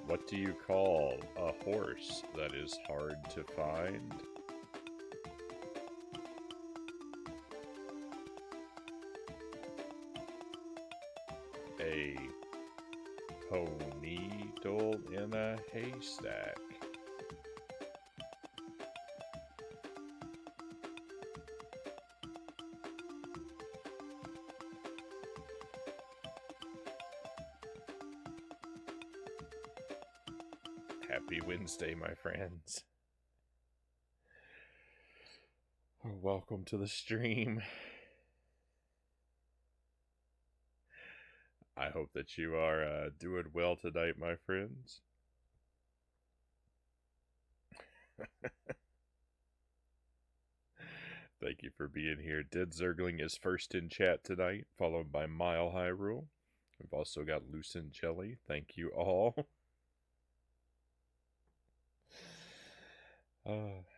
What do you call a horse that is hard to find? A needle in a haystack. Happy Wednesday, my friends. Welcome to the stream. I hope that you are doing well tonight, my friends. Thank you for being here. Dead Zergling is first in chat tonight, followed by Mile High Rule. We've also got Lucent Jelly. Thank you all.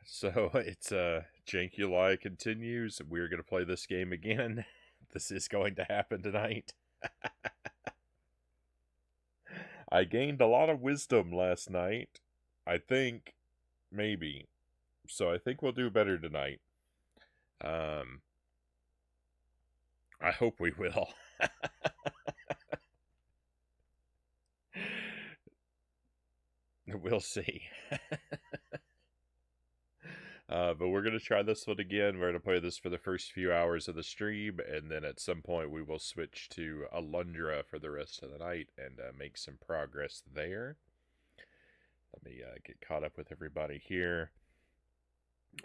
So it's Jank-uly continues. We're going to play this game again. This is going to happen tonight. I gained a lot of wisdom last night. I think, maybe. So I think we'll do better tonight. I hope we will. We'll see. But we're going to try this one again. We're going to play this for the first few hours of the stream, and then at some point we will switch to Alundra for the rest of the night and make some progress there. Let me get caught up with everybody here.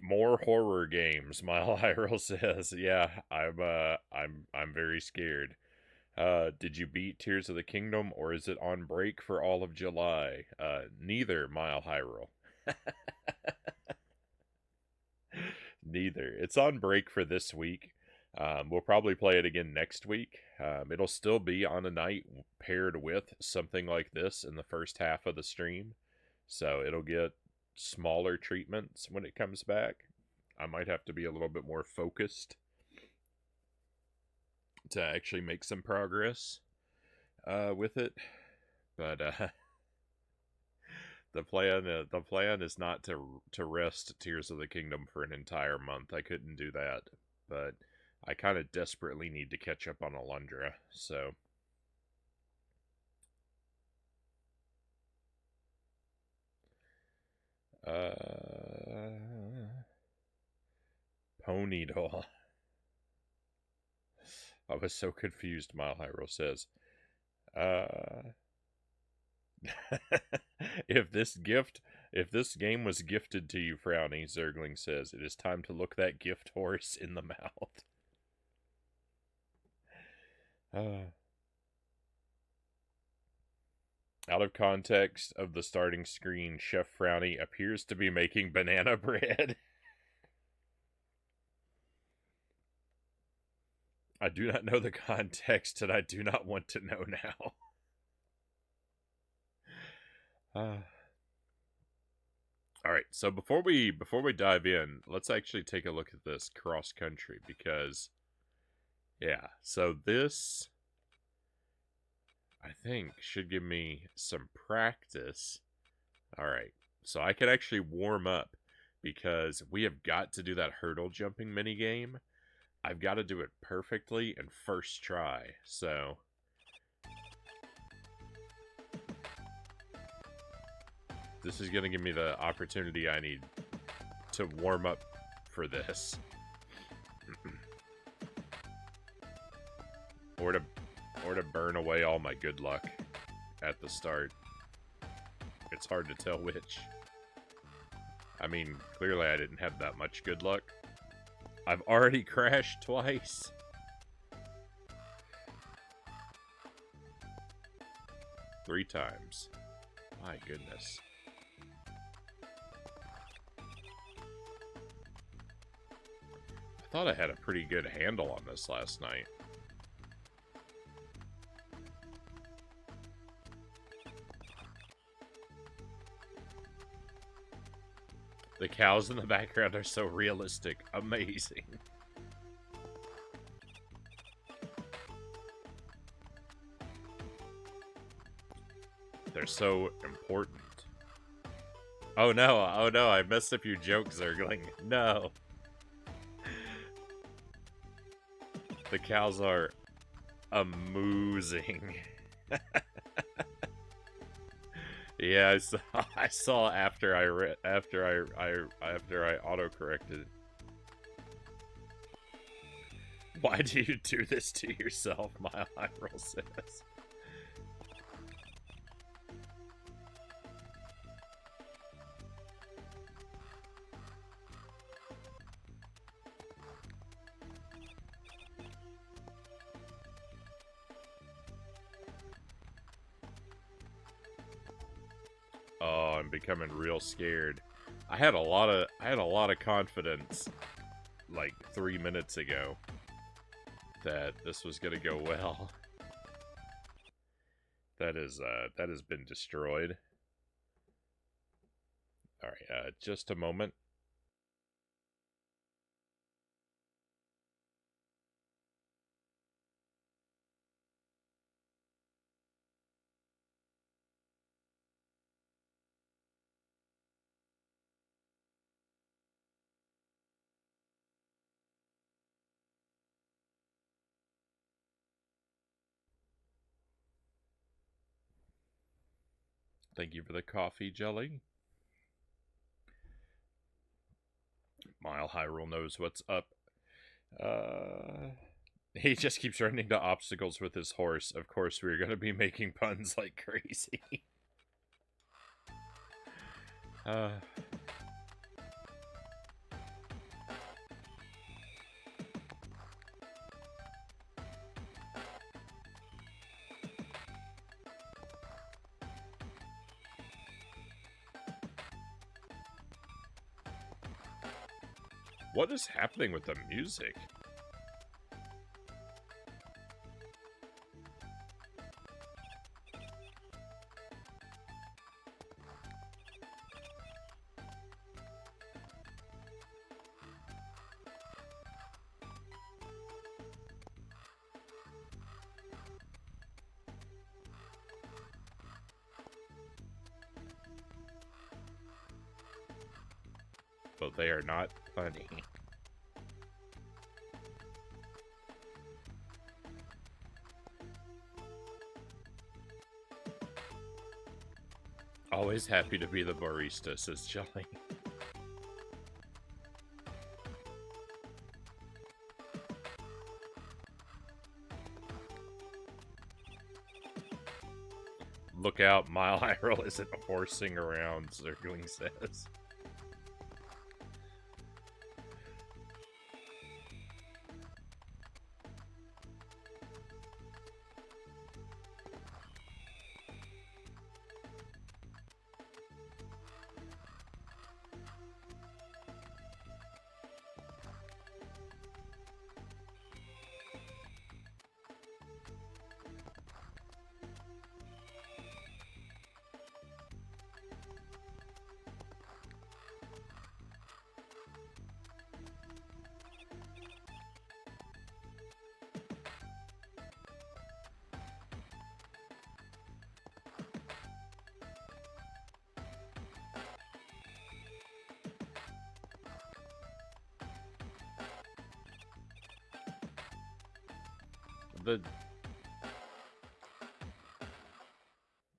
More horror games, Mile Hyrule says. Yeah, I'm very scared. Did you beat Tears of the Kingdom, or is it on break for all of July? Neither, Mile Hyrule. Neither. It's on break for this week. We'll probably play it again next week. It'll still be on a night paired with something like this in the first half of the stream. So it'll get smaller treatments when it comes back. I might have to be a little bit more focused to actually make some progress with it. But the plan is not to rest Tears of the Kingdom for an entire month. I couldn't do that, but I kind of desperately need to catch up on Alundra. So Ponydoll. I was so confused, Mile Hyrule says. If this game was gifted to you, Frownie, Zergling says, it is time to look that gift horse in the mouth. Out of context of the starting screen, Chef Frownie appears to be making banana bread. I do not know the context, and I do not want to know now. Alright, so before we dive in, let's actually take a look at this cross country, because yeah, so this I think should give me some practice. Alright, so I could actually warm up, because we have got to do that hurdle jumping minigame. I've got to do it perfectly and first try, so this is going to give me the opportunity I need to warm up for this. or to burn away all my good luck at the start. It's hard to tell which. I mean, clearly I didn't have that much good luck. I've already crashed twice. Three times. My goodness. I thought I had a pretty good handle on this last night. The cows in the background are so realistic. Amazing. They're so important. Oh no, I messed up your joke, Zergling. No. The cows are amusing. Yeah, I saw after I auto-corrected. Why do you do this to yourself, Mile High Roll says. Oh, I'm becoming real scared. I had a lot of confidence like 3 minutes ago that this was gonna go well. That has been destroyed. Alright, just a moment. Thank you for the coffee, Jelly. Mile Hyrule knows what's up. He just keeps running into obstacles with his horse. Of course, we're going to be making puns like crazy. What is happening with the music? But they are not funny. Always happy to be the barista, says Jelly. Look out, Mile Hyrule isn't horsing around, Zergling says.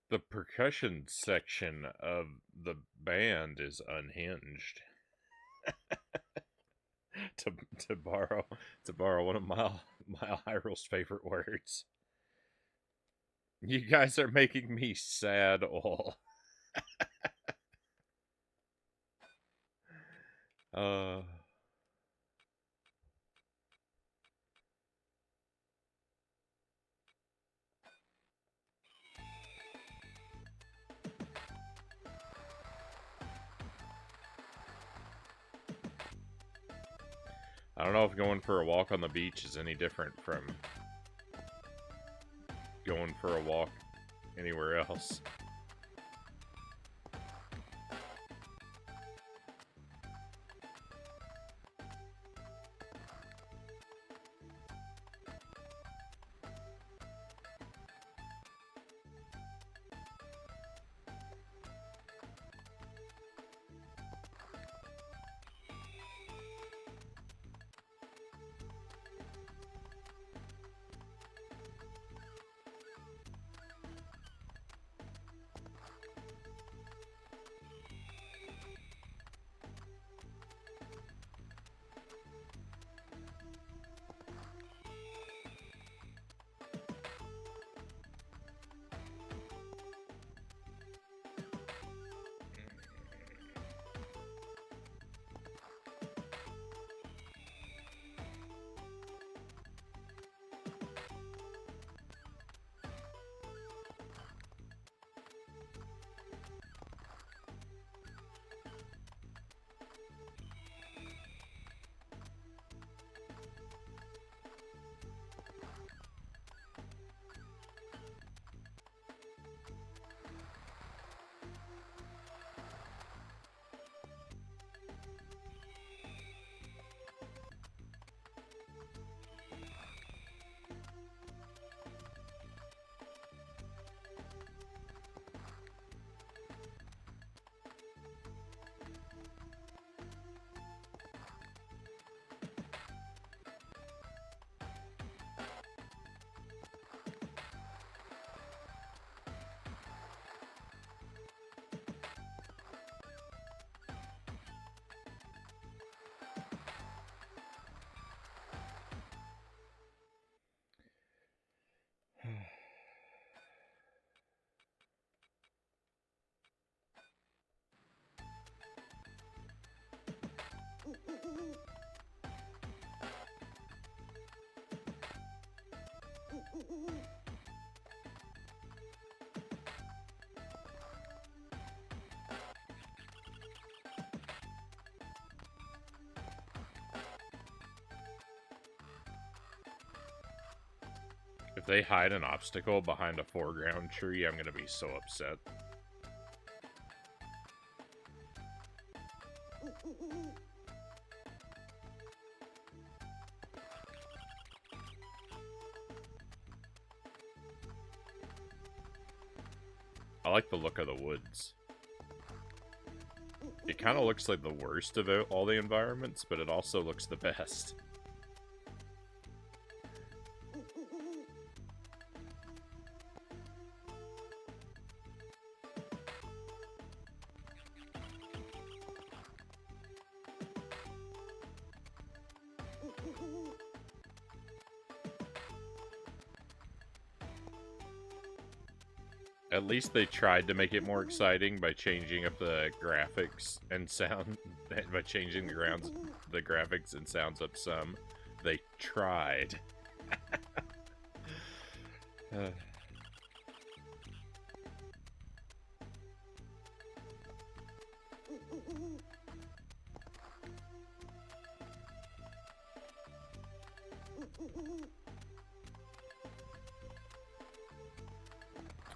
The percussion section of the band is unhinged. to borrow one of Mile Hyrule's favorite words. You guys are making me sad all. I don't know if going for a walk on the beach is any different from going for a walk anywhere else. they hide an obstacle behind a foreground tree, I'm gonna be so upset. I like the look of the woods. It kind of looks like the worst of all the environments, but it also looks the best. At least they tried to make it more exciting by changing up the graphics and sound, by changing the graphics and sounds up some. They tried.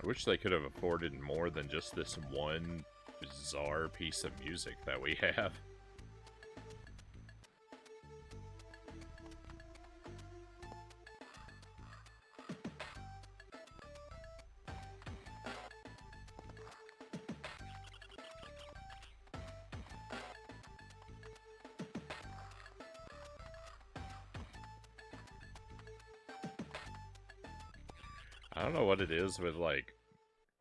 I wish they could have afforded more than just this one bizarre piece of music that we have. I don't know what it is with, like,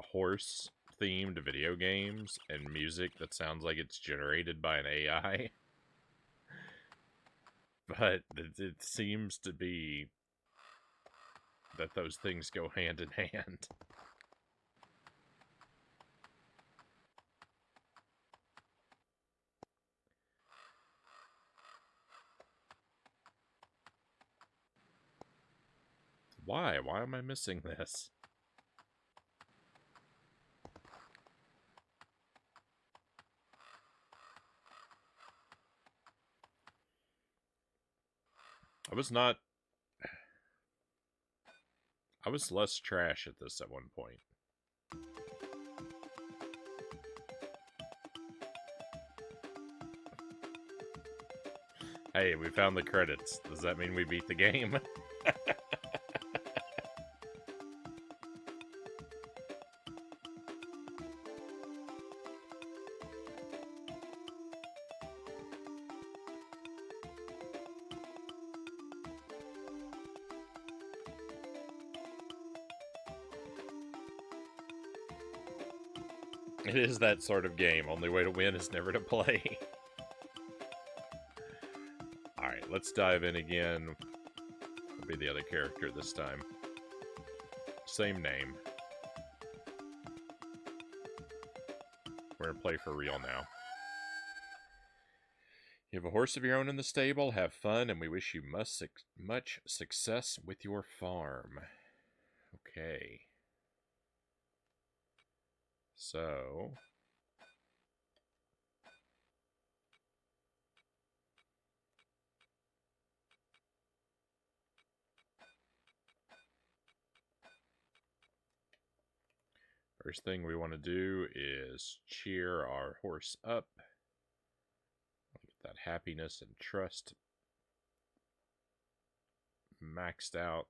horse-themed video games and music that sounds like it's generated by an AI. But it seems to be that those things go hand in hand. Why? Why am I missing this? I was less trash at this at one point. Hey, we found the credits. Does that mean we beat the game? It is that sort of game. Only way to win is never to play. Alright, let's dive in again. I'll be the other character this time. Same name. We're gonna play for real now. You have a horse of your own in the stable. Have fun, and we wish you much success with your farm. Okay. So... first thing we want to do is cheer our horse up. Get that happiness and trust maxed out.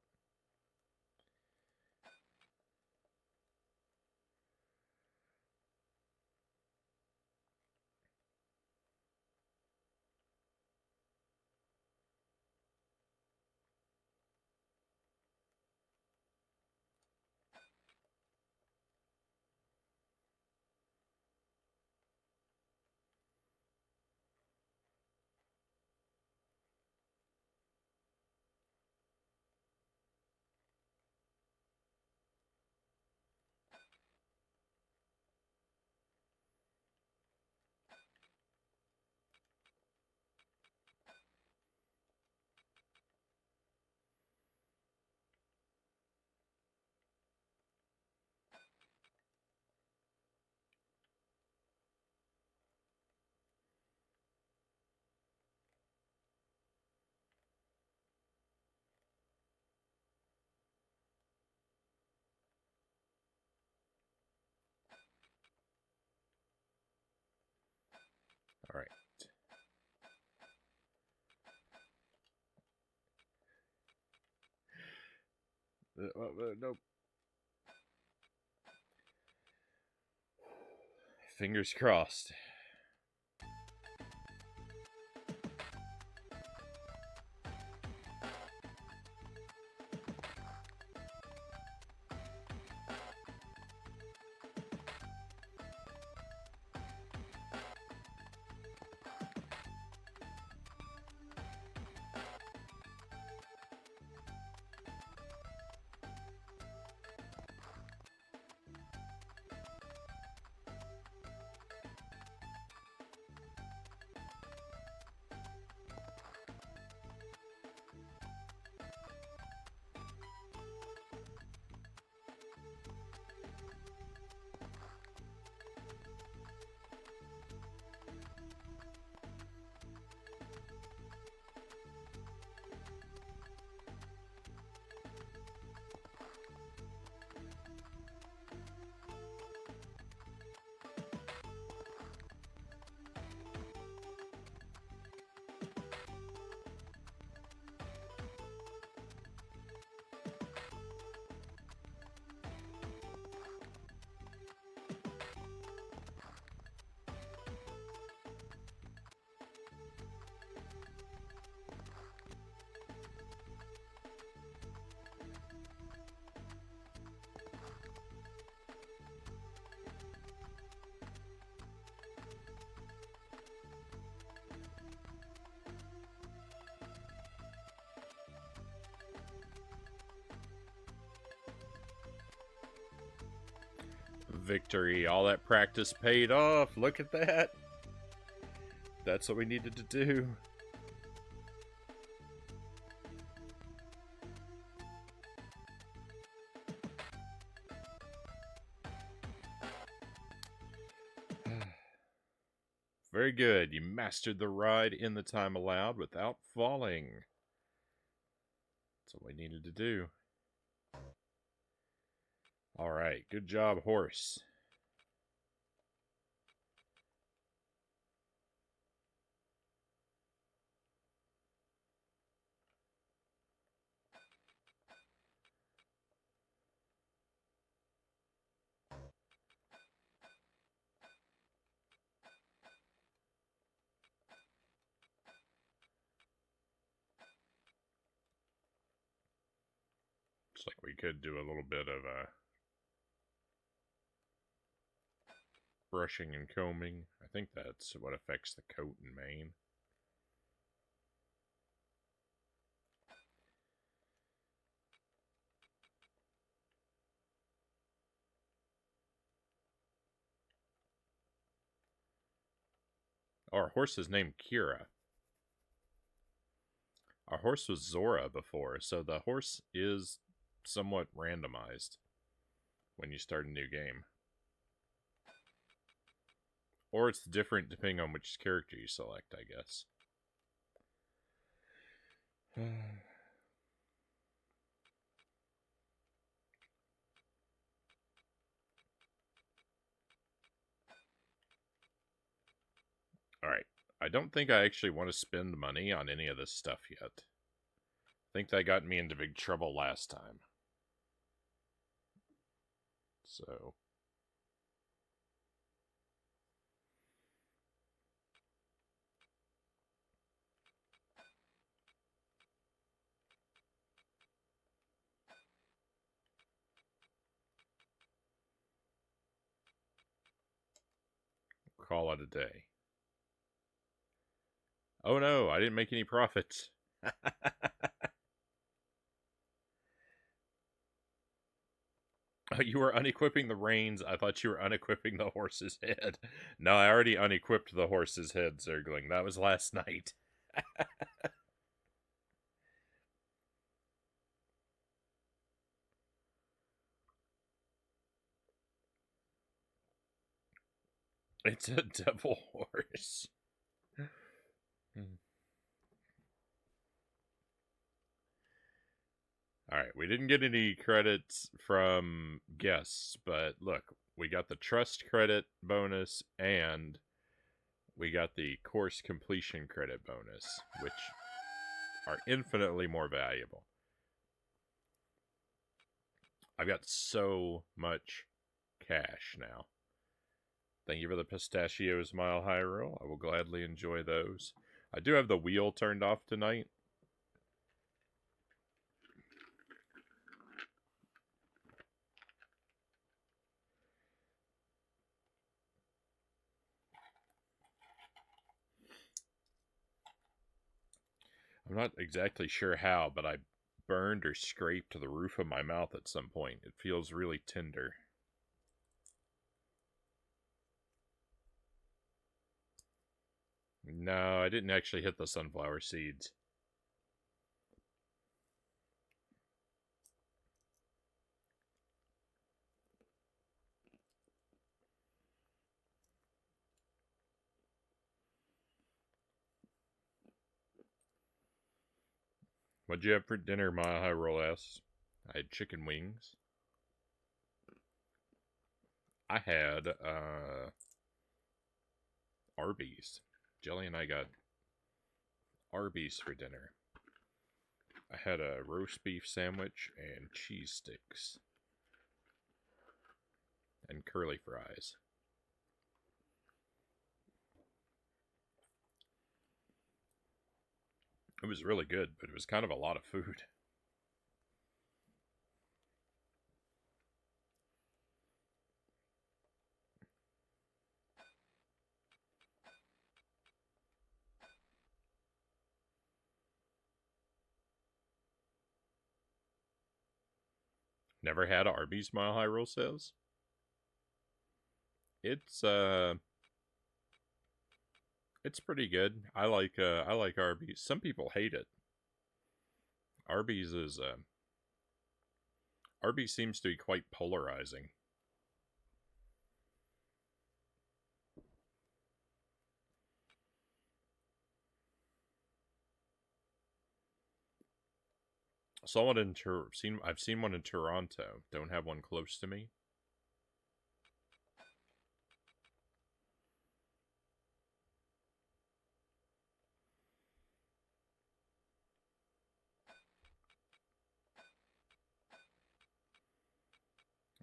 Nope. Fingers crossed. Victory. All that practice paid off. Look at that. That's what we needed to do. Very good. You mastered the ride in the time allowed without falling. That's what we needed to do. All right. Good job, horse. Looks like we could do a little bit of brushing and combing. I think that's what affects the coat and mane. Our horse is named Kira. Our horse was Zora before, so the horse is somewhat randomized when you start a new game. Or it's different depending on which character you select, I guess. Alright, I don't think I actually want to spend money on any of this stuff yet. I think that got me into big trouble last time. So... call it a day. Oh no, I didn't make any profits. You were unequipping the reins. I thought you were unequipping the horse's head. No, I already unequipped the horse's head, Zergling. That was last night. It's a devil horse. Alright, we didn't get any credits from guests, but look, we got the trust credit bonus and we got the course completion credit bonus, which are infinitely more valuable. I've got so much cash now. Thank you for the pistachios, Mile High Roll. I will gladly enjoy those. I do have the wheel turned off tonight. I'm not exactly sure how, but I burned or scraped the roof of my mouth at some point. It feels really tender. No, I didn't actually hit the sunflower seeds. What'd you have for dinner, Mile High Roll asks? I had chicken wings. I had Arby's. Jelly and I got Arby's for dinner. I had a roast beef sandwich and cheese sticks. And curly fries. It was really good, but it was kind of a lot of food. Never had Arby's, Mile High Roll says. It's pretty good. I like Arby's. Some people hate it. Arby's is Arby's seems to be quite polarizing. I've seen one in Toronto. Don't have one close to me.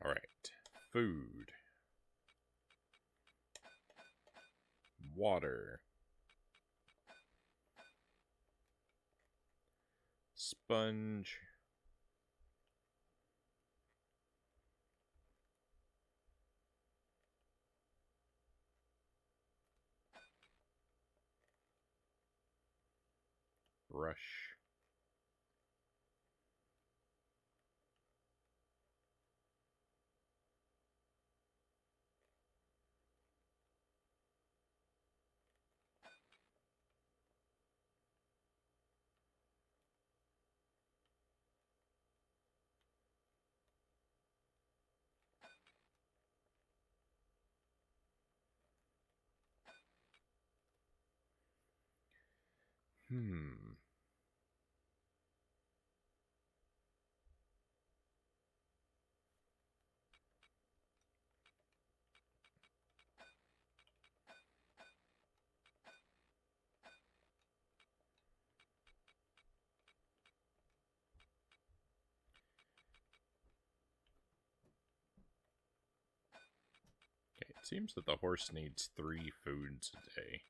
All right. Food. Water. Sponge. Brush. Okay, it seems that the horse needs 3 foods a day.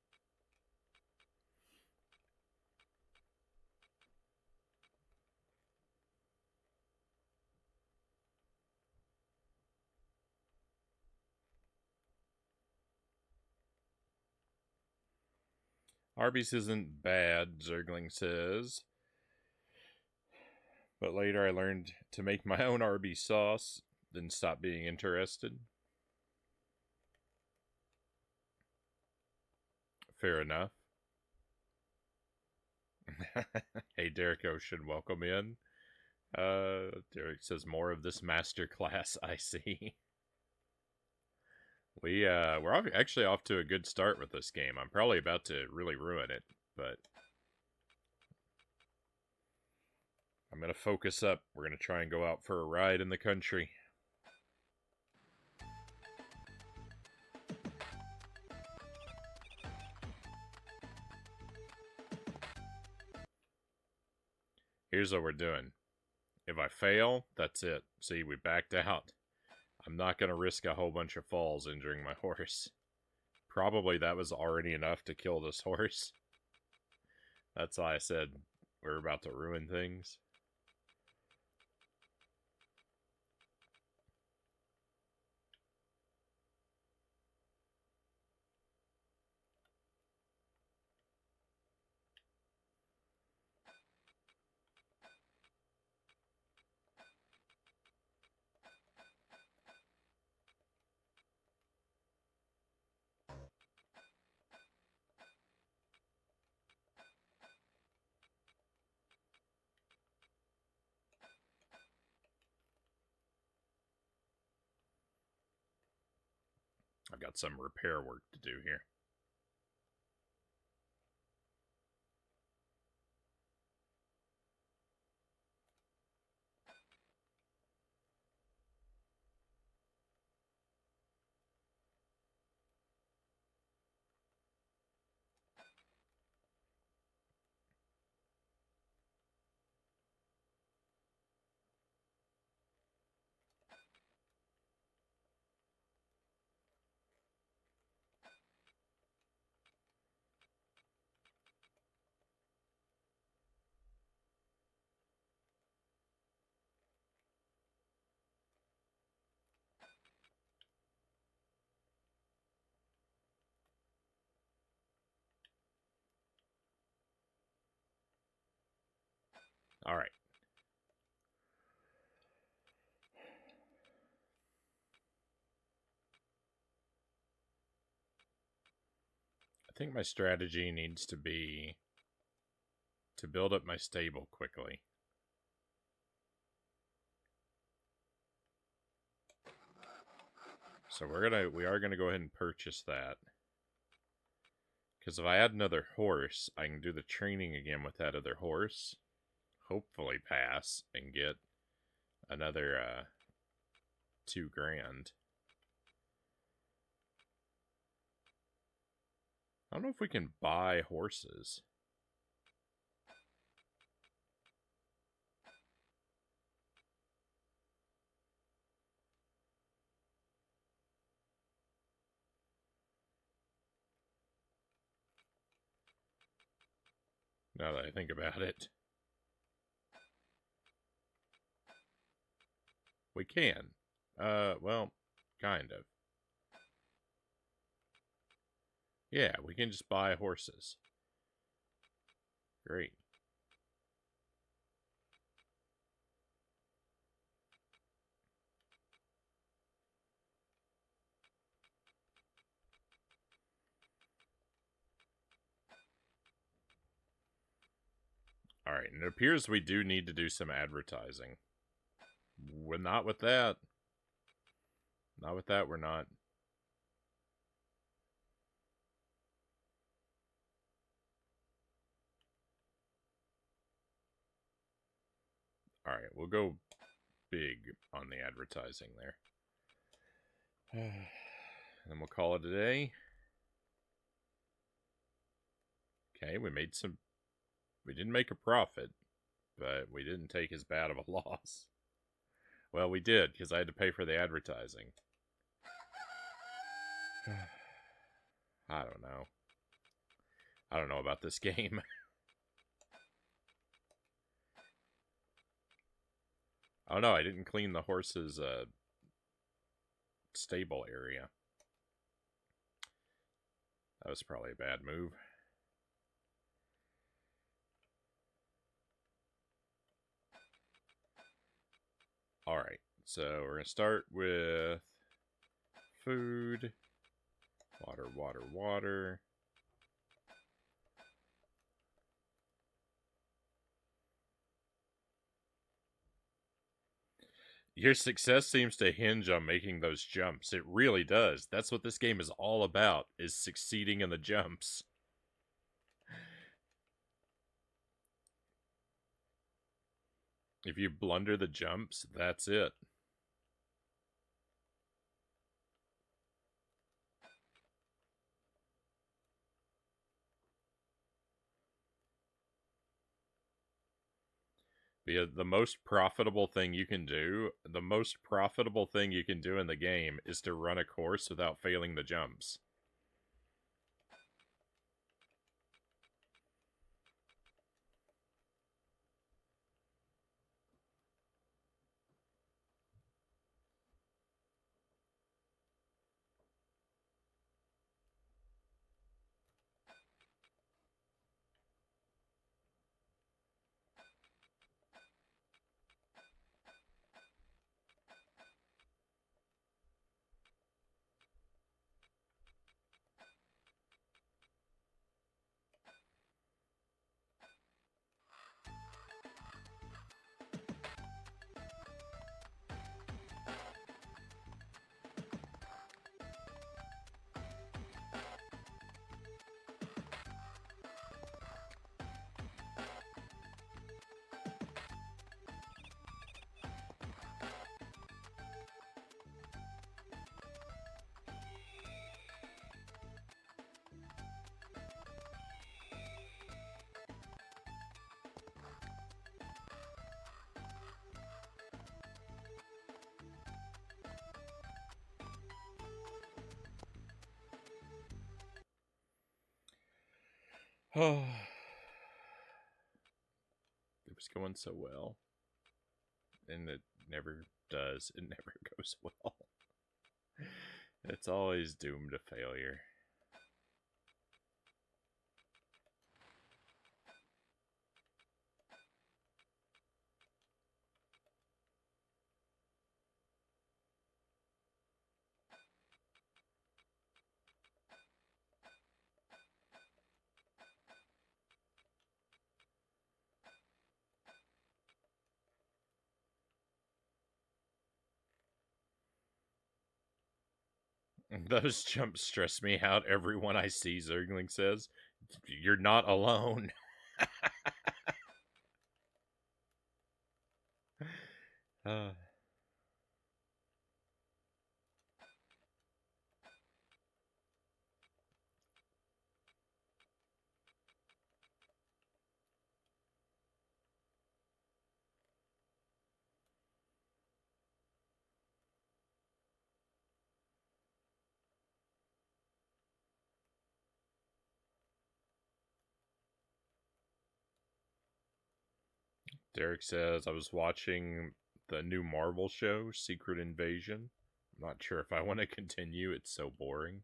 Arby's isn't bad, Zergling says. But later I learned to make my own Arby's sauce, then stopped being interested. Fair enough. Hey, Derek Ocean, welcome in. Derek says more of this masterclass, I see. We're actually off to a good start with this game. I'm probably about to really ruin it, but I'm going to focus up. We're going to try and go out for a ride in the country. Here's what we're doing. If I fail, that's it. See, we backed out. I'm not going to risk a whole bunch of falls injuring my horse. Probably that was already enough to kill this horse. That's why I said we're about to ruin things. I've got some repair work to do here. All right. I think my strategy needs to be to build up my stable quickly. So we are gonna go ahead and purchase that. Because if I add another horse, I can do the training again with that other horse. Hopefully pass and get another $2 grand. I don't know if we can buy horses. Now that I think about it. We can. Well, kind of. Yeah, we can just buy horses. Great. Alright, and it appears we do need to do some advertising. We're not with that. Not with that, we're not. Alright, we'll go big on the advertising there. And then we'll call it a day. Okay, we didn't make a profit, but we didn't take as bad of a loss. Well, we did, because I had to pay for the advertising. I don't know. I don't know about this game. Oh no, I didn't clean the horse's stable area. That was probably a bad move. Alright, so we're going to start with food, water, water, water. Your success seems to hinge on making those jumps. It really does. That's what this game is all about, is succeeding in the jumps. If you blunder the jumps, that's it. The most profitable thing you can do, the most profitable thing you can do in the game is to run a course without failing the jumps. Oh, it was going so well, and it never does. It never goes well. It's always doomed to failure. Those jumps stress me out. Everyone I see, Zergling says, "You're not alone." uh, Derek says, I was watching the new Marvel show, Secret Invasion. I'm not sure if I want to continue. It's so boring.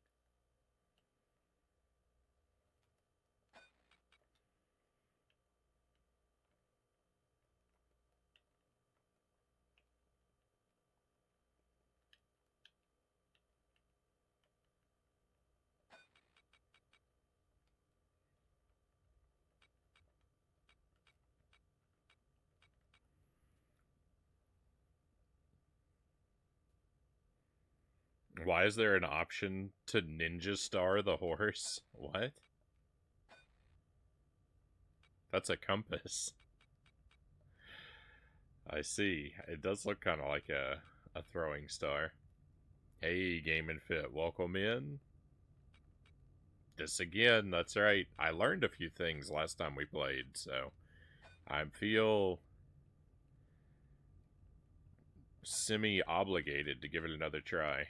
Why is there an option to Ninja Star the horse? What? That's a compass. I see. It does look kind of like a throwing star. Hey, Game and Fit, welcome in. This again, that's right. I learned a few things last time we played, so I feel semi-obligated to give it another try.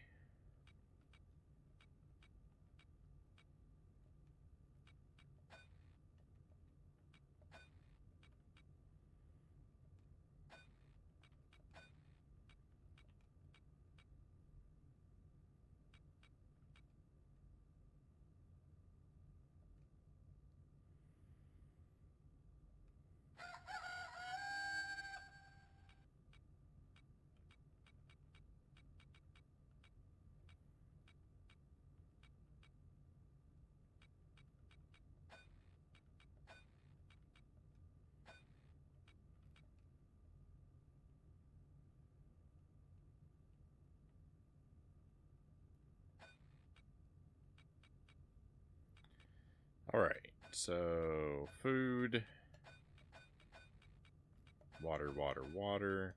Alright, so food, water, water, water.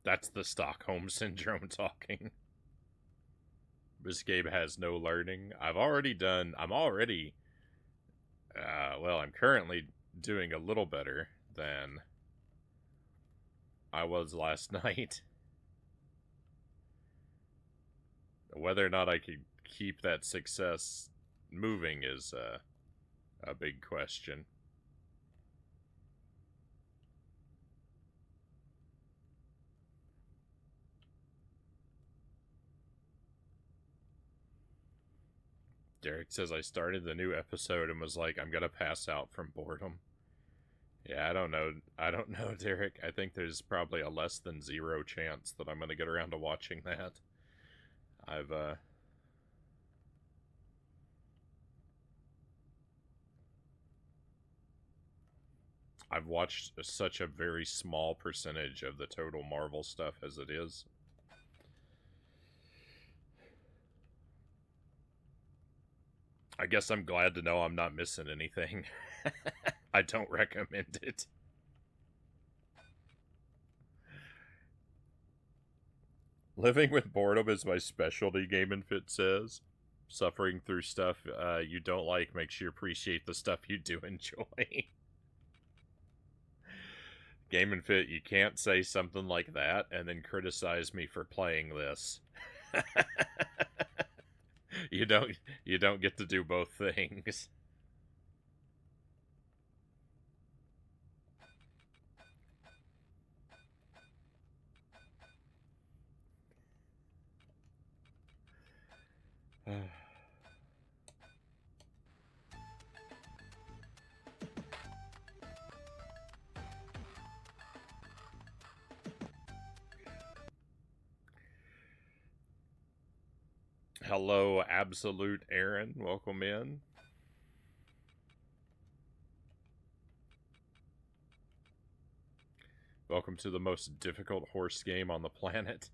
That's the Stockholm Syndrome talking. This game has no learning. I'm currently doing a little better than I was last night. Whether or not I can keep that success moving is a big question. Derek says I started the new episode and was like, I'm gonna pass out from boredom. Yeah, I don't know. I don't know, Derek. I think there's probably a less than zero chance that I'm gonna get around to watching that. I've I've watched such a very small percentage of the total Marvel stuff as it is. I guess I'm glad to know I'm not missing anything. I don't recommend it. Living with boredom is my specialty, Game and Fit says. Suffering through stuff you don't like makes you appreciate the stuff you do enjoy. Game and Fit, you can't say something like that and then criticize me for playing this. you don't get to do both things. Hello, Absolute Aaron. Welcome in. Welcome to the most difficult horse game on the planet.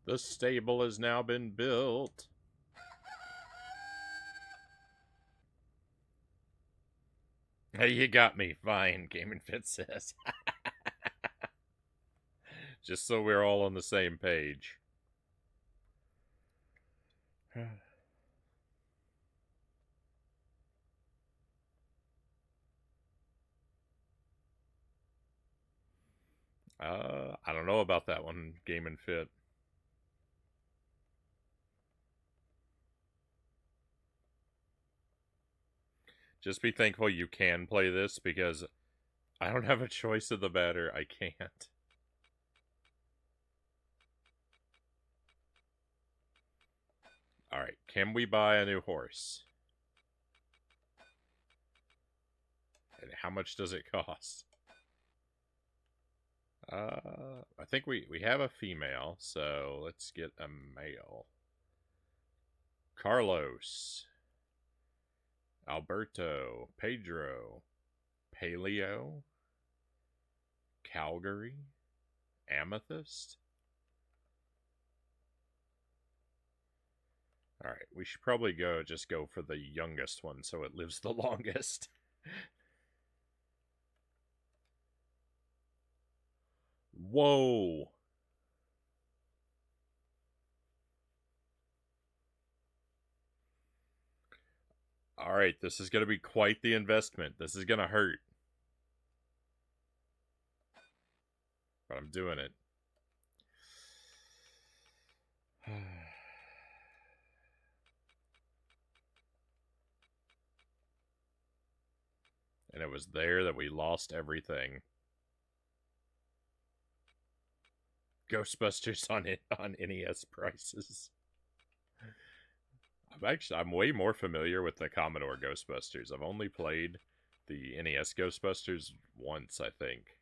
The stable has now been built. Hey, you got me. Fine, Game and Fit says. Just so we're all on the same page. I don't know about that one, Game and Fit. Just be thankful you can play this because I don't have a choice of the matter. I can't. Alright, can we buy a new horse? And how much does it cost? I think we have a female, so let's get a male. Carlos. Alberto. Pedro. Paleo. Calgary. Amethyst. Alright, we should probably just go for the youngest one so it lives the longest. Whoa! Alright, this is going to be quite the investment. This is going to hurt. But I'm doing it. And it was there that we lost everything. Ghostbusters on NES prices. I'm way more familiar with the Commodore Ghostbusters. I've only played the NES Ghostbusters once, I think.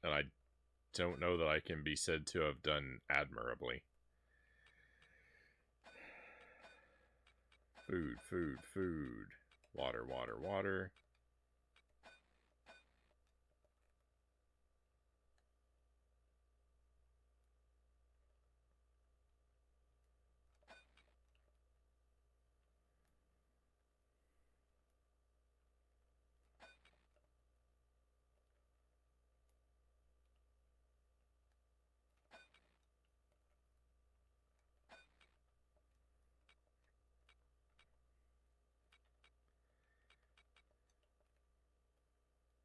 And I don't know that I can be said to have done admirably. Food, food, food. Water, water, water.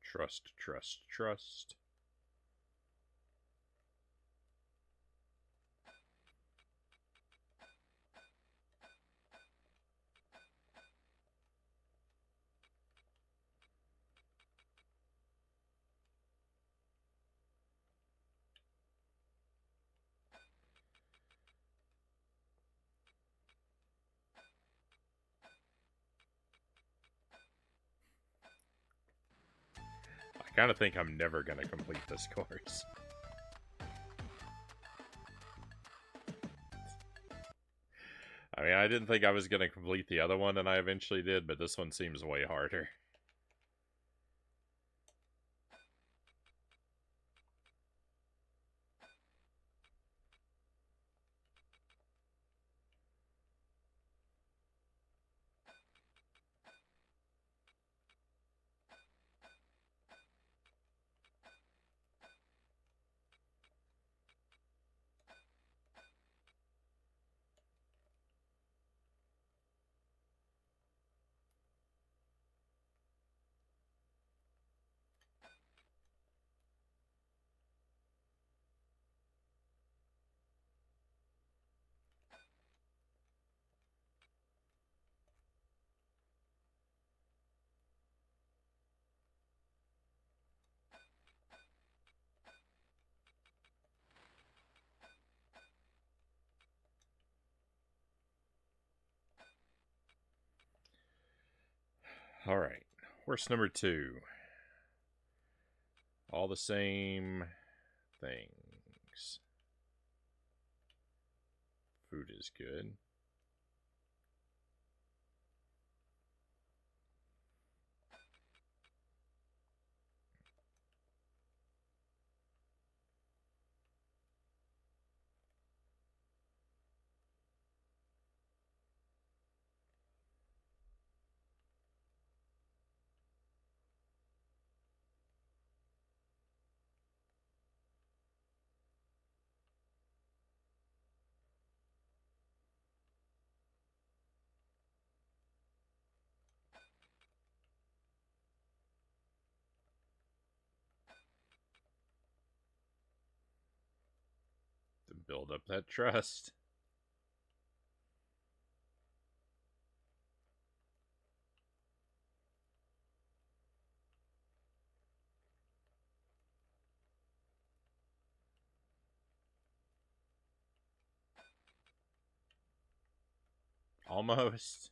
Trust, trust, trust. I kind of think I'm never going to complete this course. I mean, I didn't think I was going to complete the other one, and I eventually did, but this one seems way harder. Alright, horse number 2. All the same things. Food is good. To build up that trust. Almost.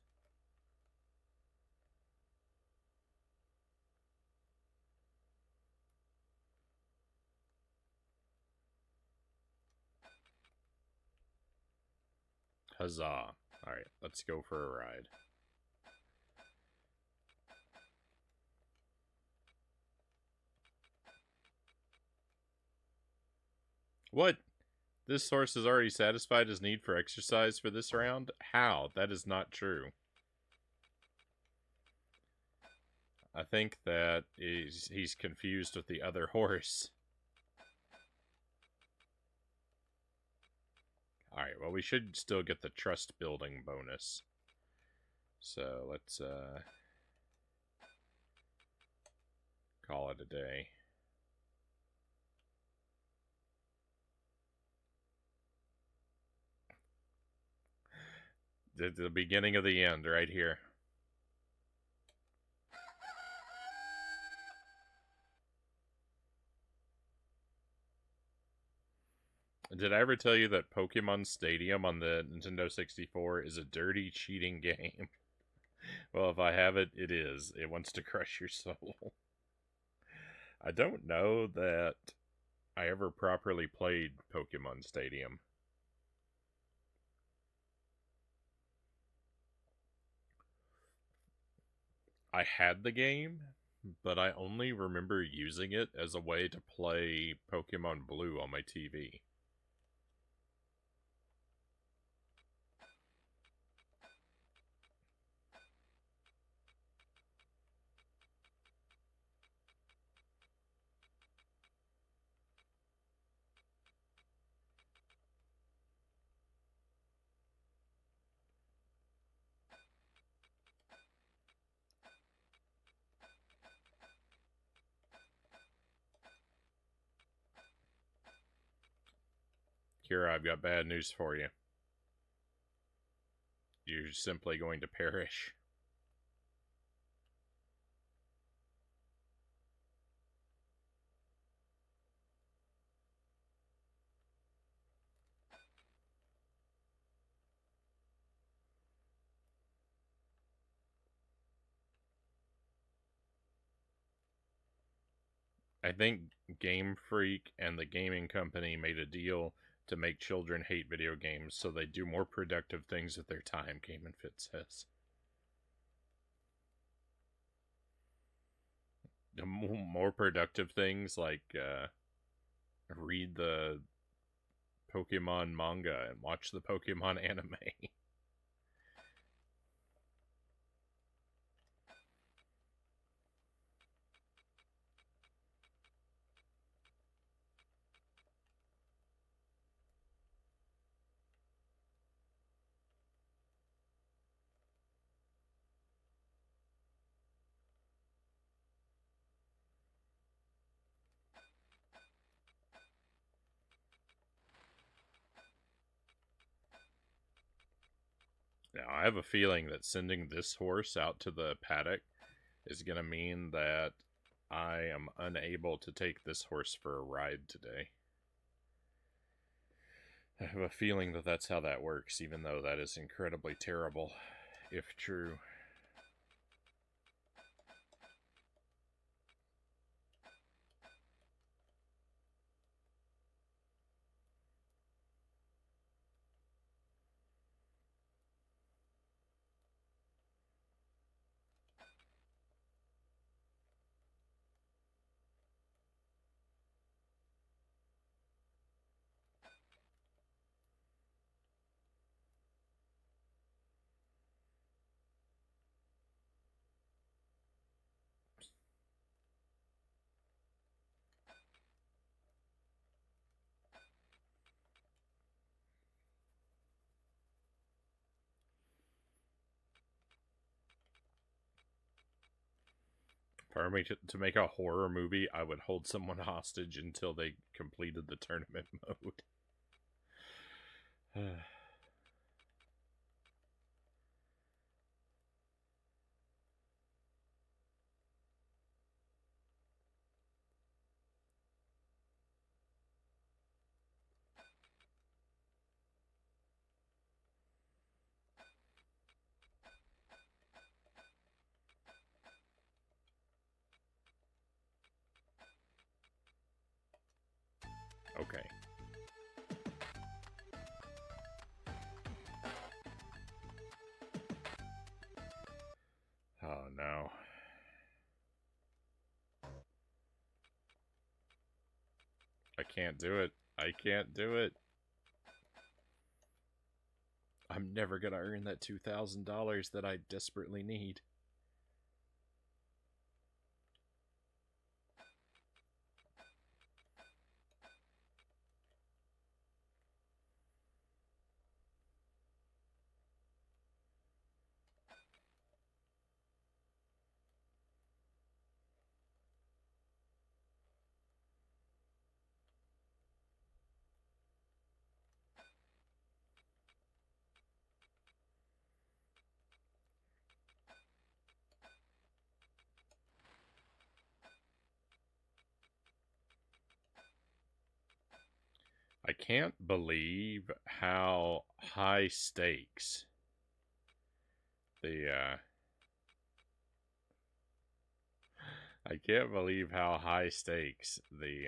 Huzzah. Alright, let's go for a ride. What? This horse has already satisfied his need for exercise for this round? How? That is not true. I think that he's confused with the other horse. Alright, well, we should still get the trust building bonus. So let's call it a day. The beginning of the end right here. Did I ever tell you that Pokemon Stadium on the Nintendo 64 is a dirty, cheating game? Well, if I have it, it is. It wants to crush your soul. I don't know that I ever properly played Pokemon Stadium. I had the game, but I only remember using it as a way to play Pokemon Blue on my TV. Kira, I've got bad news for you. You're simply going to perish. I think Game Freak and the gaming company made a deal to make children hate video games so they do more productive things with their time, Game and Fit says. More productive things like read the Pokemon manga and watch the Pokemon anime. Now, I have a feeling that sending this horse out to the paddock is going to mean that I am unable to take this horse for a ride today. I have a feeling that that's how that works, even though that is incredibly terrible, if true. For me to make a horror movie, I would hold someone hostage until they completed the tournament mode. Okay. Oh no. I can't do it. I can't do it. I'm never gonna earn that $2,000 that I desperately need. I can't believe how high stakes the I can't believe how high stakes the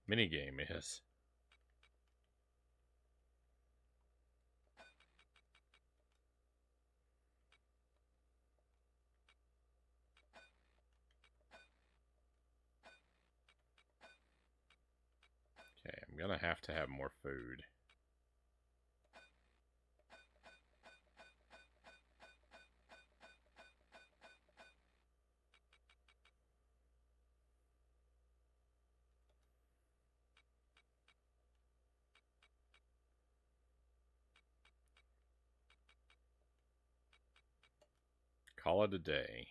minigame is. Okay, I'm gonna have to have more food. Call it a day.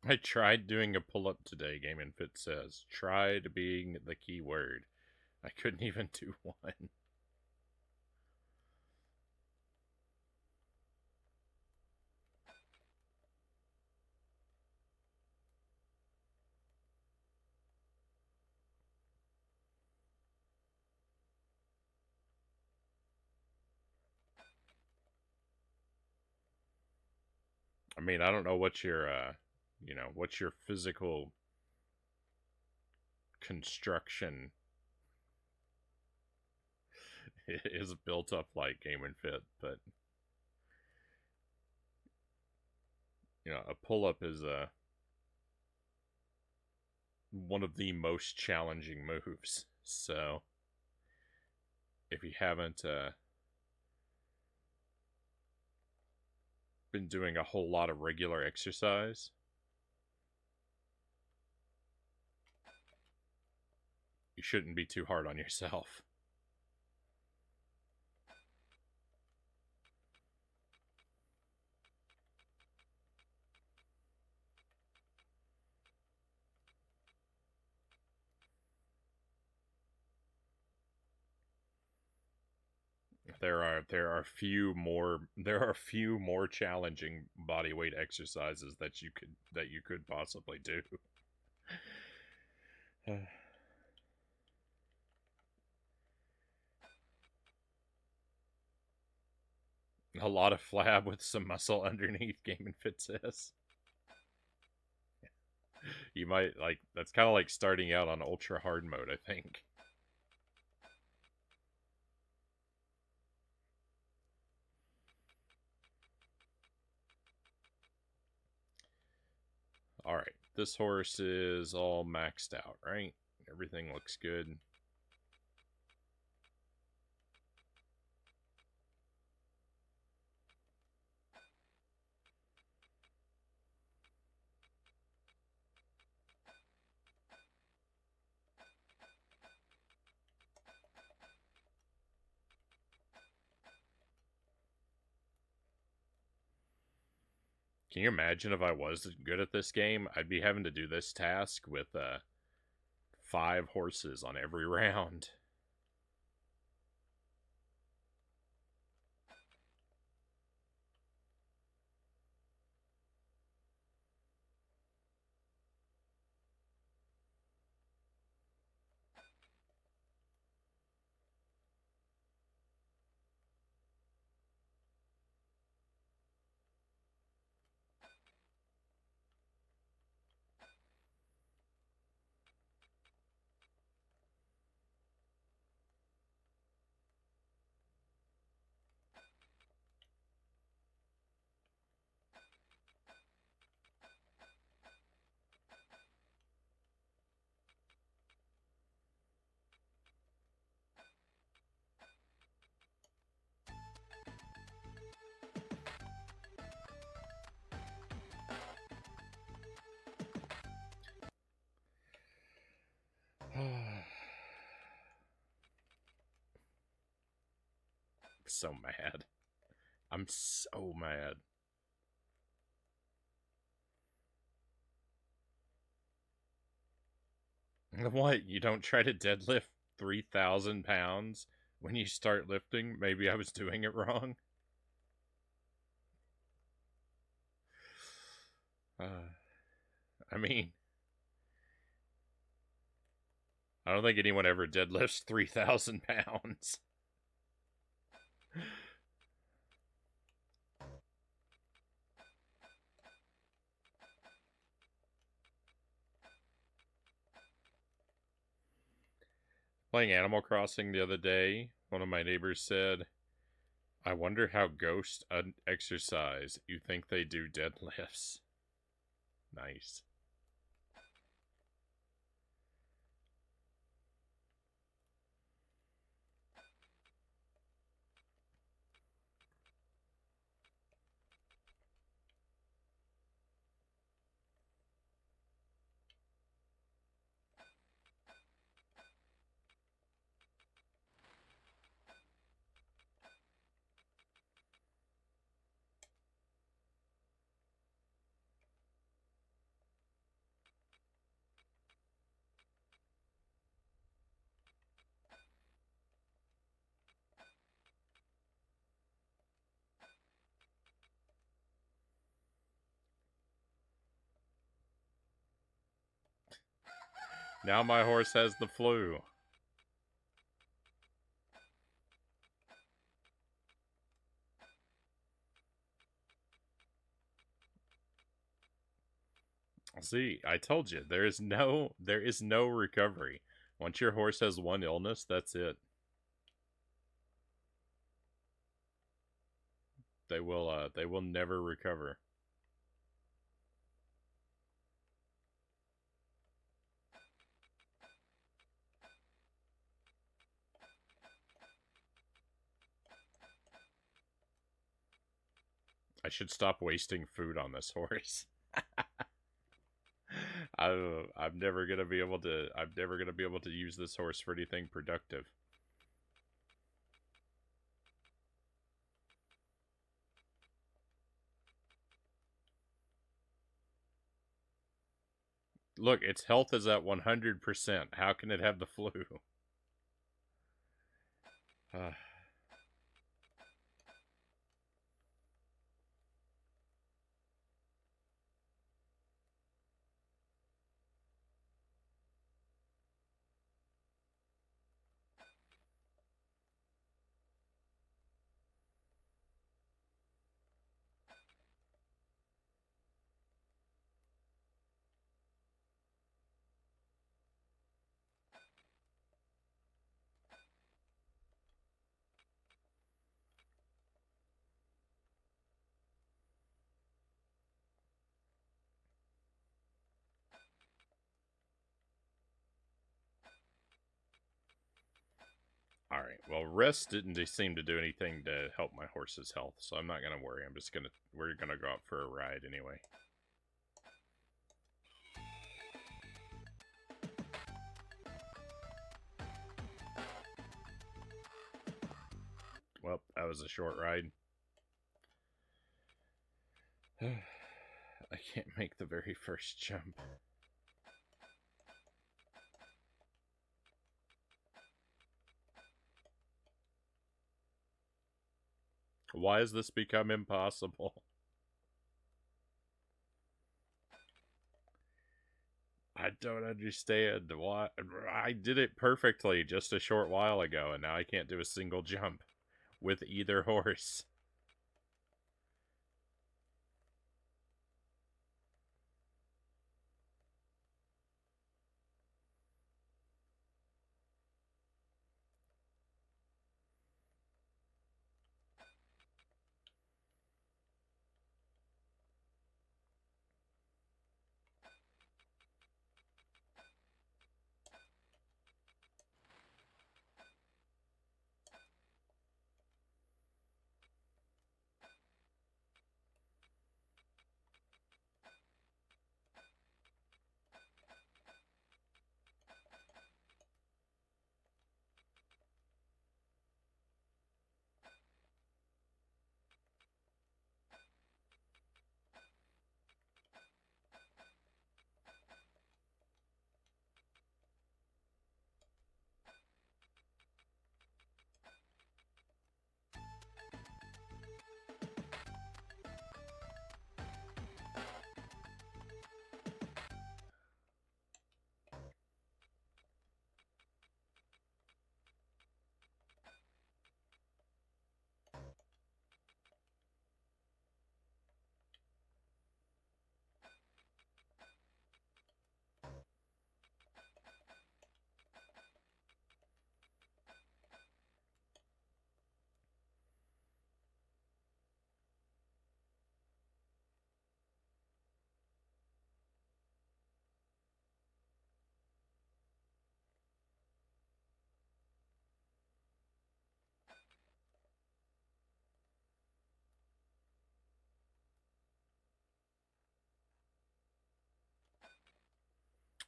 I tried doing a pull-up today, Game and Fit says. Tried being the key word. I couldn't even do one. I mean, I don't know what your, what's your physical construction is built up like, Game and Fit, but a pull-up is one of the most challenging moves. So if you haven't been doing a whole lot of regular exercise, you shouldn't be too hard on yourself. There are few more challenging body weight exercises that you could possibly do. A lot of flab with some muscle underneath, Game and Fit says. You might that's kind of like starting out on ultra hard mode, I think. All right, this horse is all maxed out, right? Everything looks good. Can you imagine if I was good at this game? I'd be having to do this task with 5 horses on every round. so mad. I'm so mad. What? You don't try to deadlift 3,000 pounds when you start lifting? Maybe I was doing it wrong. I mean, I don't think anyone ever deadlifts 3,000 pounds. Playing Animal Crossing the other day, one of my neighbors said, I wonder how ghosts exercise. You think they do deadlifts? Nice. Now my horse has the flu. See, I told you, there is no recovery. Once your horse has one illness, that's it. They will never recover. I should stop wasting food on this horse. I'm never gonna be able to use this horse for anything productive. Look, its health is at 100%. How can it have the flu? Alright, well, rest didn't seem to do anything to help my horse's health, so I'm not gonna worry. We're gonna go out for a ride anyway. Well, that was a short ride. I can't make the very first jump. Why has this become impossible? I don't understand why. I did it perfectly just a short while ago, and now I can't do a single jump with either horse.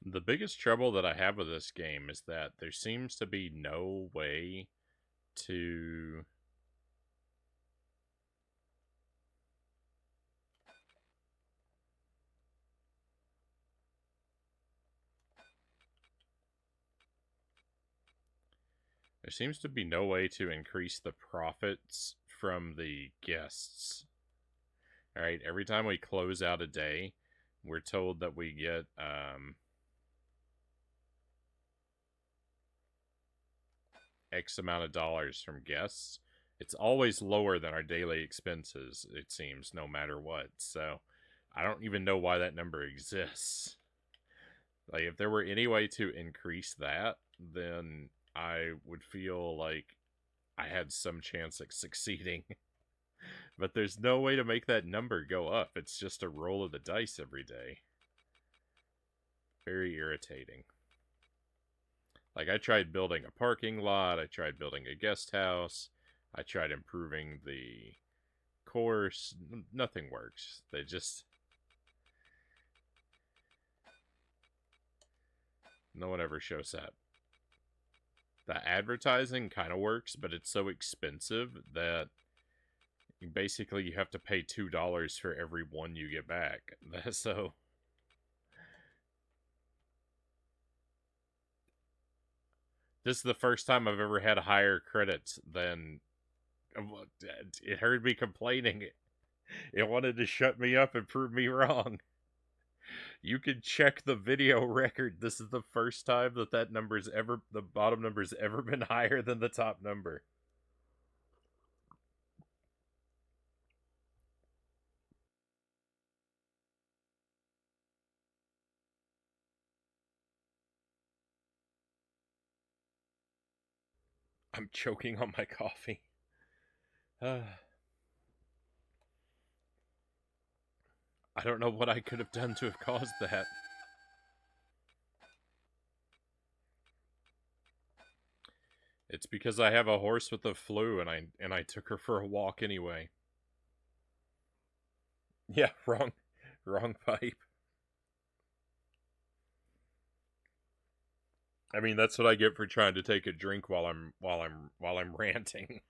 The biggest trouble that I have with this game is that there seems to be no way to... There seems to be no way to increase the profits from the guests. Alright, every time we close out a day, we're told that we get, X amount of dollars from guests. It's always lower than our daily expenses, it seems, no matter what. So, I don't even know why that number exists. Like, if there were any way to increase that, then I would feel like I had some chance at succeeding. But there's no way to make that number go up. It's just a roll of the dice every day. Very irritating. Like, I tried building a parking lot, I tried building a guest house, I tried improving the course. Nothing works. They just... No one ever shows up. The advertising kind of works, but it's so expensive that basically you have to pay $2 for every one you get back. So... This is the first time I've ever had higher credits than... It heard me complaining. It wanted to shut me up and prove me wrong. You can check the video record. This is the first time that the bottom number's ever been higher than the top number. I'm choking on my coffee. I don't know what I could have done to have caused that. It's because I have a horse with the flu and I took her for a walk anyway. Yeah, wrong pipe. I mean, that's what I get for trying to take a drink while I'm ranting.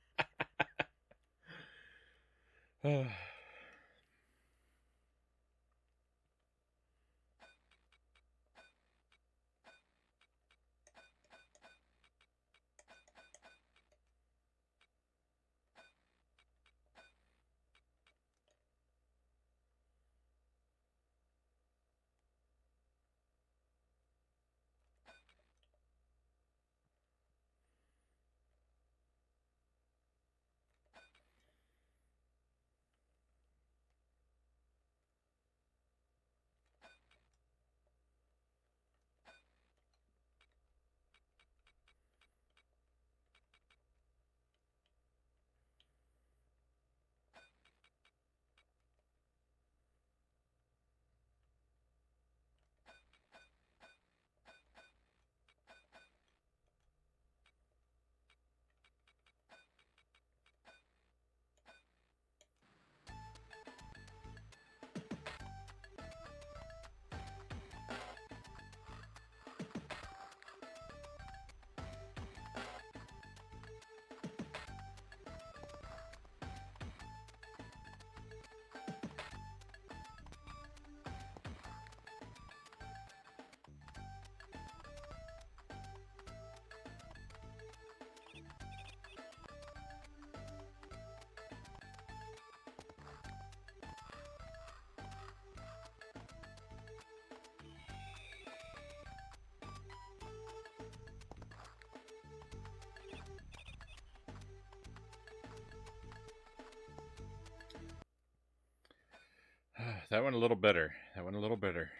That went a little better. That went a little better.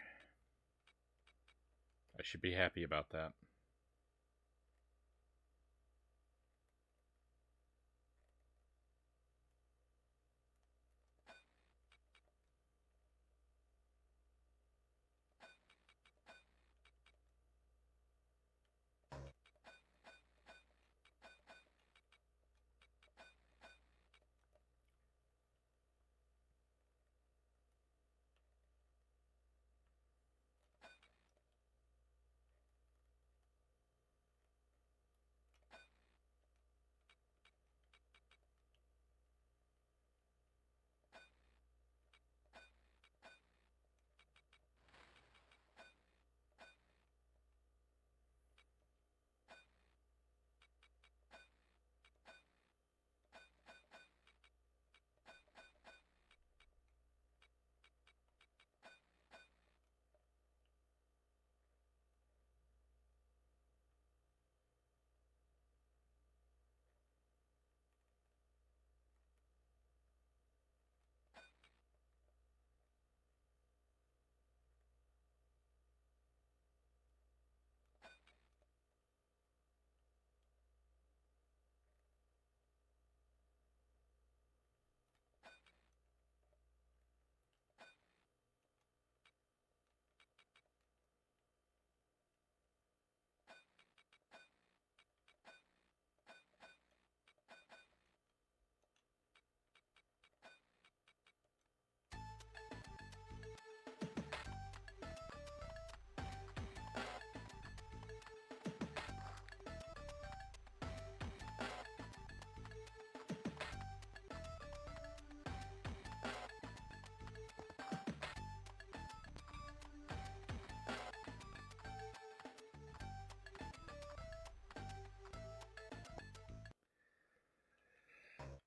I should be happy about that.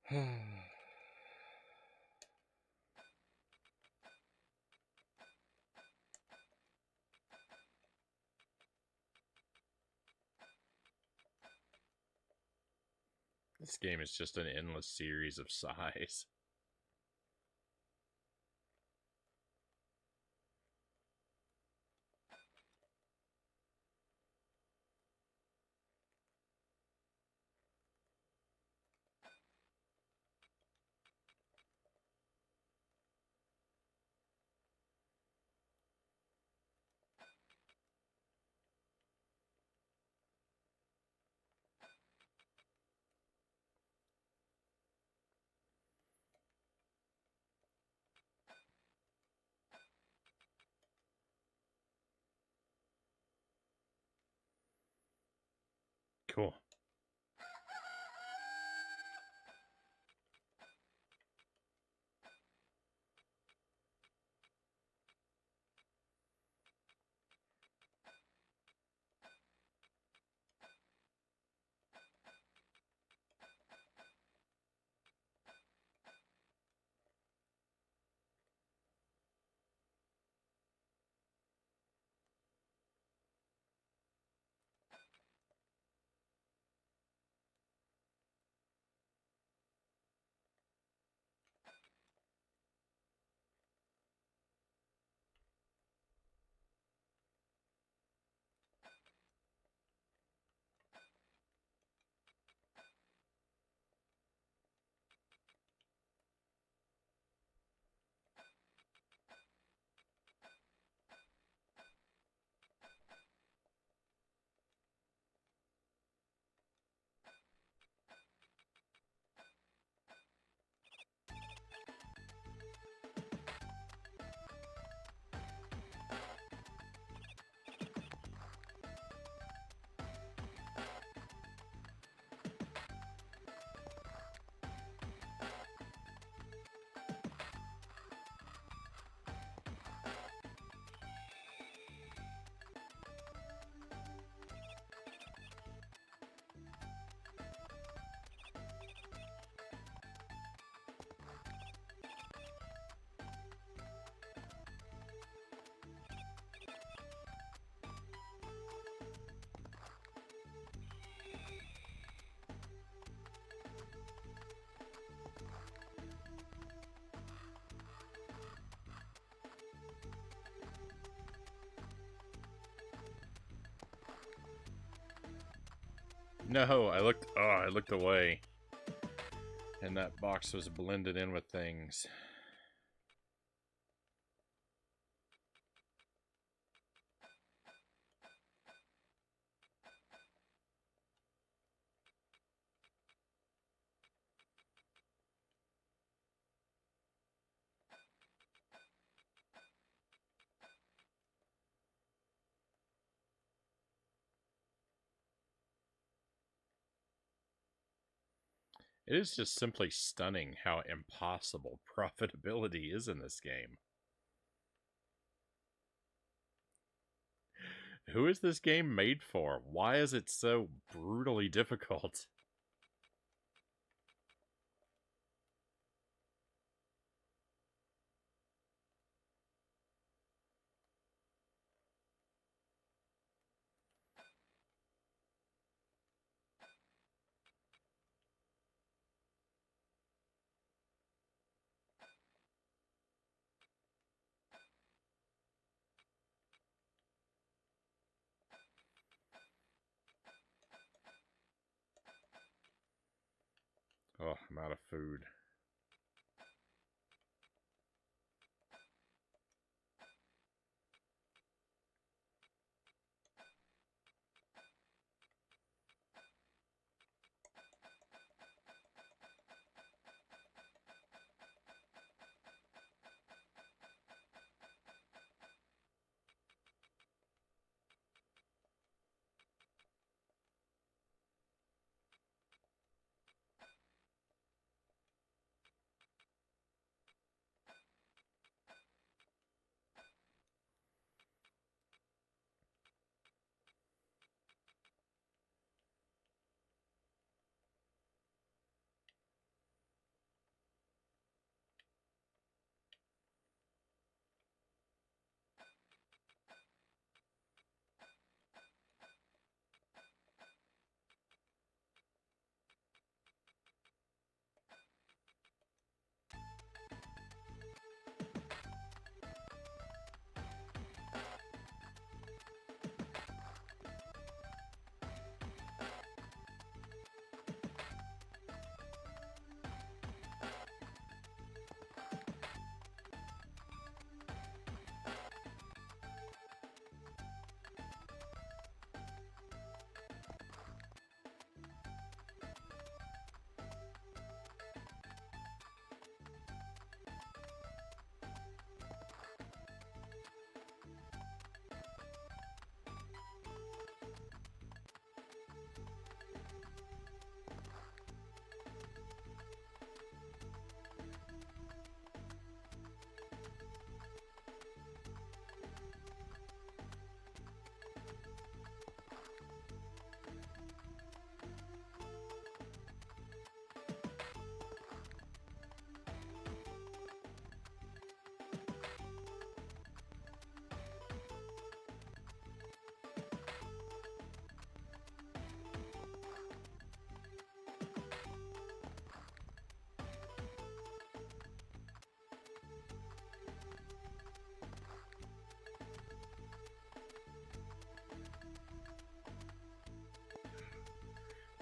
This game is just an endless series of sighs. Cool. No, I looked away. And that box was blended in with things. It is just simply stunning how impossible profitability is in this game. Who is this game made for? Why is it so brutally difficult? Oh, I'm out of food.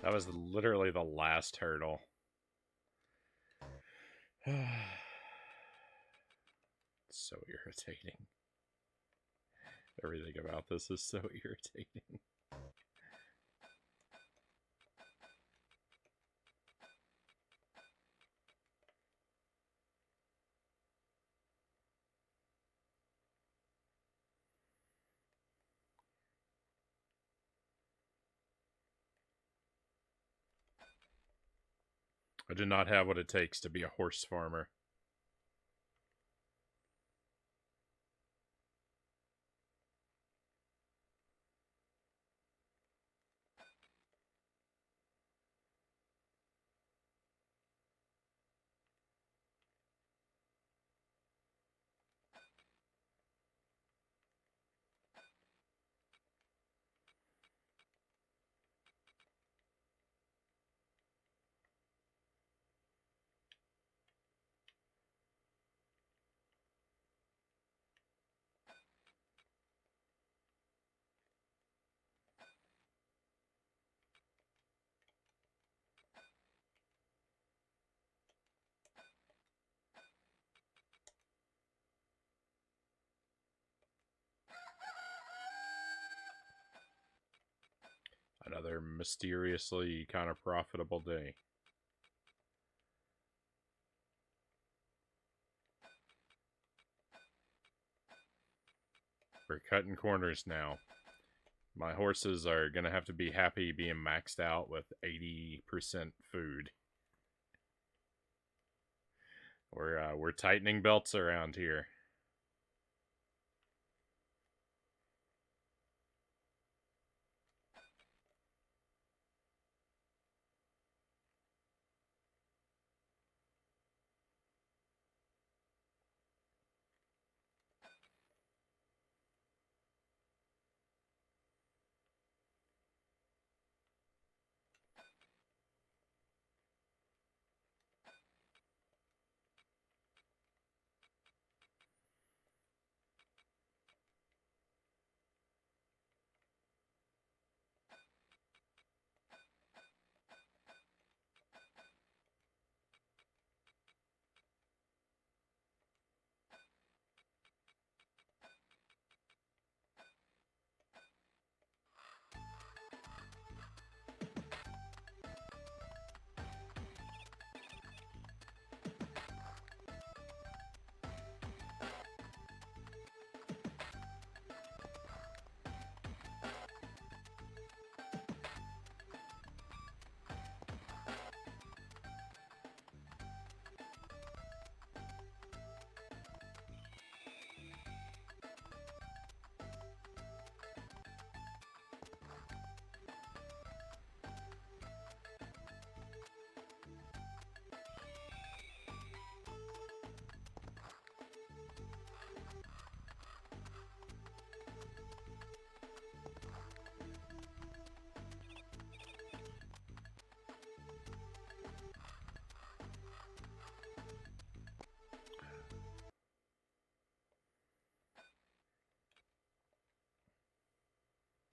That was literally the last hurdle. So irritating. Everything about this is so irritating. I do not have what it takes to be a horse farmer. Another mysteriously kind of profitable day. We're cutting corners now. My horses are going to have to be happy being maxed out with 80% food. We're tightening belts around here.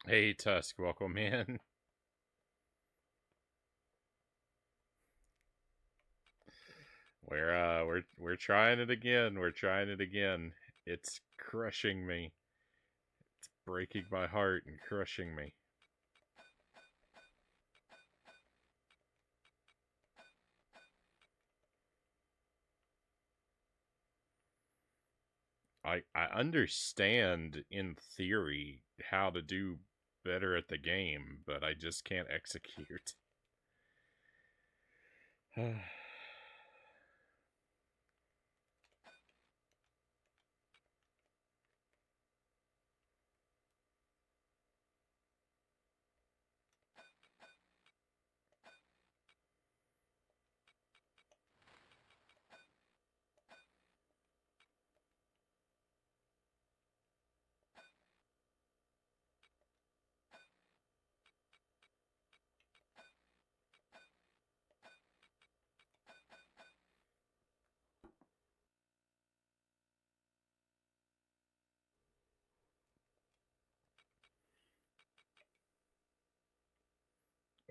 Hey Tusk, welcome in. We're trying it again. We're trying it again. It's crushing me. It's breaking my heart and crushing me. I understand in theory how to do better at the game, but I just can't execute.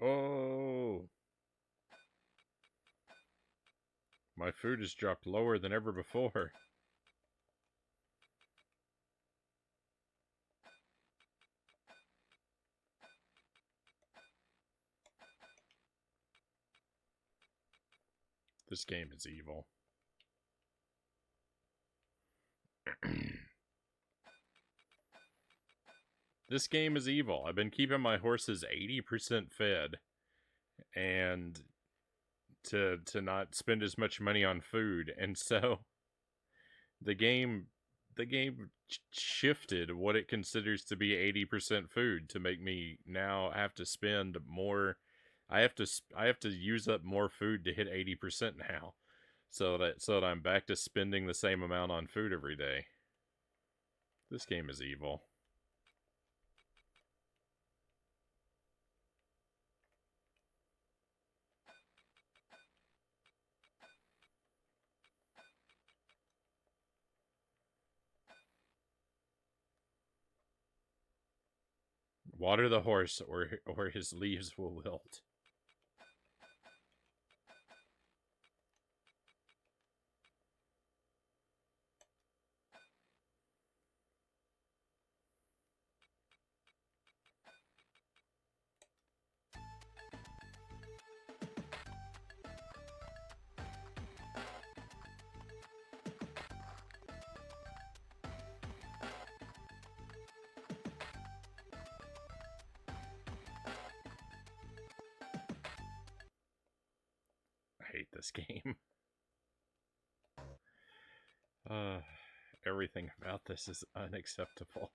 Oh. My food has dropped lower than ever before. This game is evil. This game is evil. I've been keeping my horses 80% fed and to not spend as much money on food, and so the game shifted what it considers to be 80% food to make me now have to spend more. I have to use up more food to hit 80% now, so that I'm back to spending the same amount on food every day. This game is evil. Water the horse, or his leaves will wilt. I hate this game. Everything about this is unacceptable.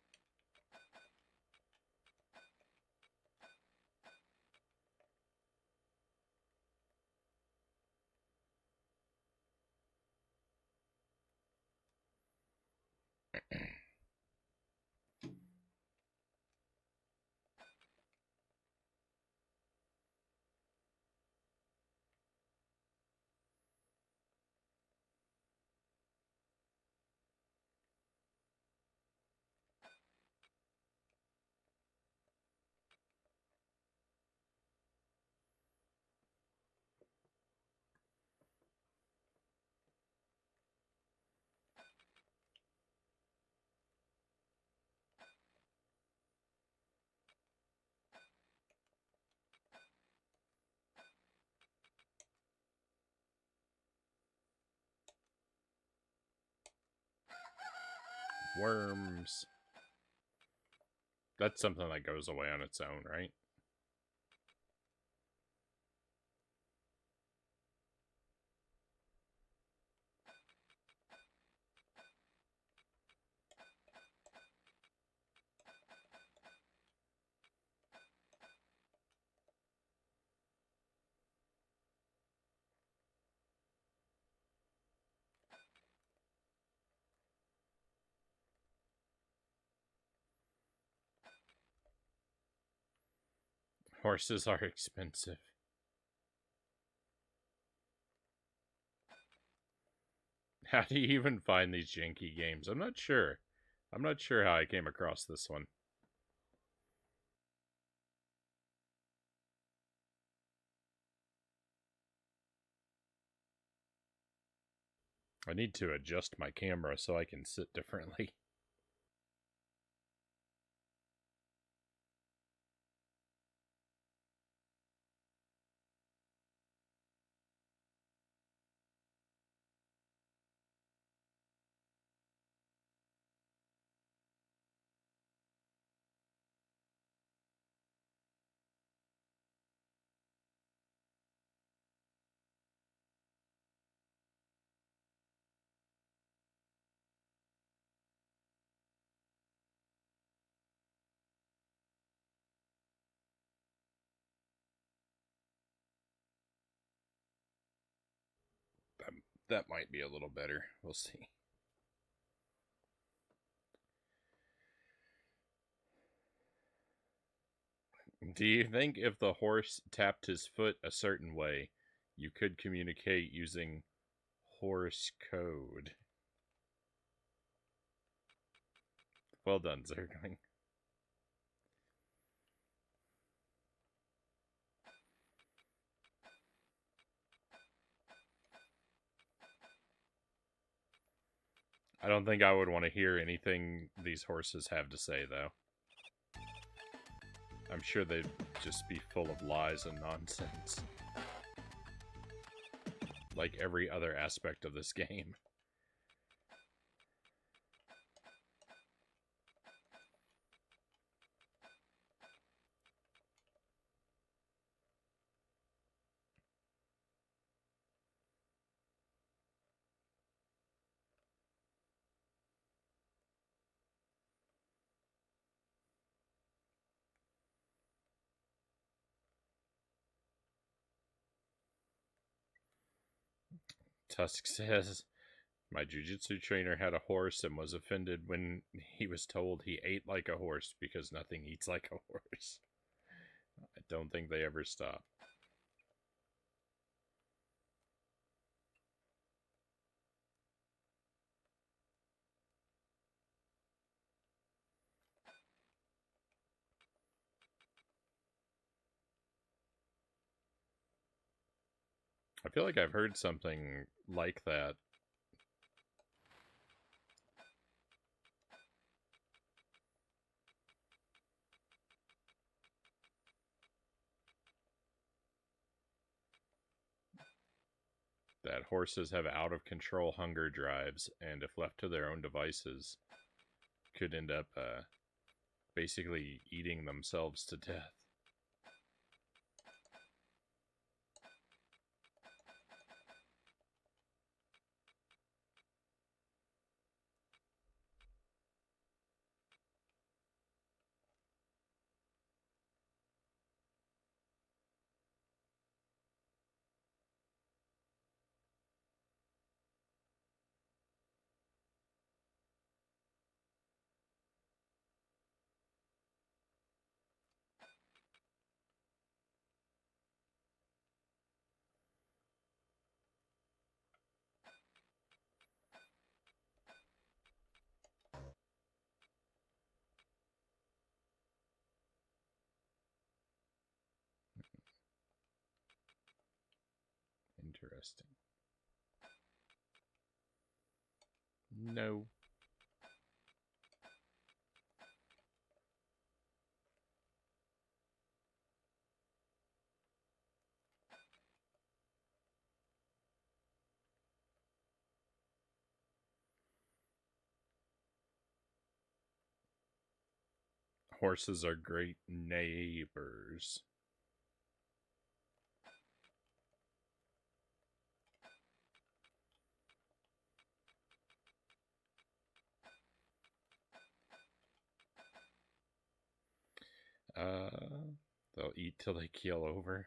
Worms. That's something that goes away on its own, right? Horses are expensive. How do you even find these janky games? I'm not sure. I'm not sure how I came across this one. I need to adjust my camera so I can sit differently. That might be a little better. We'll see. Do you think if the horse tapped his foot a certain way, you could communicate using horse code? Well done, Zergling. I don't think I would want to hear anything these horses have to say, though. I'm sure they'd just be full of lies and nonsense. Like every other aspect of this game. Tusk says, my jujitsu trainer had a horse and was offended when he was told he ate like a horse because nothing eats like a horse. I don't think they ever stop. I feel like I've heard something like that. That horses have out of control hunger drives, and if left to their own devices, could end up basically eating themselves to death. Interesting. No. Horses are great neighbors. They'll eat till they keel over.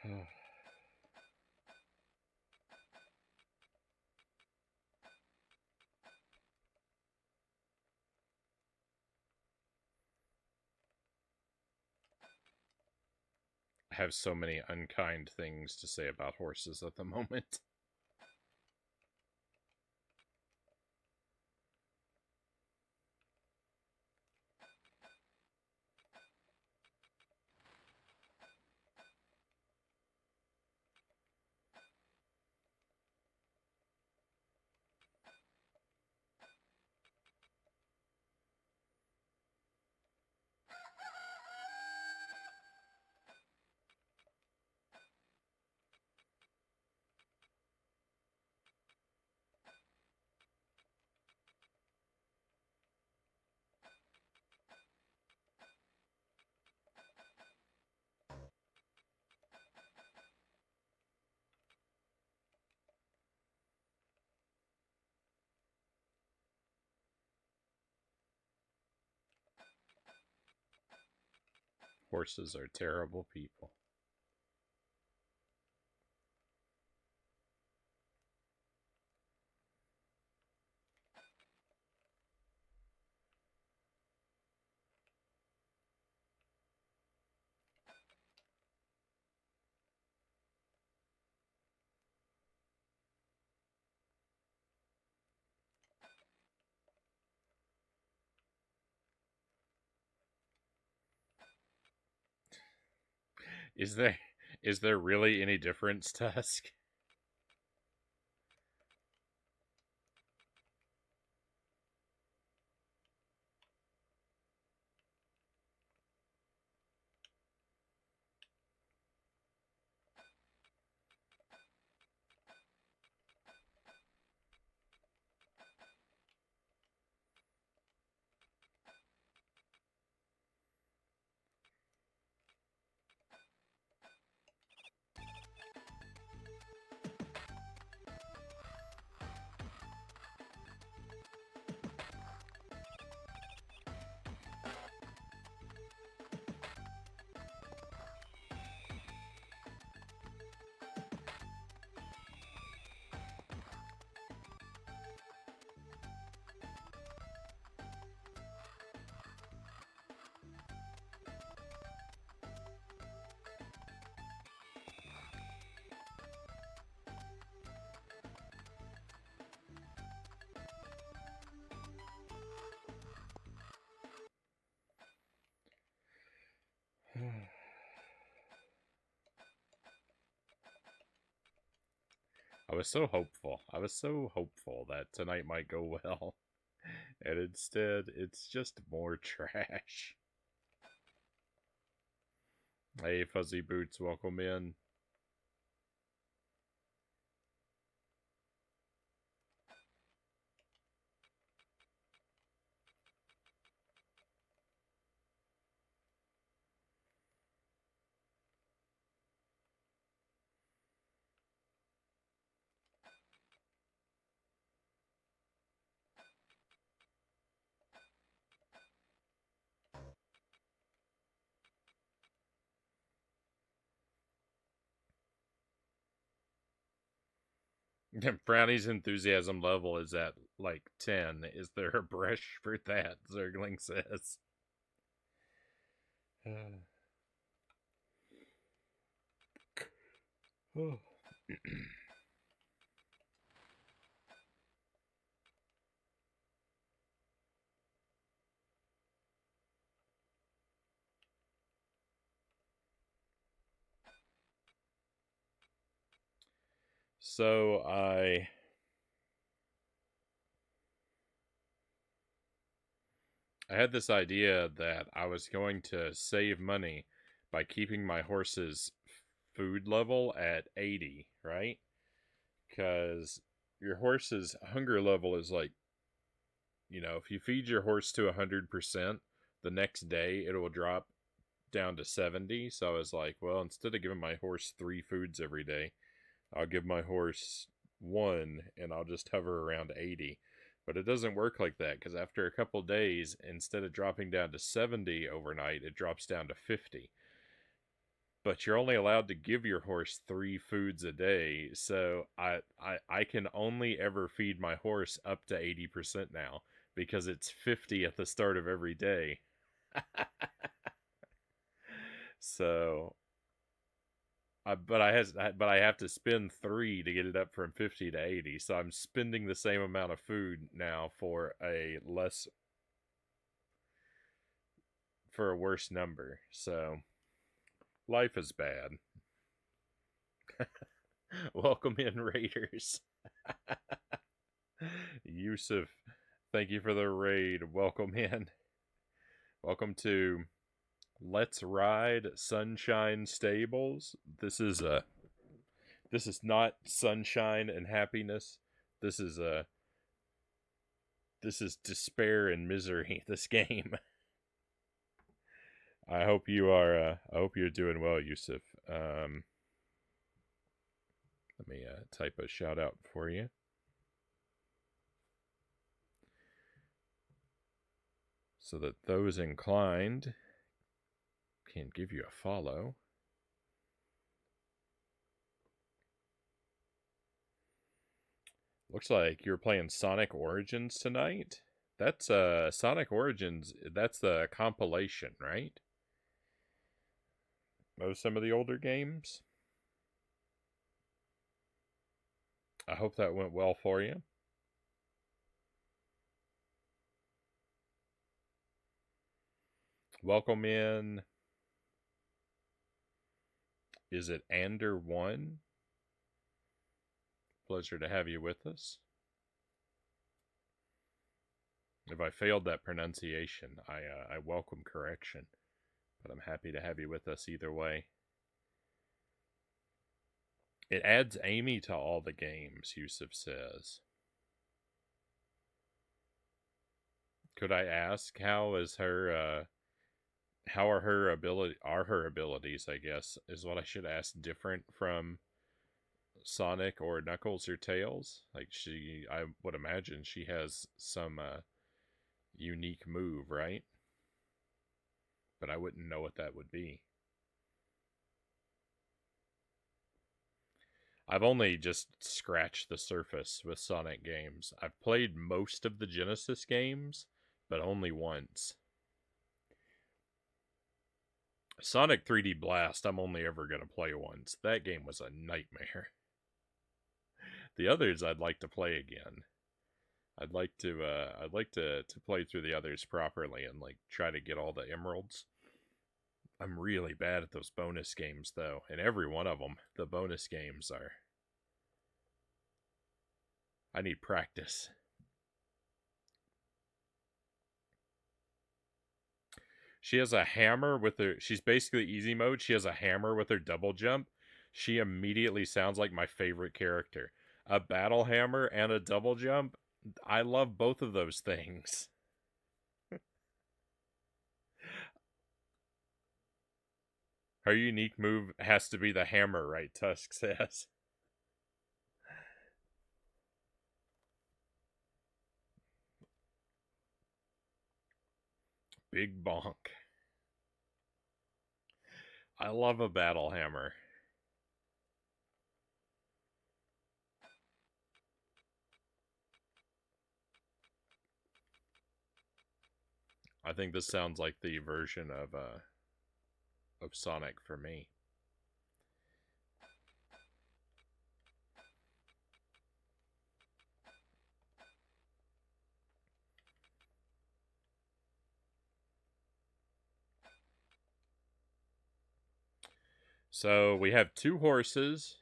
I have so many unkind things to say about horses at the moment. Horses are terrible people. Is there really any difference, Tusk? I was so hopeful. I was so hopeful that tonight might go well. And instead, it's just more trash. Hey, Fuzzy Boots, welcome in. Frownie's enthusiasm level is at like 10. Is there a brush for that? Zergling says. So I had this idea that I was going to save money by keeping my horse's food level at 80, right? Because your horse's hunger level is like, if you feed your horse to 100%, the next day it will drop down to 70. So I was like, well, instead of giving my horse 3 foods every day, I'll give my horse 1 and I'll just hover around 80. But it doesn't work like that because after a couple days, instead of dropping down to 70 overnight, it drops down to 50. But you're only allowed to give your horse 3 foods a day, so I can only ever feed my horse up to 80% now because it's 50 at the start of every day. So but I have to spend 3 to get it up from 50 to 80. So I'm spending the same amount of food now for a worse number. So life is bad. Welcome in, Raiders. Yusuf, thank you for the raid. Welcome in. Welcome to Let's Ride Sunshine Stables. This is not sunshine and happiness. This is despair and misery. This game. I hope you're doing well, Yusuf. Let me type a shout out for you. So that those inclined Can't give you a follow. Looks like you're playing Sonic Origins tonight. That's Sonic Origins, that's the compilation, right? Of some of the older games. I hope that went well for you. Welcome in. Is it Ander1? Pleasure to have you with us. If I failed that pronunciation, I welcome correction, but I'm happy to have you with us either way. It adds Amy to all the games, Yusuf says. Could I ask how are her abilities, I guess, is what I should ask, different from Sonic or Knuckles or Tails? Like, I would imagine she has some unique move, right? But I wouldn't know what that would be. I've only just scratched the surface with Sonic games. I've played most of the Genesis games, but only once. Sonic 3D Blast, I'm only ever going to play once. That game was a nightmare. The others I'd like to play again. I'd like to play through the others properly and like try to get all the emeralds. I'm really bad at those bonus games though, and every one of them, the bonus games are. I need practice. She has a hammer with her. She's basically easy mode. She has a hammer with her double jump. She immediately sounds like my favorite character. A battle hammer and a double jump. I love both of those things. Her unique move has to be the hammer, right? Tusk says. Big bonk. I love a battle hammer. I think this sounds like the version of Sonic for me. So we have two horses.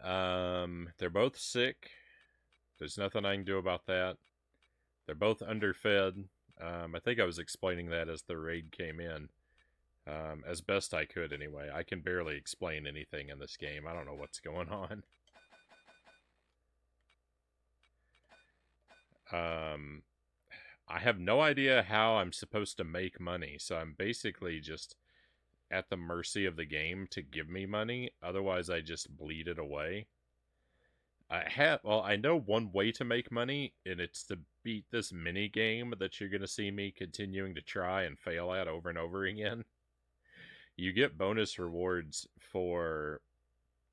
They're both sick. There's nothing I can do about that. They're both underfed. I think I was explaining that as the raid came in. As best I could, anyway. I can barely explain anything in this game. I don't know what's going on. I have no idea how I'm supposed to make money, so I'm basically just at the mercy of the game to give me money. Otherwise, I just bleed it away. I know one way to make money, and it's to beat this mini game that you're going to see me continuing to try and fail at over and over again. You get bonus rewards for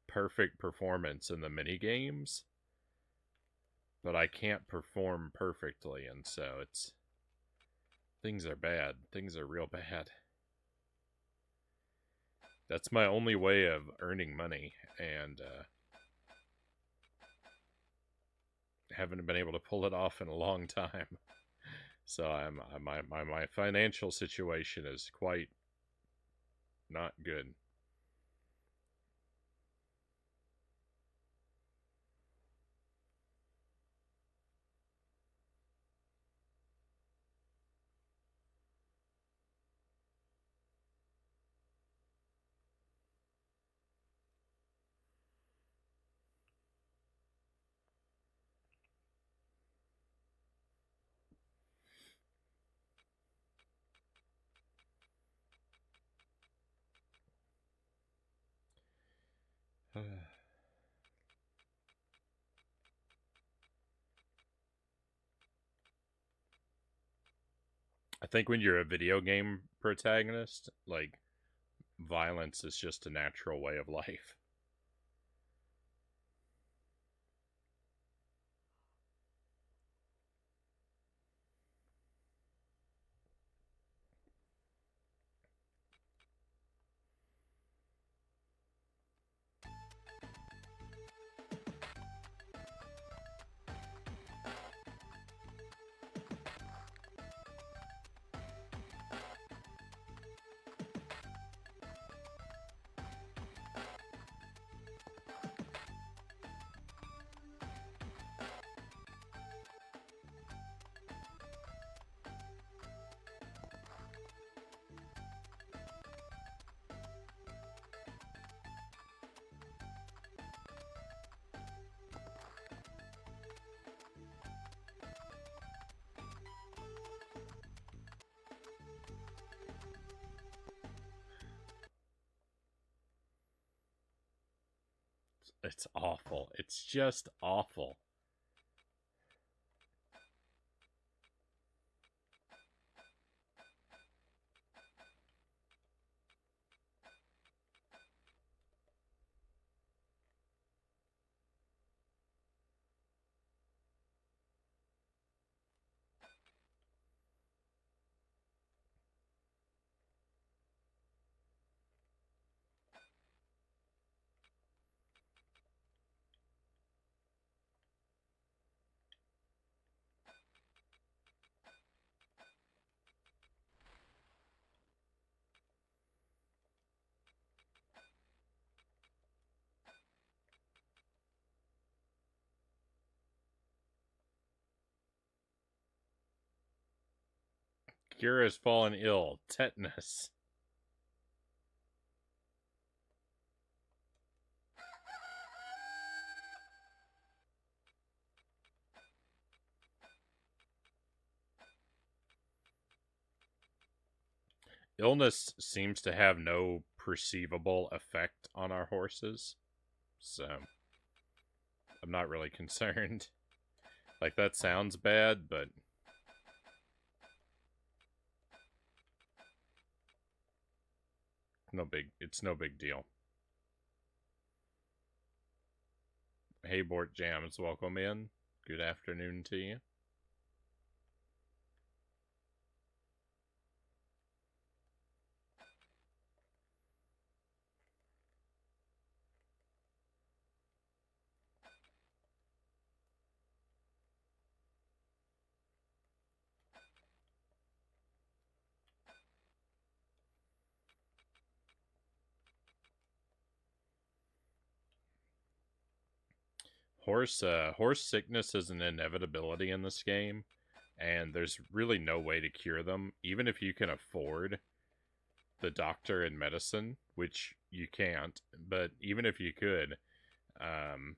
perfect performance in the mini games, but I can't perform perfectly, and so things are bad. Things are real bad. That's my only way of earning money, and haven't been able to pull it off in a long time. So my financial situation is quite not good. I think when you're a video game protagonist, like, violence is just a natural way of life. It's awful. It's just awful. Kira's fallen ill. Tetanus. Illness seems to have no perceivable effect on our horses, so I'm not really concerned. Like, that sounds bad, but it's no big deal. Hey, Bort Jams, welcome in. Good afternoon to you. Horse sickness is an inevitability in this game, and there's really no way to cure them, even if you can afford the doctor and medicine, which you can't. But even if you could, um,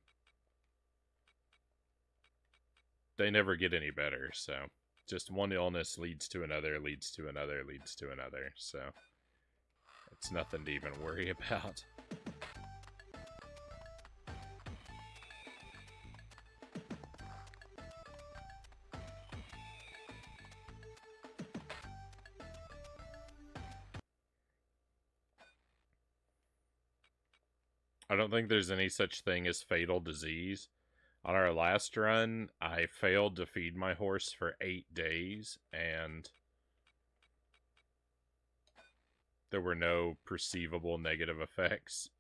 they never get any better. So just one illness leads to another, leads to another, leads to another. So it's nothing to even worry about. I don't think there's any such thing as fatal disease. On our last run, I failed to feed my horse for 8 days, and there were no perceivable negative effects.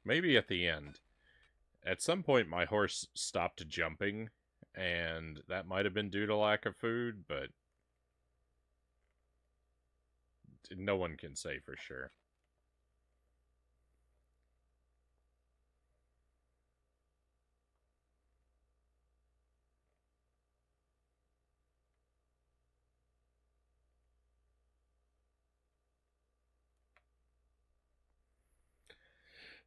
Maybe at the end. At some point, my horse stopped jumping, and that might have been due to lack of food, but no one can say for sure.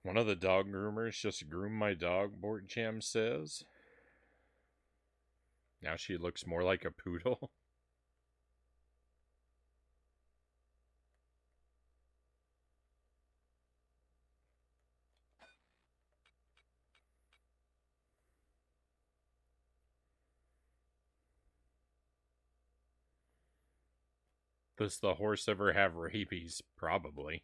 One of the dog groomers just groomed my dog, Bort Jam says. Now she looks more like a poodle. Does the horse ever have rabies? Probably.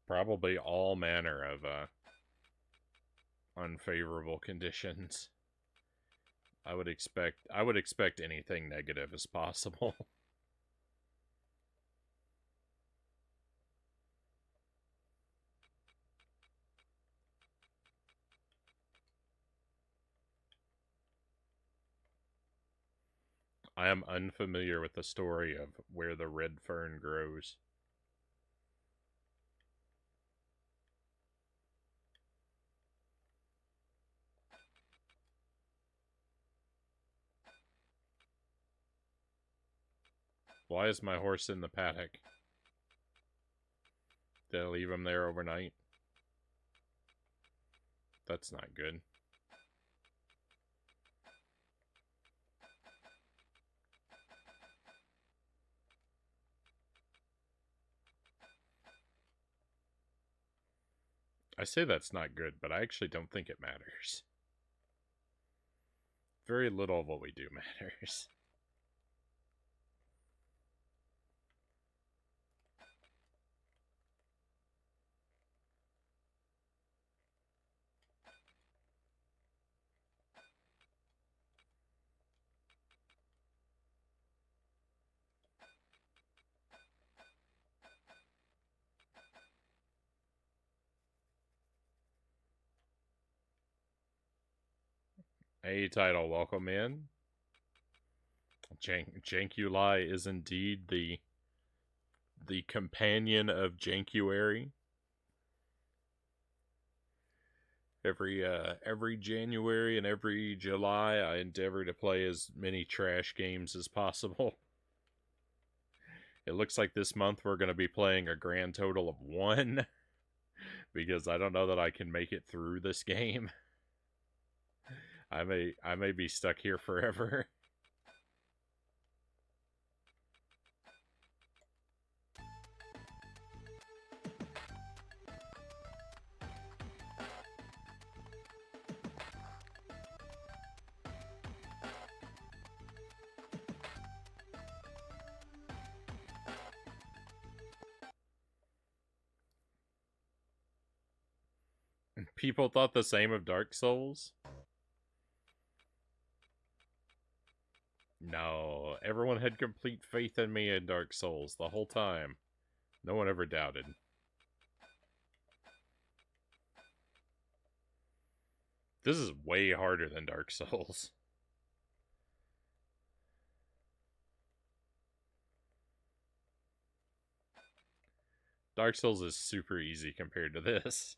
Probably all manner of unfavorable conditions. I would expect anything negative as possible. I am unfamiliar with the story of where the red fern grows. Why is my horse in the paddock? Did I leave him there overnight? That's not good. I say that's not good, but I actually don't think it matters. Very little of what we do matters. Hey, title, welcome in. Jank-uly is indeed the companion of Jank-uary. Every January and every July, I endeavor to play as many trash games as possible. It looks like this month we're going to be playing a grand total of 1 because I don't know that I can make it through this game. I may be stuck here forever. People thought the same of Dark Souls? No, everyone had complete faith in me in Dark Souls the whole time. No one ever doubted. This is way harder than Dark Souls. Dark Souls is super easy compared to this.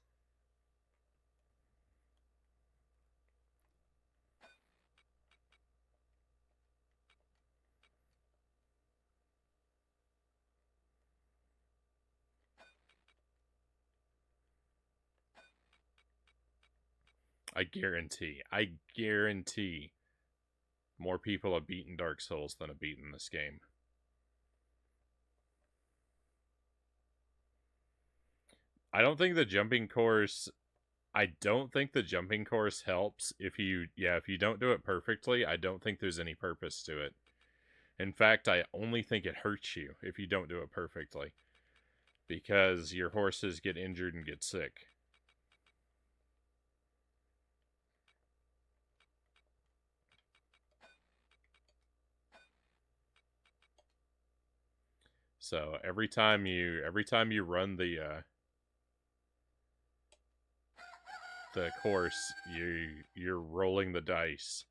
I guarantee more people have beaten Dark Souls than have beaten this game. I don't think the jumping course helps if you don't do it perfectly. I don't think there's any purpose to it. In fact, I only think it hurts you if you don't do it perfectly because your horses get injured and get sick. So every time you run the course, you're rolling the dice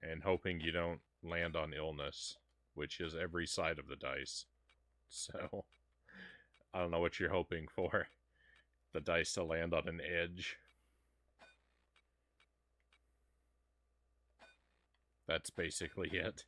and hoping you don't land on illness, which is every side of the dice. So I don't know what you're hoping for. The dice to land on an edge. That's basically it.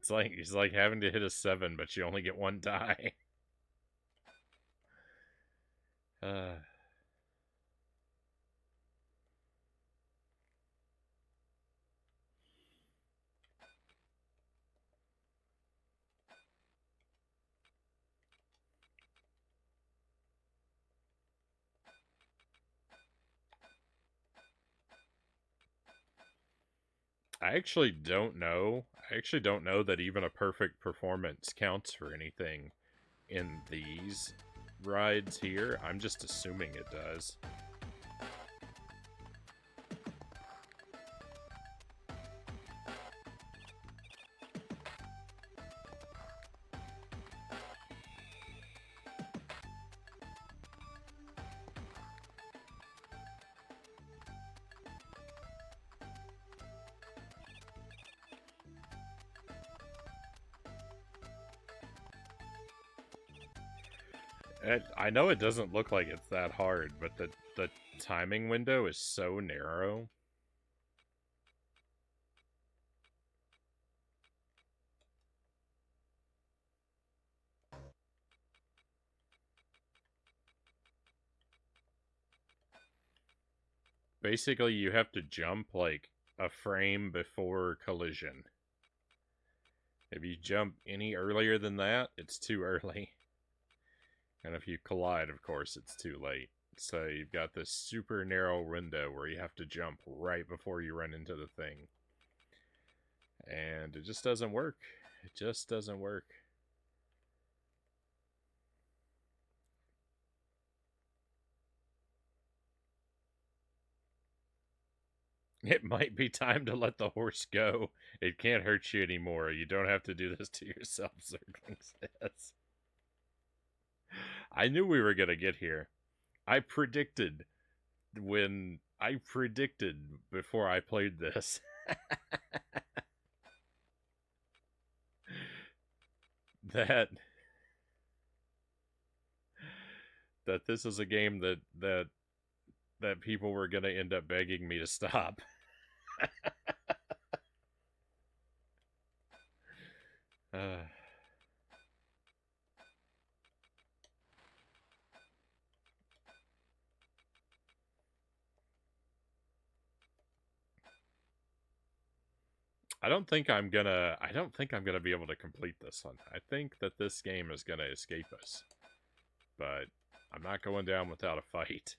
It's like having to hit a 7, but you only get one die. Uh, I actually don't know. I actually don't know that even a perfect performance counts for anything in these rides here. I'm just assuming it does. I know it doesn't look like it's that hard, but the timing window is so narrow. Basically, you have to jump like a frame before collision. If you jump any earlier than that, it's too early. And if you collide, of course, it's too late. So you've got this super narrow window where you have to jump right before you run into the thing. And it just doesn't work. It just doesn't work. It might be time to let the horse go. It can't hurt you anymore. You don't have to do this to yourself, Zergling says. I knew we were going to get here. I predicted before I played this that this is a game that people were going to end up begging me to stop. uh, I don't think I'm gonna be able to complete this one. I think that this game is gonna escape us. But I'm not going down without a fight.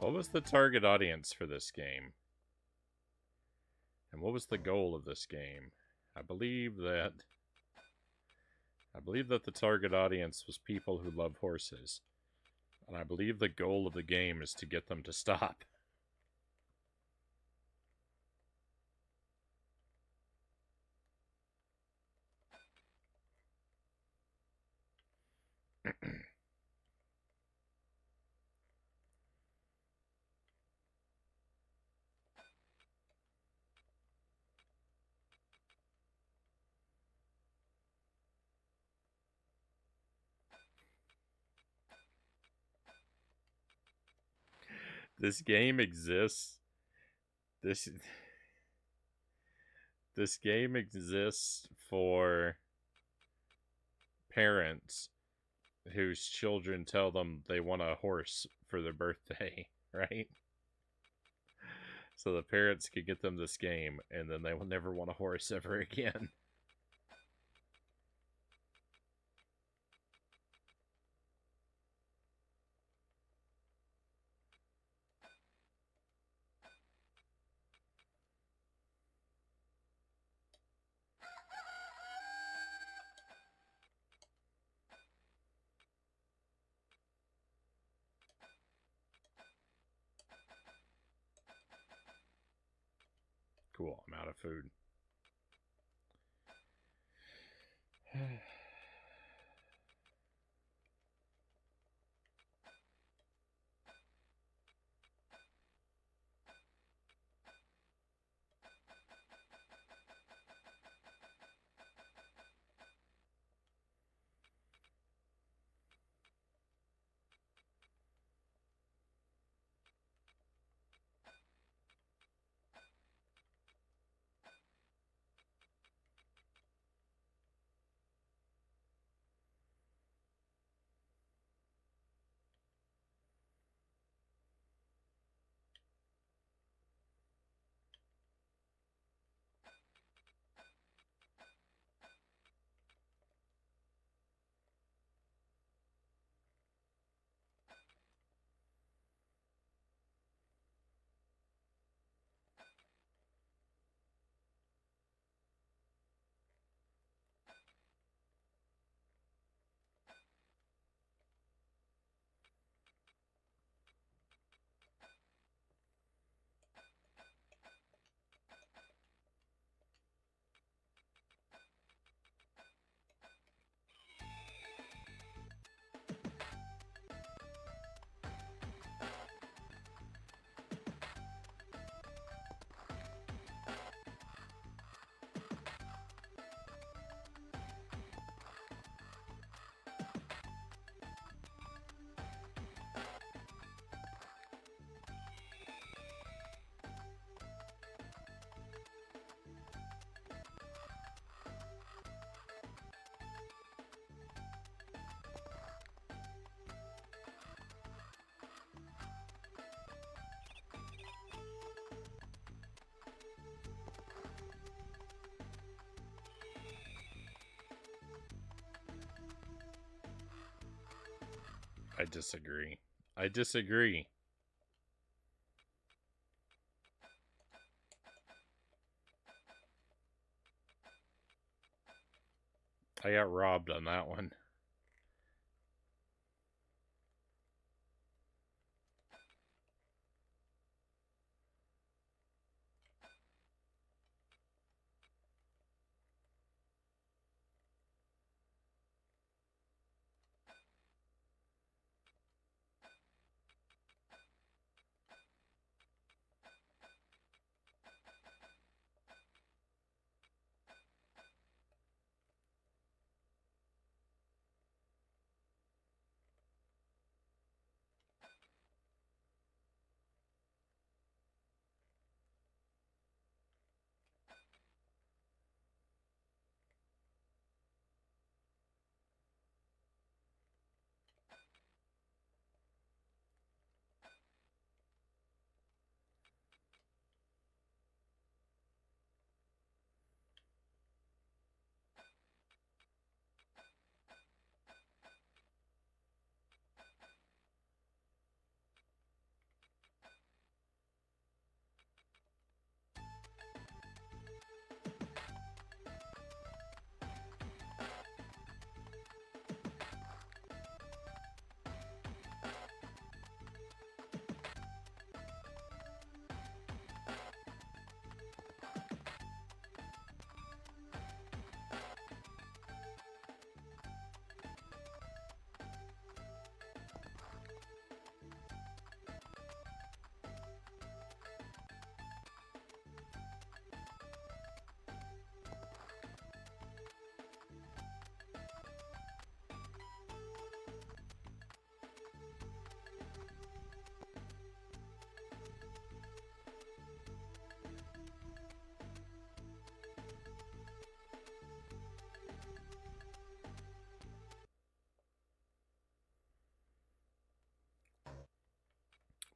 What was the target audience for this game? And what was the goal of this game? I believe that the target audience was people who love horses. And I believe the goal of the game is to get them to stop. This game exists. This this game exists for parents whose children tell them they want a horse for their birthday, right? So the parents could get them this game, and then they will never want a horse ever again. Cool, I'm out of food. I disagree. I disagree. I got robbed on that one.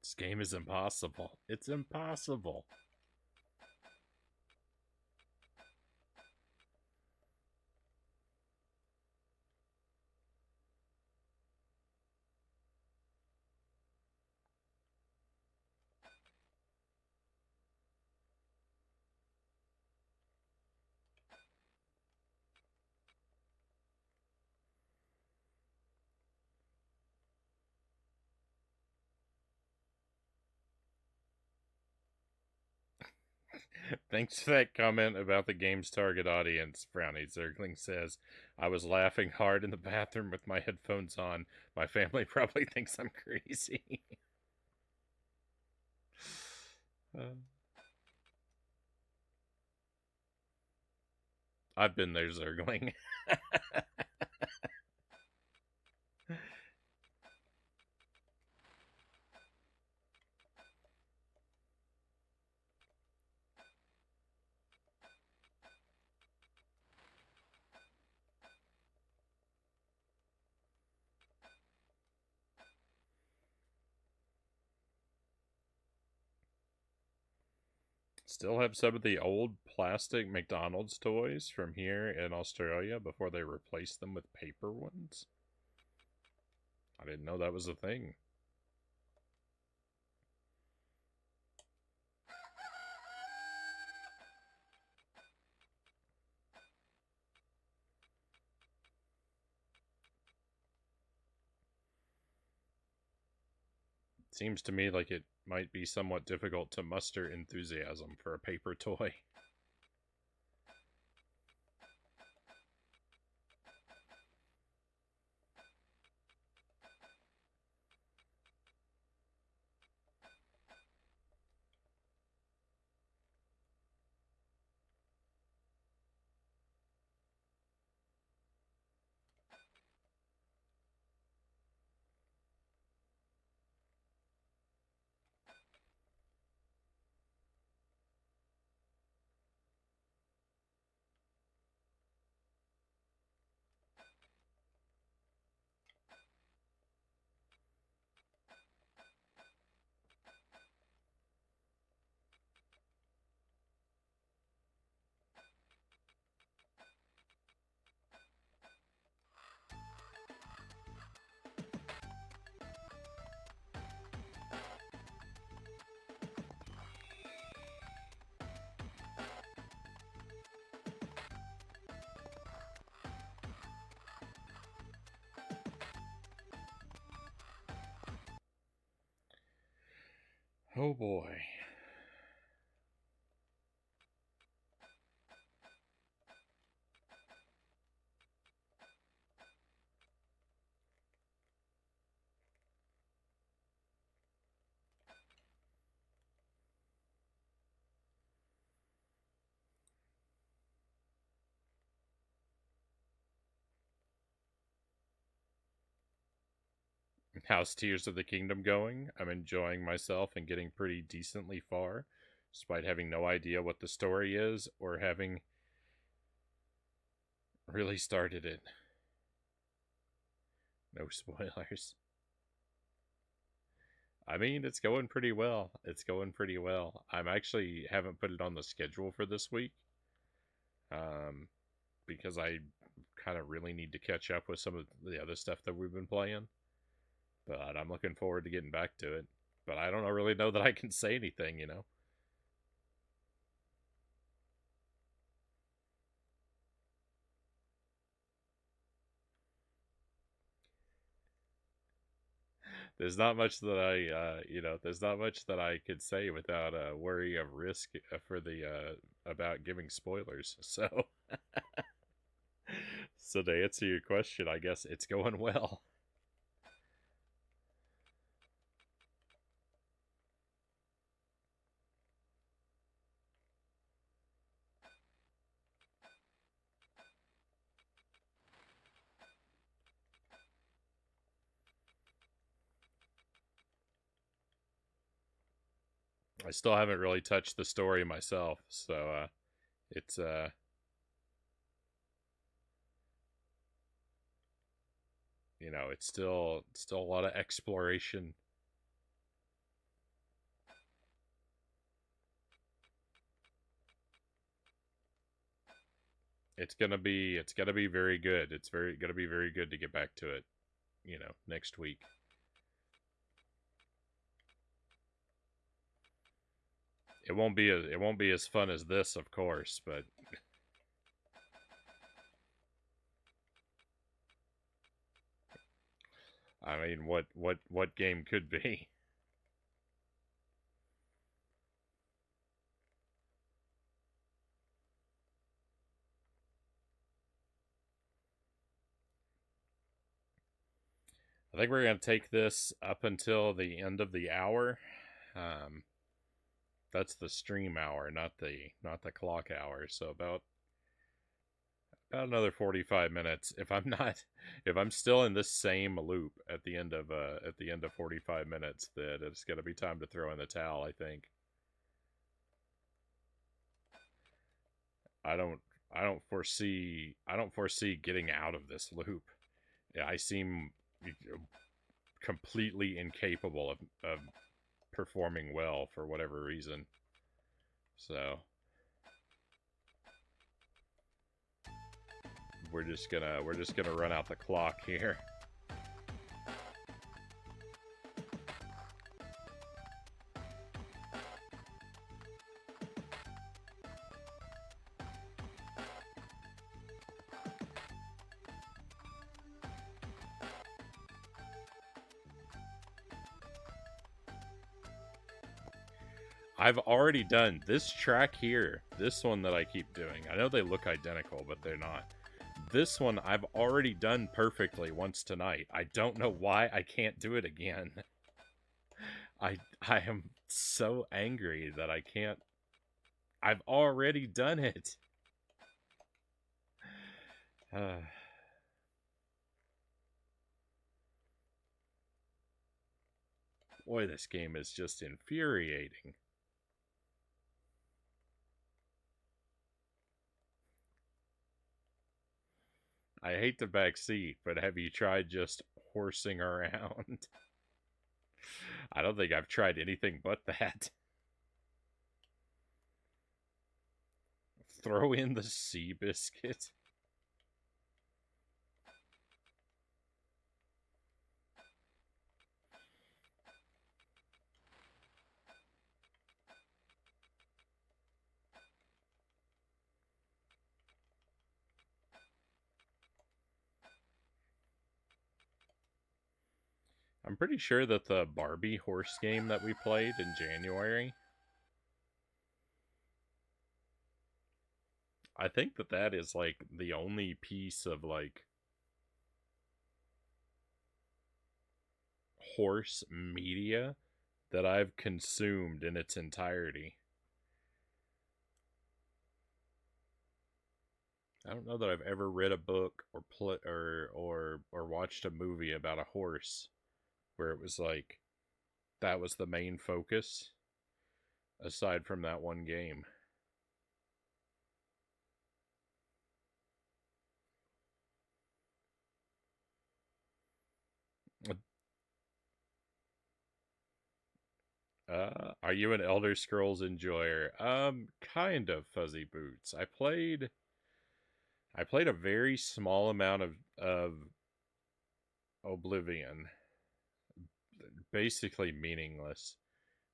This game is impossible. It's impossible. Thanks for that comment about the game's target audience, Frownie. Zergling says, I was laughing hard in the bathroom with my headphones on. My family probably thinks I'm crazy. I've been there, Zergling. Still have some of the old plastic McDonald's toys from here in Australia before they replaced them with paper ones. I didn't know that was a thing. Seems to me like it might be somewhat difficult to muster enthusiasm for a paper toy. Oh boy. How's Tears of the Kingdom going? I'm enjoying myself and getting pretty decently far, despite having no idea what the story is or having really started it. No spoilers. I mean, it's going pretty well. It's going pretty well. I'm actually haven't put it on the schedule for this week, um, because I kind of really need to catch up with some of the other stuff that we've been playing. But I'm looking forward to getting back to it. But I don't really know that I can say anything, you know? There's not much that there's not much that I could say without a worry of risk for the about giving spoilers. So, so to answer your question, I guess it's going well. I still haven't really touched the story myself, so it's it's still a lot of exploration. It's gonna be very good. It's very gonna be very good to get back to it, next week. It won't be as fun as this, of course, but I mean, what game could be? I think we're gonna take this up until the end of the hour. Um, that's the stream hour, not the clock hour. So about another 45 minutes. If I'm still in this same loop at the end of 45 minutes, that it's gonna be time to throw in the towel. I think. I don't I don't foresee getting out of this loop. I seem completely incapable of performing well for whatever reason. So we're just gonna run out the clock here. I've already done this track here. This one that I keep doing. I know they look identical, but they're not. This one I've already done perfectly once tonight. I don't know why I can't do it again. I am so angry that I can't. I've already done it. Boy, this game is just infuriating. I hate the back seat, but have you tried just horsing around? I don't think I've tried anything but that. Throw in the sea biscuit. I'm pretty sure that the Barbie horse game that we played in January, I think that is like the only piece of like horse media that I've consumed in its entirety. I don't know that I've ever read a book or watched a movie about a horse where it was like that was the main focus aside from that one game. Are you an Elder Scrolls enjoyer? Kind of, Fuzzy Boots. I played a very small amount of Oblivion, basically meaningless.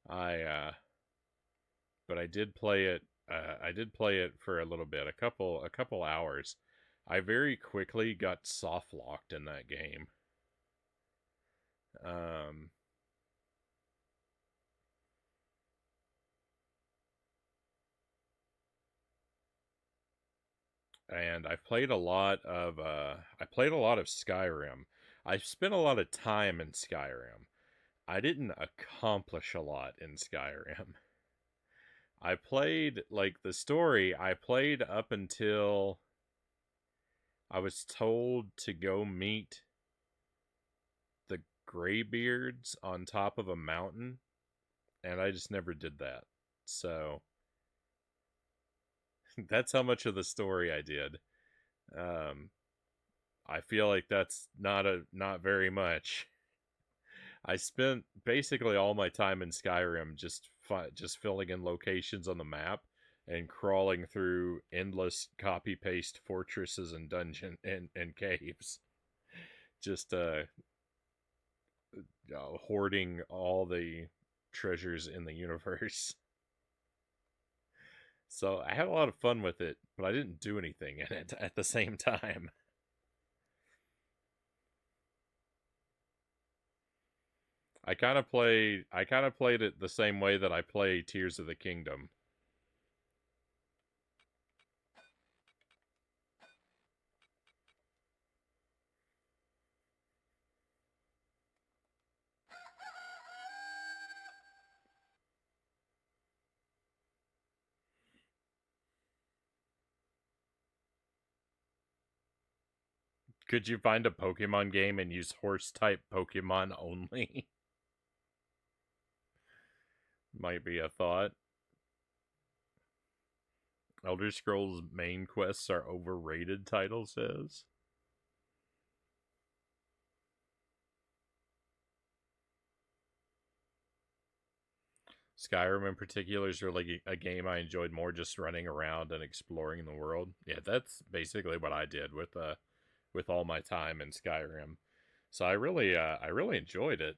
I but I did play it. I did play it for a little bit, a couple hours. I very quickly got soft locked in that game. Um, and I played a lot of Skyrim. I spent a lot of time in Skyrim. I didn't accomplish a lot in Skyrim. I played like the story. I played up until I was told to go meet the Greybeards on top of a mountain, and I just never did that. So that's how much of the story I did. Um, I feel like that's not very much. I spent basically all my time in Skyrim just filling in locations on the map and crawling through endless copy paste fortresses and dungeon and caves, just hoarding all the treasures in the universe. So I had a lot of fun with it, but I didn't do anything in it at the same time. I kind of played it the same way that I play Tears of the Kingdom. Could you find a Pokemon game and use horse type Pokemon only? Might be a thought. Elder Scrolls main quests are overrated, title says. Skyrim in particular is really a game I enjoyed more just running around and exploring the world. Yeah, that's basically what I did with all my time in Skyrim. So I really enjoyed it.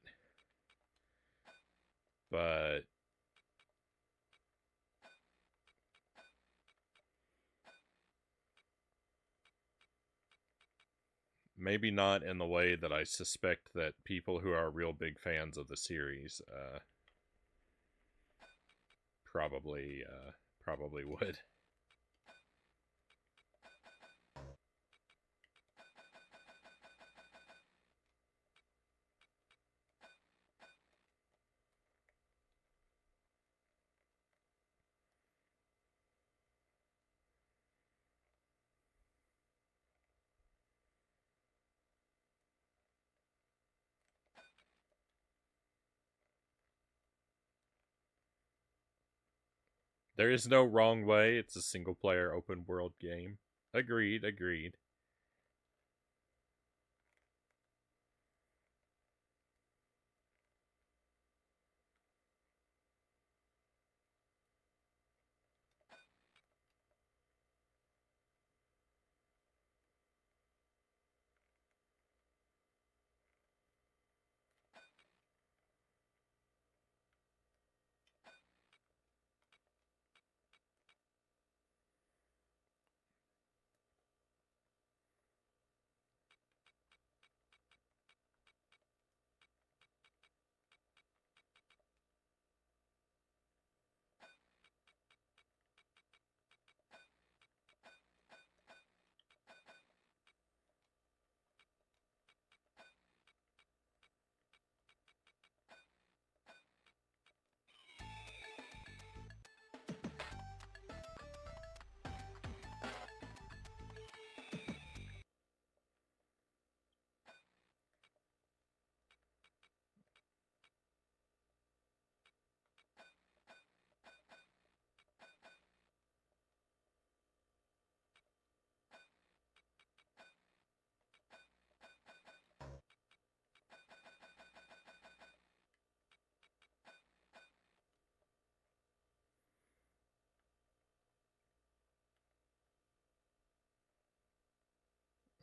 But maybe not in the way that I suspect that people who are real big fans of the series probably would. There is no wrong way. It's a single player open world game. Agreed, agreed.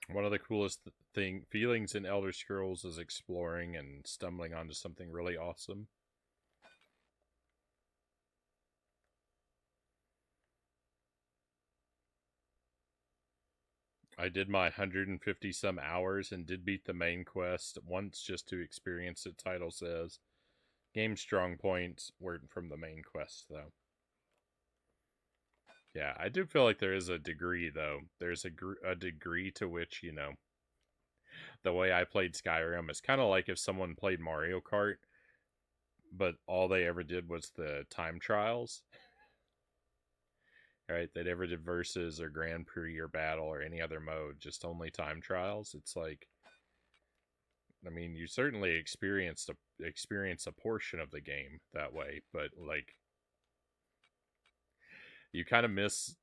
One of the coolest feelings in Elder Scrolls is exploring and stumbling onto something really awesome. I did my 150 some hours and did beat the main quest once just to experience it, title says. Game strong points weren't from the main quest, though. Yeah, I do feel like there is a degree, though. There's a degree to which, the way I played Skyrim is kind of like if someone played Mario Kart, but all they ever did was the time trials. Right? They never did versus or Grand Prix or battle or any other mode, just only time trials. It's like, I mean, you certainly experience a portion of the game that way, but like you kind of miss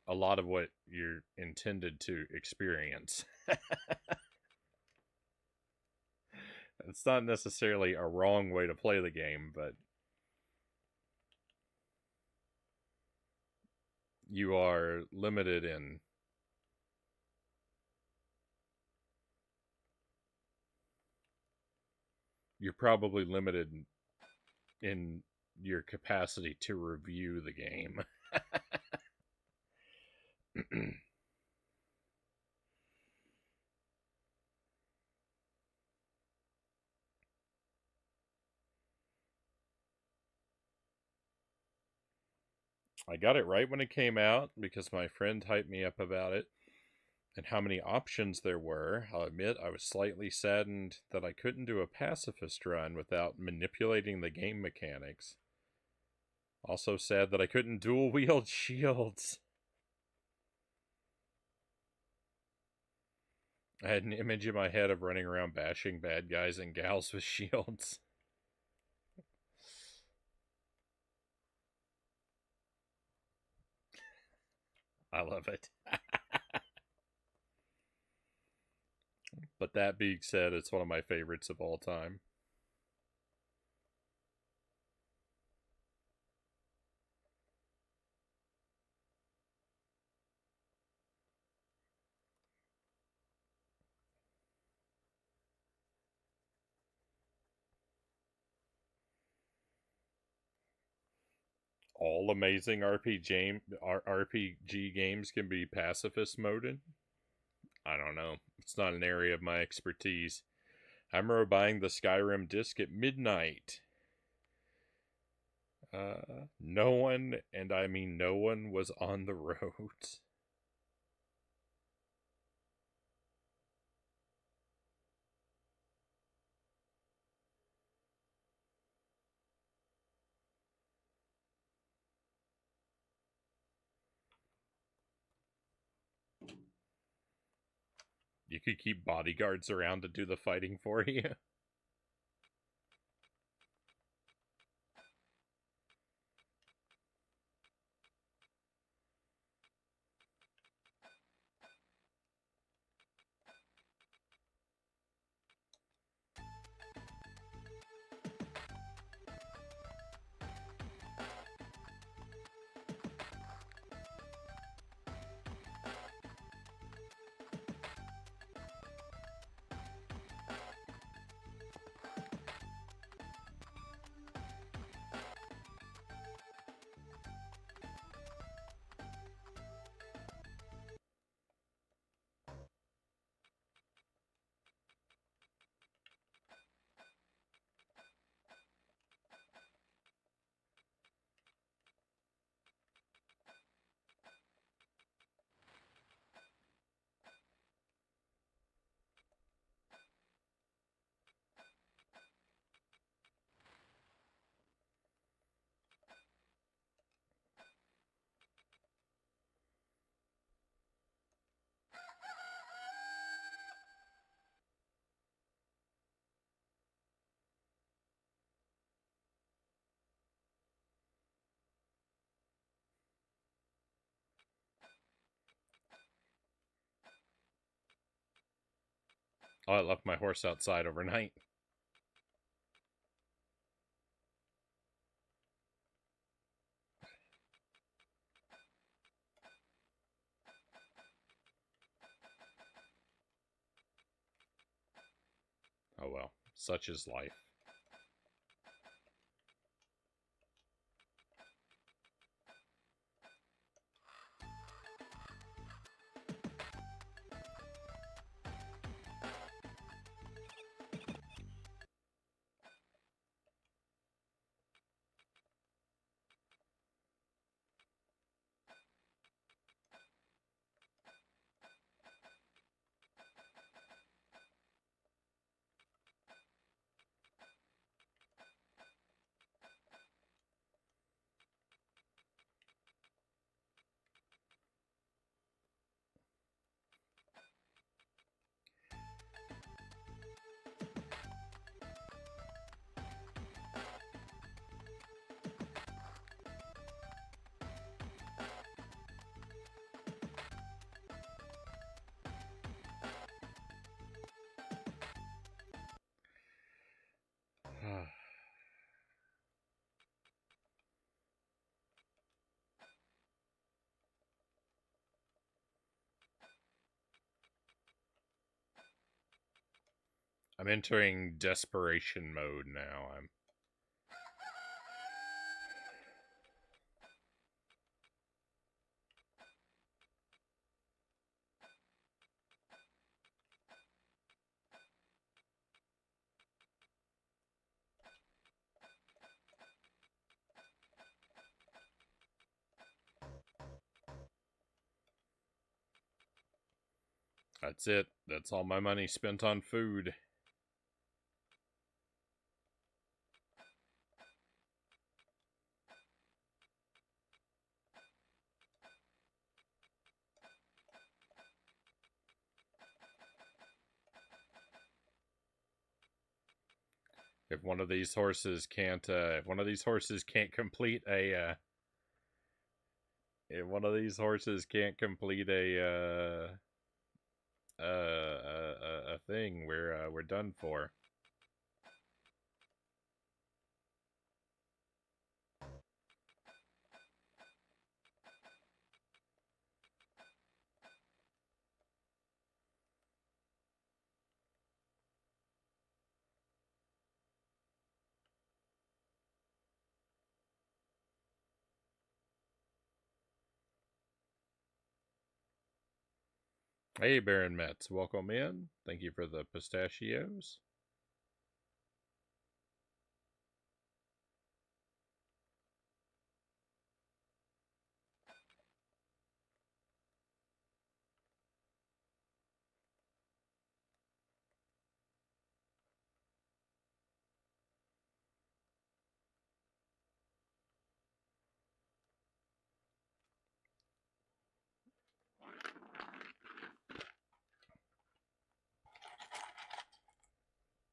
a lot of what you're intended to experience. It's not necessarily a wrong way to play the game, but you are limited in. You're probably limited in your capacity to review the game. I got it right when it came out because my friend hyped me up about it and how many options there were. I'll admit I was slightly saddened that I couldn't do a pacifist run without manipulating the game mechanics. Also sad that I couldn't dual wield shields. I had an image in my head of running around bashing bad guys and gals with shields. I love it. But that being said, it's one of my favorites of all time. All amazing RPG games can be pacifist moded. I don't know. It's not an area of my expertise. I remember buying the Skyrim disc at midnight. No one, and I mean no one, was on the roads. You could keep bodyguards around to do the fighting for you. Oh, I left my horse outside overnight. Oh well, such is life. I'm entering desperation mode now. That's it. That's all my money spent on food. If one of these horses can't complete a if one of these horses can't complete a thing, we're done for. Hey, Baron Metz, welcome in. Thank you for the pistachios.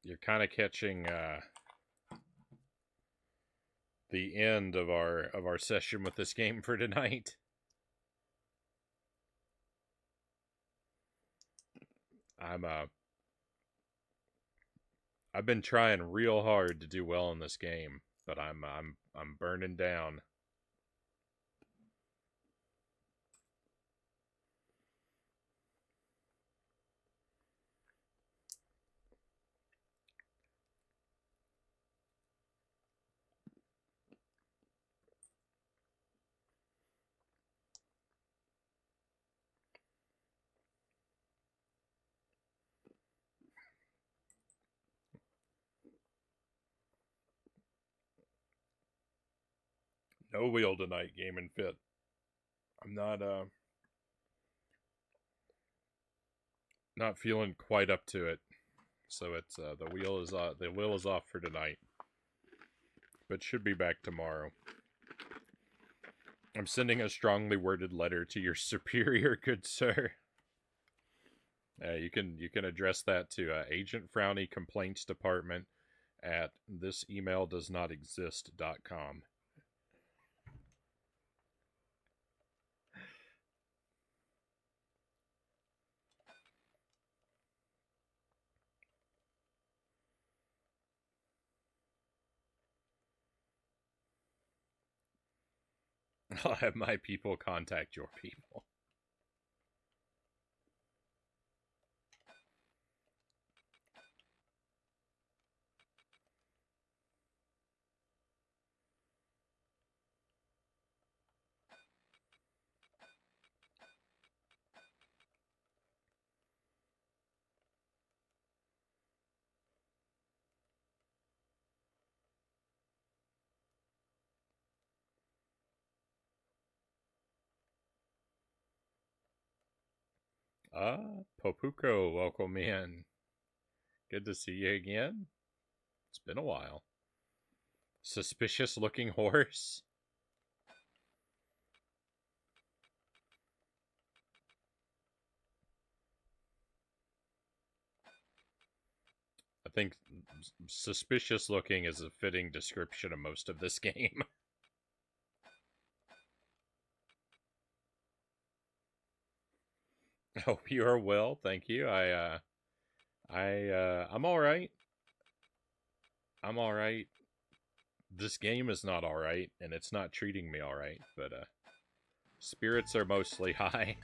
You're kind of catching the end of our session with this game for tonight. I've been trying real hard to do well in this game, but I'm burning down. No wheel tonight, Game and Fit. I'm not feeling quite up to it. So it's the wheel is off for tonight. But should be back tomorrow. I'm sending a strongly worded letter to your superior, good sir. You can address that to Agent Frownie Complaints Department at thisemaildoesnotexist.com. I'll have my people contact your people. Popuko, welcome in. Good to see you again. It's been a while. Suspicious looking horse. I think suspicious looking is a fitting description of most of this game. Hope you are well. Thank you. I'm all right. I'm all right. This game is not all right, and it's not treating me all right. But spirits are mostly high.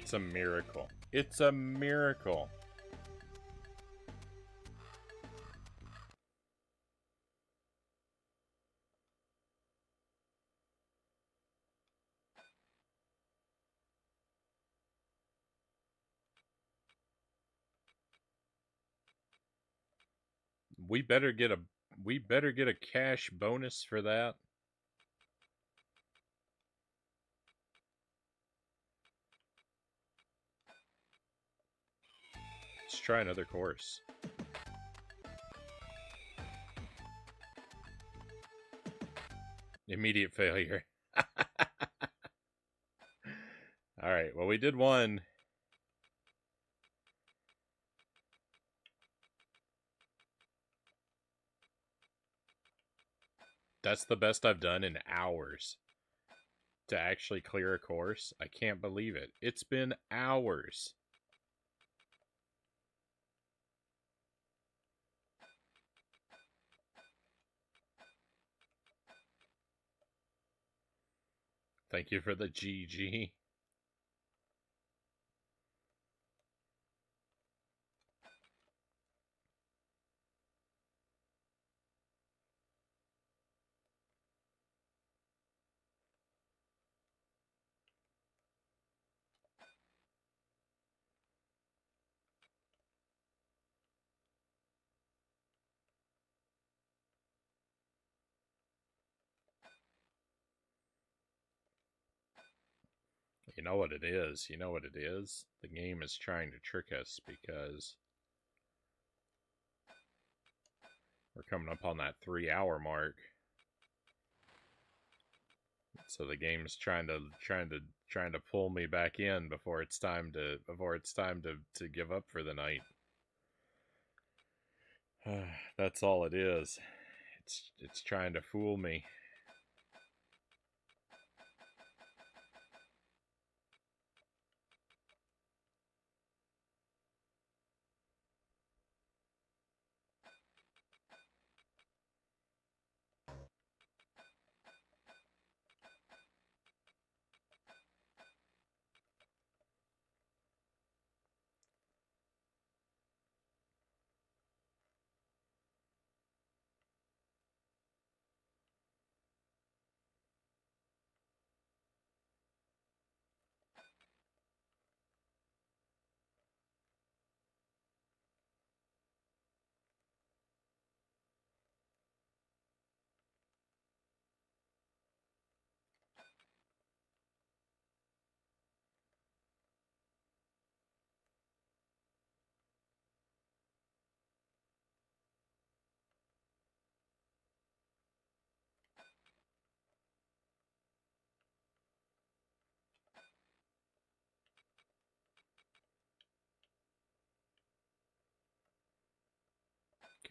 It's a miracle. It's a miracle. We better get a cash bonus for that. Let's try another course. Immediate failure. Alright, well, we did one. That's the best I've done in hours. To actually clear a course? I can't believe it. It's been hours. Thank you for the GG. You know what it is? You know what it is? The game is trying to trick us because we're coming up on that 3-hour mark. So the game's trying to pull me back in before it's time to give up for the night. That's all it is. It's trying to fool me.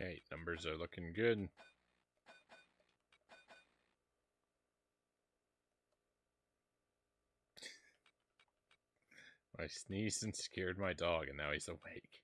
Okay, numbers are looking good. I sneezed and scared my dog, and now he's awake.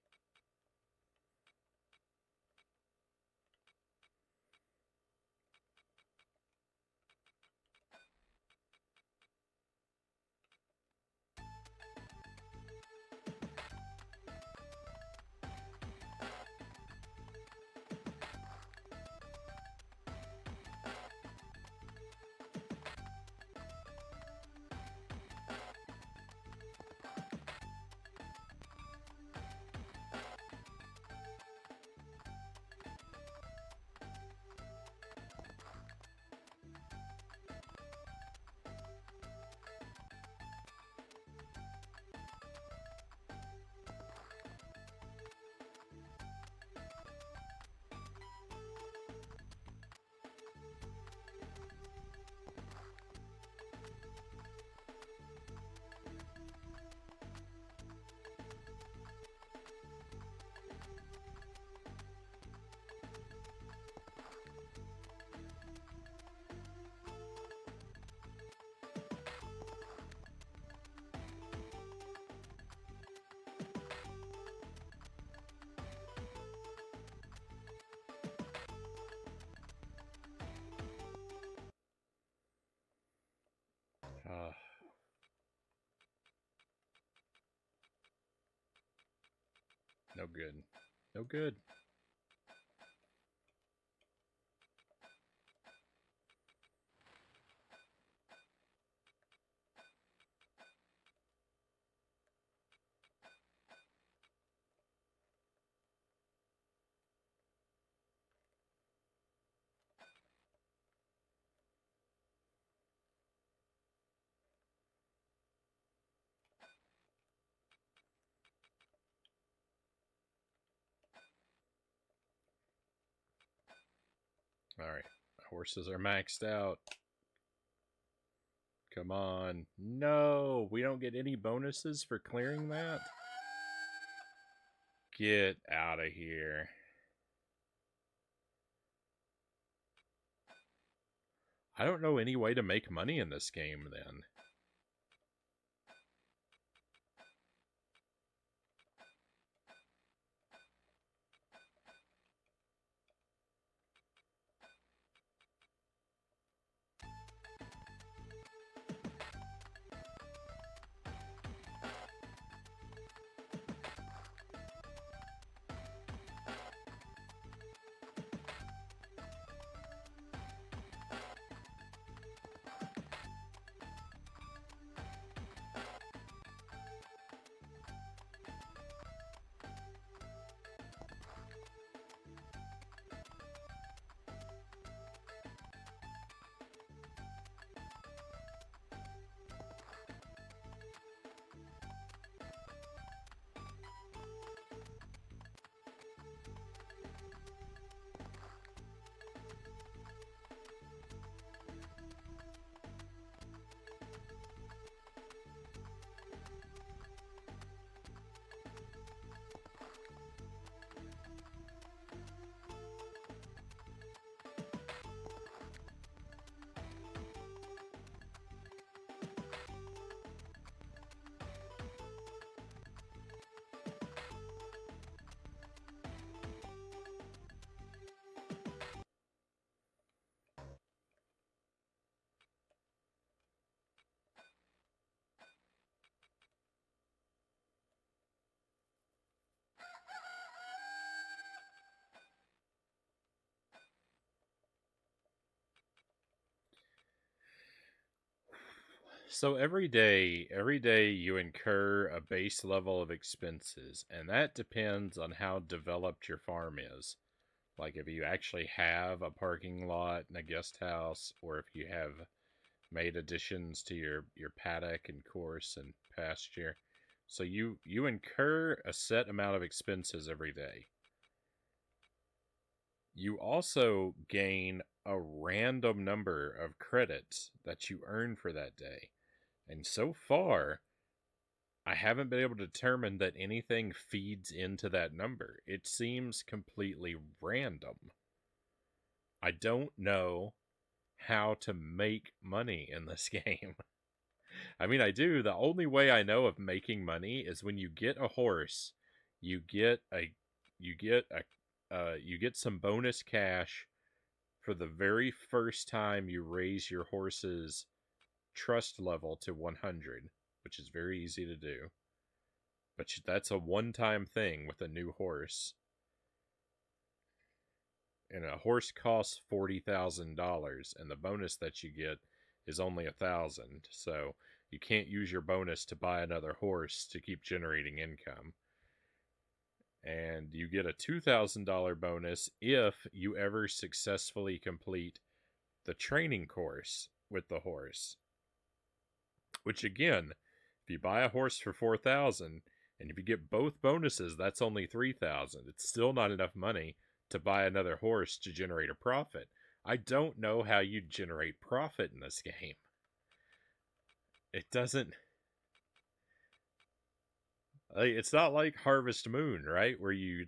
No good. No good. Alright. Horses are maxed out. Come on. No, we don't get any bonuses for clearing that? Get out of here. I don't know any way to make money in this game then. So every day you incur a base level of expenses, and that depends on how developed your farm is. Like if you actually have a parking lot and a guest house, or if you have made additions to your paddock and course and pasture. So you incur a set amount of expenses every day. You also gain a random number of credits that you earn for that day. And so far, I haven't been able to determine that anything feeds into that number. It seems completely random. I don't know how to make money in this game. I mean, I do. The only way I know of making money is when you get a horse, you get a you get you get some bonus cash for the very first time you raise your horse's trust level to 100, which is very easy to do. But that's a one-time thing with a new horse. And a horse costs $40,000, and the bonus that you get is only 1,000. So you can't use your bonus to buy another horse to keep generating income. And you get a $2,000 bonus if you ever successfully complete the training course with the horse. Which again, if you buy a horse for 4,000 and if you get both bonuses, that's only 3,000. It's still not enough money to buy another horse to generate a profit. I don't know how you generate profit in this game. It doesn't. It's not like Harvest Moon, right? Where you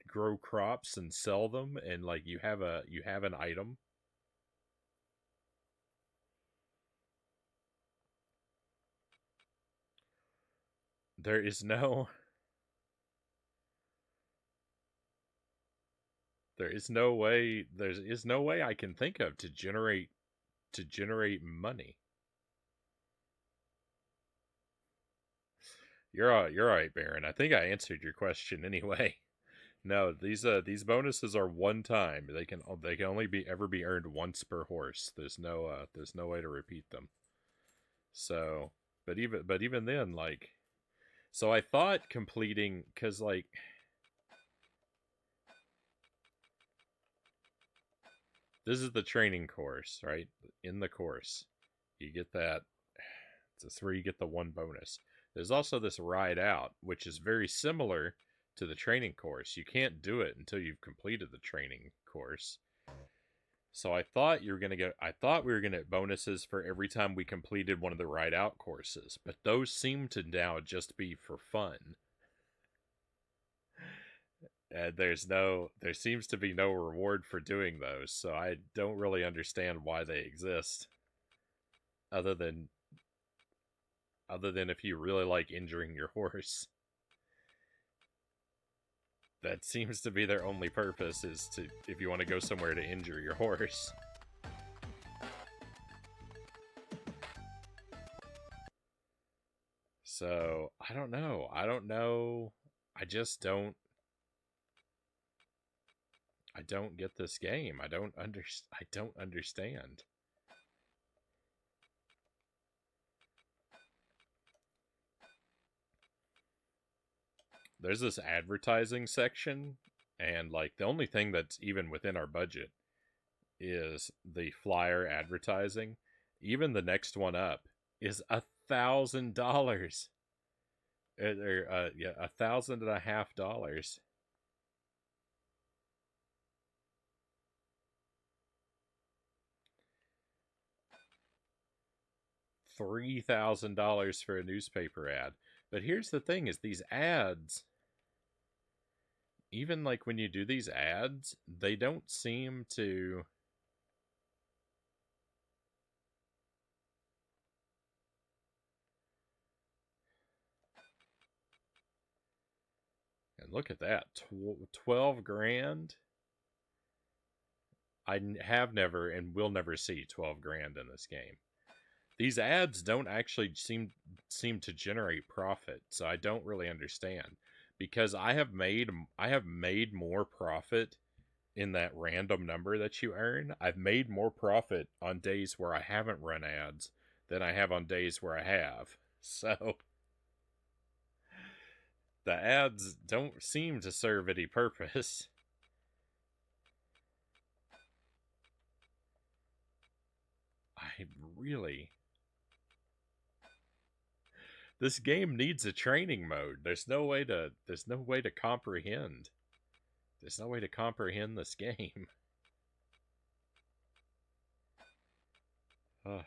grow crops and sell them, and like you have an item. There is no there is no way I can think of to generate money. You're all right, Baron. I think I answered your question anyway. No, these bonuses are one time. They can only be ever be earned once per horse. There's no way to repeat them. So, but even then, like, so I thought completing, because like this is the training course, right? In the course, you get that. That's where you get the one bonus. There's also this ride out, which is very similar to the training course. You can't do it until you've completed the training course. So I thought you were gonna get. I thought we were gonna get bonuses for every time we completed one of the ride out courses, but those seem to now just be for fun. And there seems to be no reward for doing those. So I don't really understand why they exist, other than if you really like injuring your horse. That seems to be their only purpose, is to if you want to go somewhere to injure your horse. So I don't know. I just don't. I don't get this game. I don't understand. There's this advertising section, and like the only thing that's even within our budget is the flyer advertising. Even the next one up is $1,000. Yeah, $1,500. $3,000 for a newspaper ad. But here's the thing: is these ads, even like when you do these ads, they don't seem to. And look at that, 12 grand. I have never and will never see 12 grand in this game. These ads don't actually seem to generate profit, so I don't really understand, because I have made more profit in that random number that you earn. I've made more profit on days where I haven't run ads than I have on days where I have. So the ads don't seem to serve any purpose. I really This game needs a training mode. There's no way to comprehend. There's no way to comprehend this game. Ugh.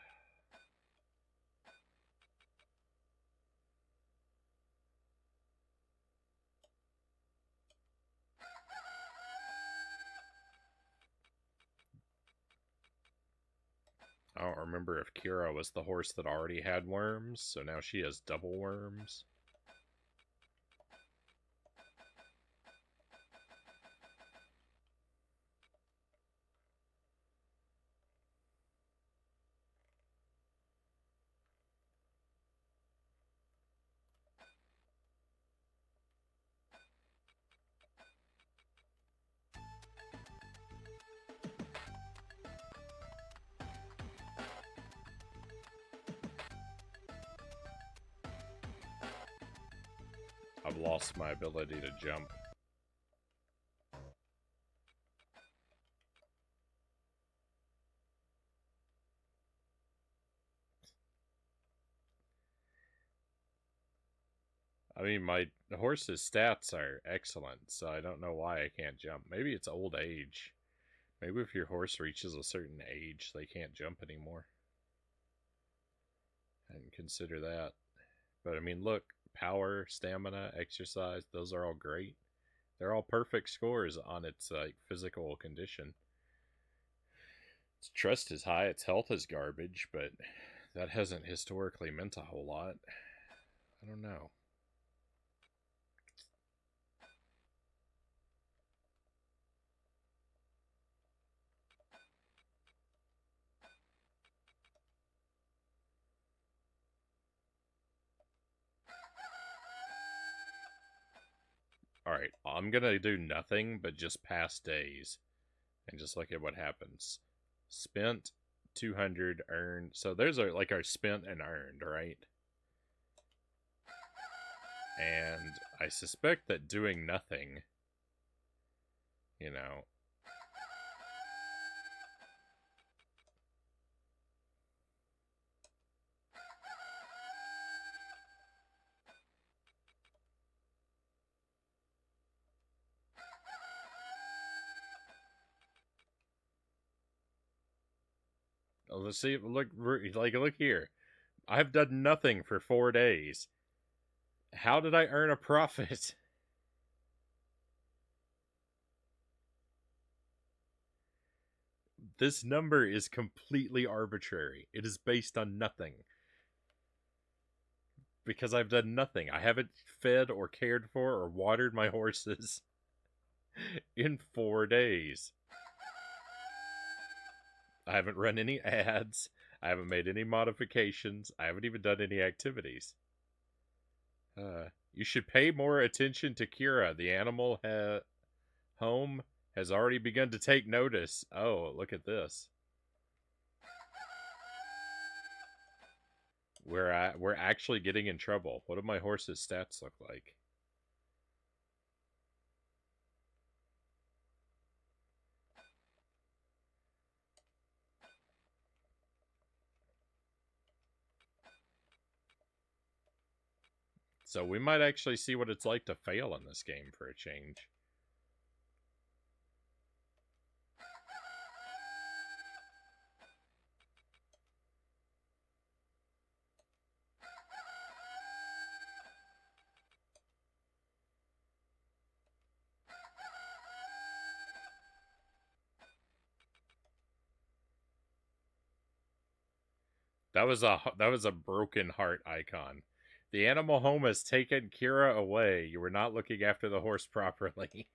I don't remember if Kira was the horse that already had worms, so now she has double worms. I've lost my ability to jump. I mean, my horse's stats are excellent, so I don't know why I can't jump. Maybe it's old age. Maybe if your horse reaches a certain age, they can't jump anymore. I didn't consider that. But I mean, look, power, stamina, exercise, those are all great. They're all perfect scores on its like physical condition. Its trust is high, its health is garbage, but that hasn't historically meant a whole lot. I don't know. Alright, I'm gonna do nothing but just past days. And just look at what happens. Spent 200, earned. So there's our spent and earned, right? And I suspect that doing nothing, you know. Let's see. Look here. I've done nothing for 4 days. How did I earn a profit? This number is completely arbitrary. It is based on nothing. Because I've done nothing. I haven't fed or cared for or watered my horses in 4 days. I haven't run any ads. I haven't made any modifications. I haven't even done any activities. You should pay more attention to Kira. The animal home has already begun to take notice. Oh, look at this. We're actually getting in trouble. What do my horse's stats look like? So we might actually see what it's like to fail in this game for a change. That was a broken heart icon. The animal home has taken Kira away. You were not looking after the horse properly.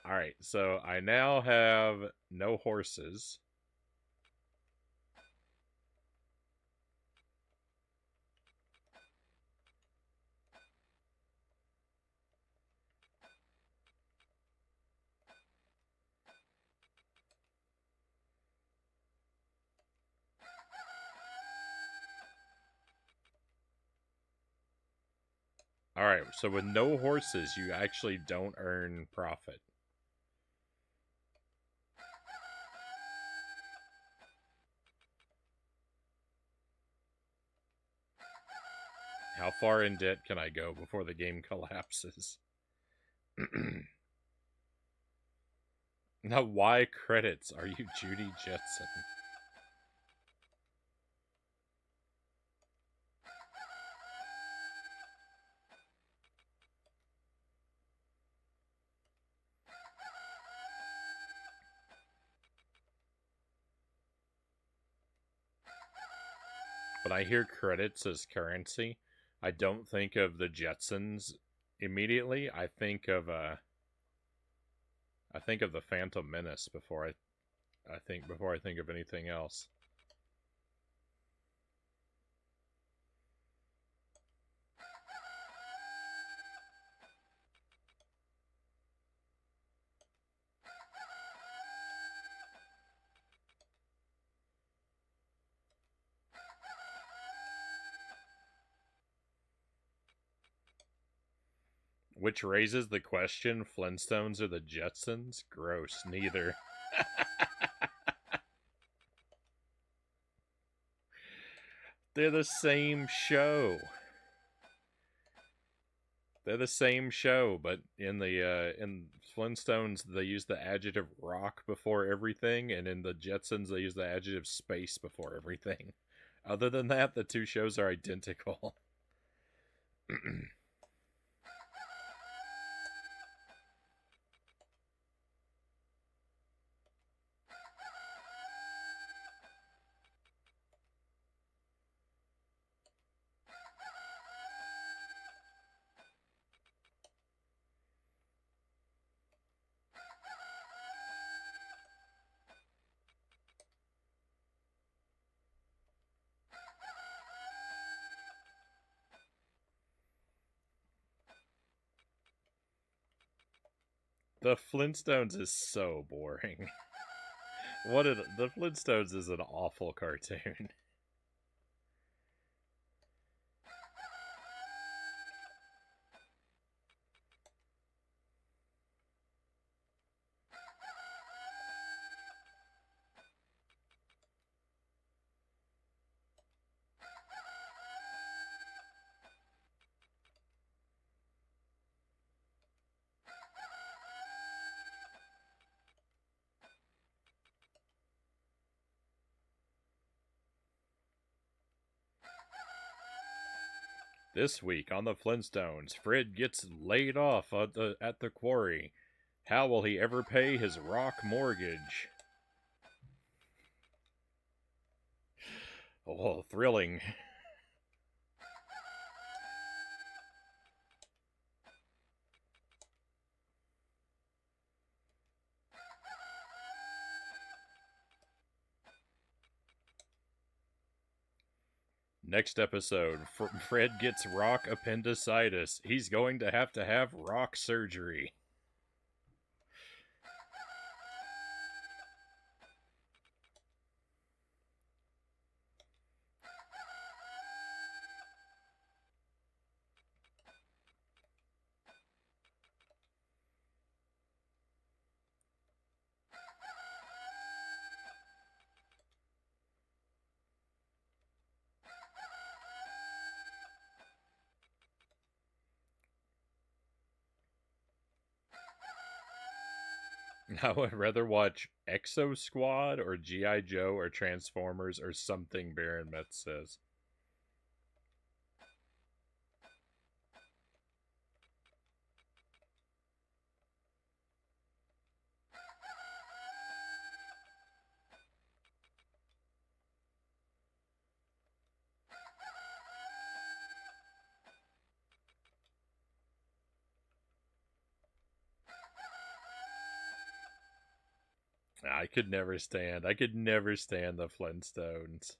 Alright, so I now have no horses. Alright, so with no horses, you actually don't earn profit. How far in debt can I go before the game collapses? Now, why credits? Are you Judy Jetson? When I hear credits as currency, I don't think of the Jetsons immediately. I think of the Phantom Menace before I think of anything else. Which raises the question, Flintstones or the Jetsons? Gross, neither. They're the same show. They're the same show, but in Flintstones they use the adjective rock before everything, and in the Jetsons they use the adjective space before everything. Other than that, the two shows are identical. The Flintstones is so boring. The Flintstones is an awful cartoon. This week on the Flintstones, Fred gets laid off at the quarry. How will he ever pay his rock mortgage? Oh, thrilling. Next episode, Fred gets rock appendicitis. He's going to have rock surgery. I would rather watch Exo Squad or G.I. Joe or Transformers or something, Baron Metz says. I could never stand the Flintstones.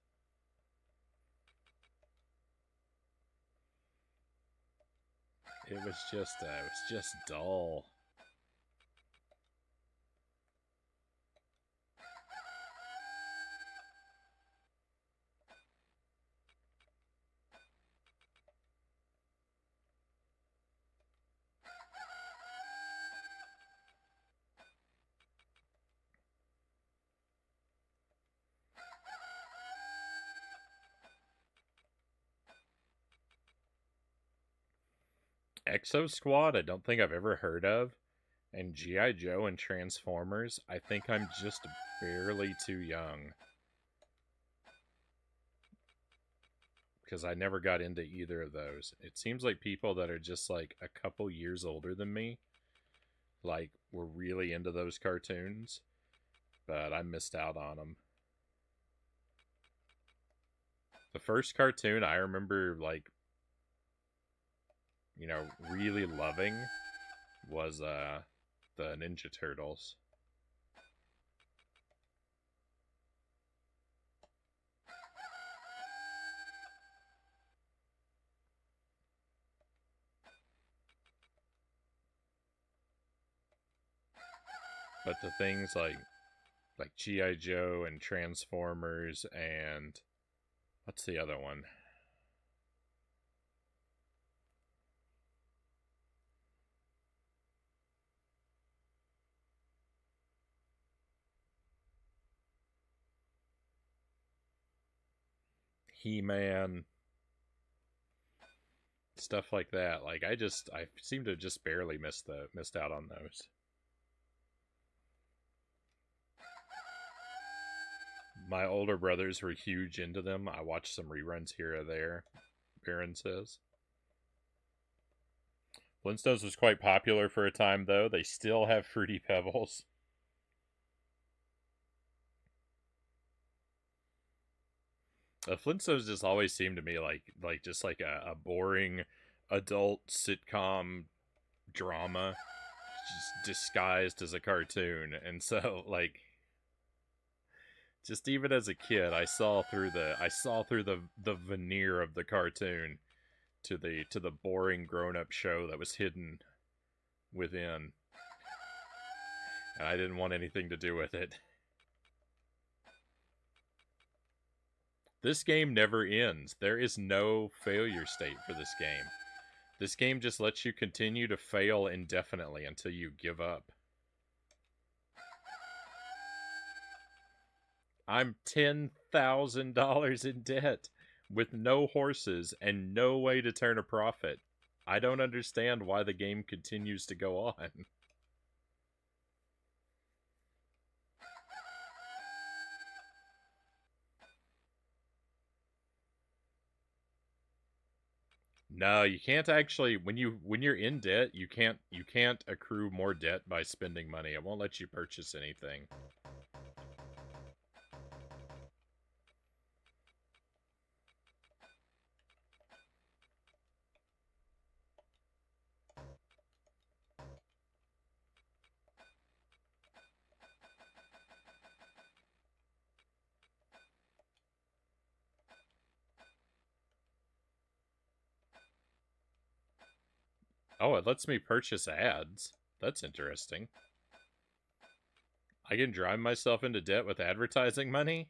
It was just dull. Exo Squad, I don't think I've ever heard of. And G.I. Joe and Transformers, I think I'm just barely too young. Because I never got into either of those. It seems like people that are just like a couple years older than me, like, were really into those cartoons. But I missed out on them. The first cartoon I remember, like, really loving was the Ninja Turtles. But the things like G.I. Joe and Transformers and what's the other one? He-Man, stuff like that. Like I seem to just barely missed out on those. My older brothers were huge into them. I watched some reruns here or there, Baron says. Flintstones was quite popular for a time, though. They still have Fruity Pebbles. The Flintstones just always seemed to me like just like a boring adult sitcom drama just disguised as a cartoon. And so like just even as a kid, I saw through the veneer of the cartoon to the boring grown-up show that was hidden within. And I didn't want anything to do with it. This game never ends. There is no failure state for this game. This game just lets you continue to fail indefinitely until you give up. I'm $10,000 in debt with no horses and no way to turn a profit. I don't understand why the game continues to go on. No, you can't actually when you're in debt, you can't accrue more debt by spending money. It won't let you purchase anything. Oh, it lets me purchase ads. That's interesting. I can drive myself into debt with advertising money?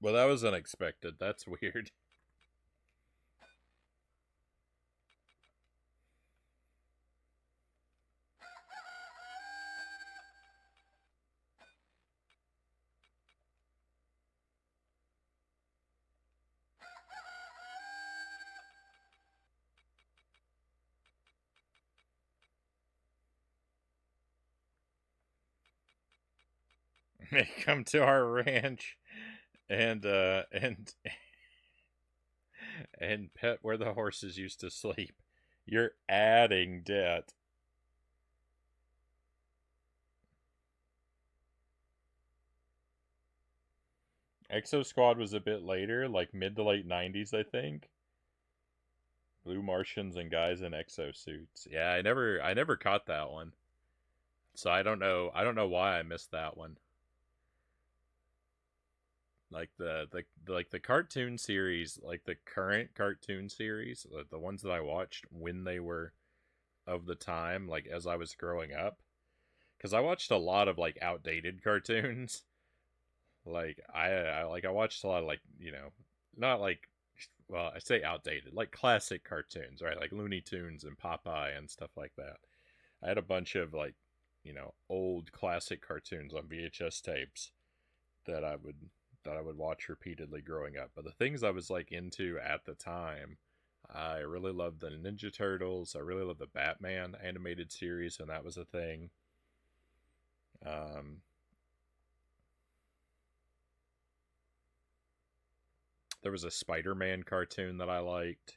Well, that was unexpected. That's weird. Come to our ranch and and pet where the horses used to sleep. You're adding debt. Exo Squad was a bit later, like mid to late 90s, I think. Blue Martians and guys in exosuits. Yeah, I never caught that one. So I don't know why I missed that one. Like the cartoon series, like the current cartoon series, the ones that I watched when they were of the time, like as I was growing up, because I watched a lot of like outdated cartoons. Like I watched a lot of like not like, well, I say outdated, like classic cartoons, right? Like Looney Tunes and Popeye and stuff like that. I had a bunch of like old classic cartoons on VHS tapes that I would watch repeatedly growing up. But the things I was like into at the time, I really loved the Ninja Turtles. I really loved the Batman animated series, and that was a thing. Um, there was a Spider-Man cartoon that I liked.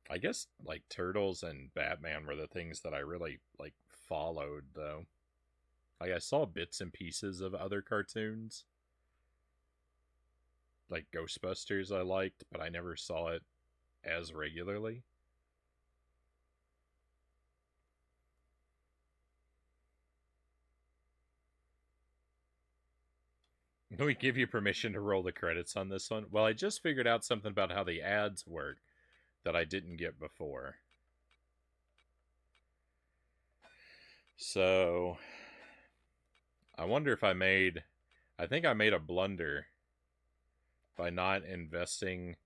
I guess like Turtles and Batman were the things that I really like followed though. Like I saw bits and pieces of other cartoons. Like Ghostbusters I liked, but I never saw it as regularly. We give you permission to roll the credits on this one. Well, I just figured out something about how the ads work that I didn't get before. So, I wonder if I think I made a blunder by not investing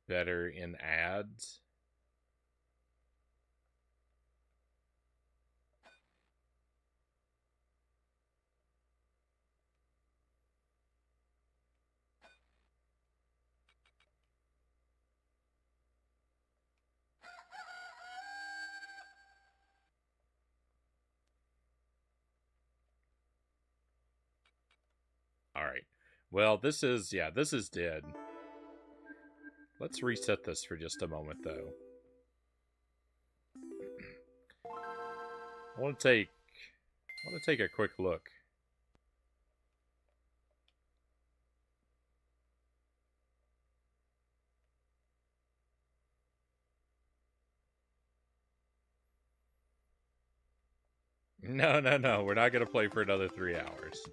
better in ads. All right. Well, this is dead. Let's reset this for just a moment though. I want to take a quick look. No, no, no. We're not going to play for another 3 hours.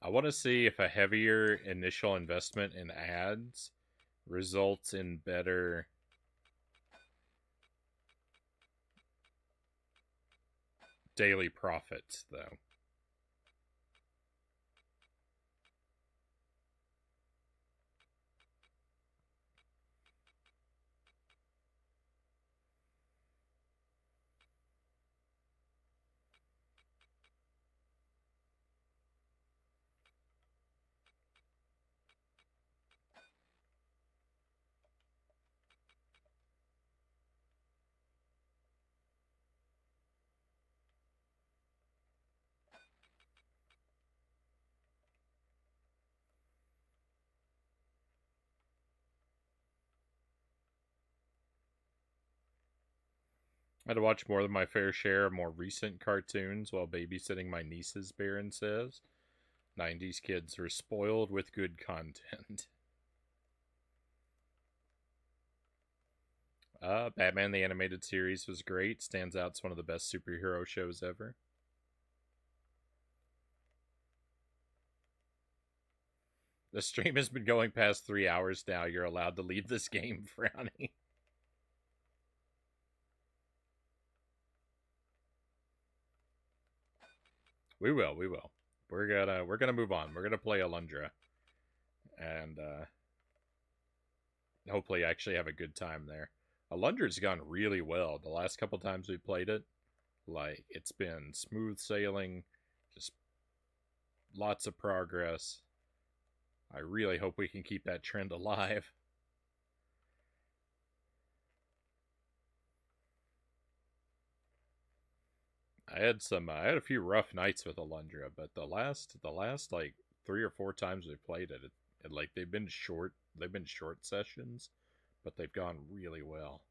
I want to see if a heavier initial investment in ads results in better daily profits, though. I had to watch more than my fair share of more recent cartoons while babysitting my nieces, Baron says. 90s kids were spoiled with good content. Batman the Animated Series was great. Stands out as one of the best superhero shows ever. The stream has been going past 3 hours now. You're allowed to leave this game, Frownie. We will. We're gonna move on. We're gonna play Alundra, and hopefully actually have a good time there. Alundra's gone really well. The last couple times we played it, like, it's been smooth sailing, just lots of progress. I really hope we can keep that trend alive. I had a few rough nights with Alundra, but the last like 3 or 4 times we played it, like, they've been short sessions, but they've gone really well.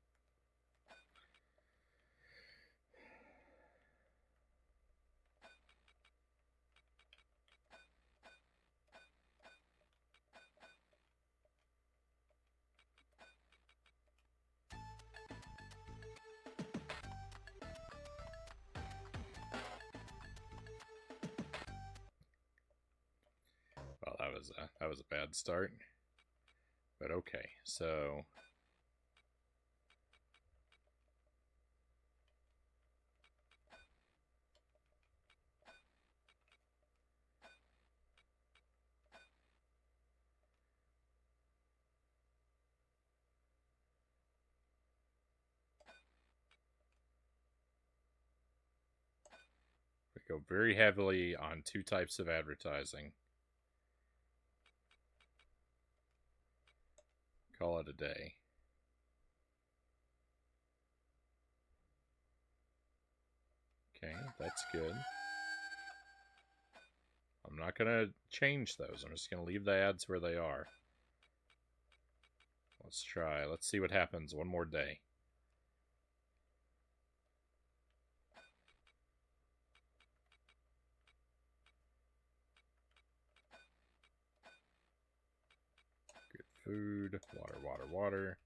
Well, that was a bad start, but okay. So we go very heavily on 2 types of advertising. Call it a day. Okay, that's good. I'm not going to change those. I'm just going to leave the ads where they are. Let's try. Let's see what happens one more day. Good food. Water, water, water.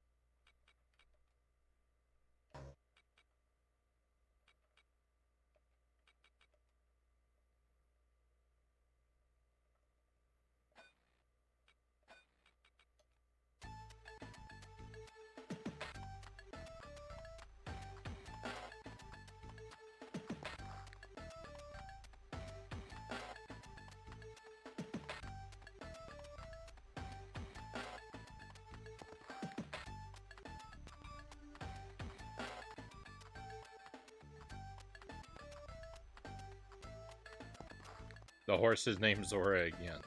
The horse's name's Zora again.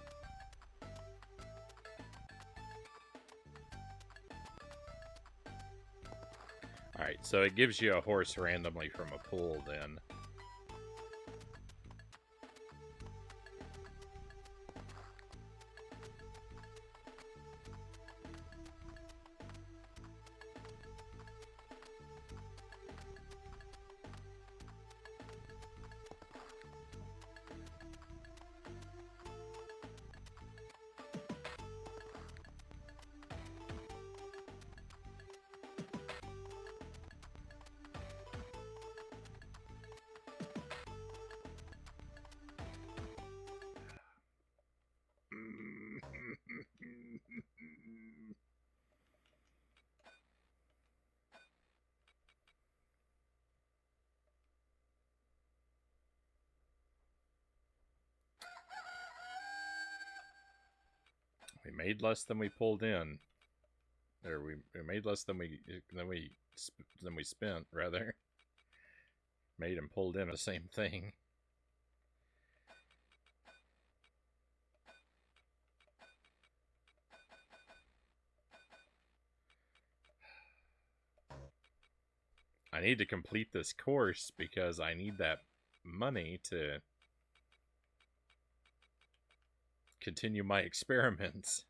Alright, so it gives you a horse randomly from a pool then. made less than we pulled in, or we made less than we spent, rather. Made and pulled in the same thing. I need to complete this course because I need that money to continue my experiments.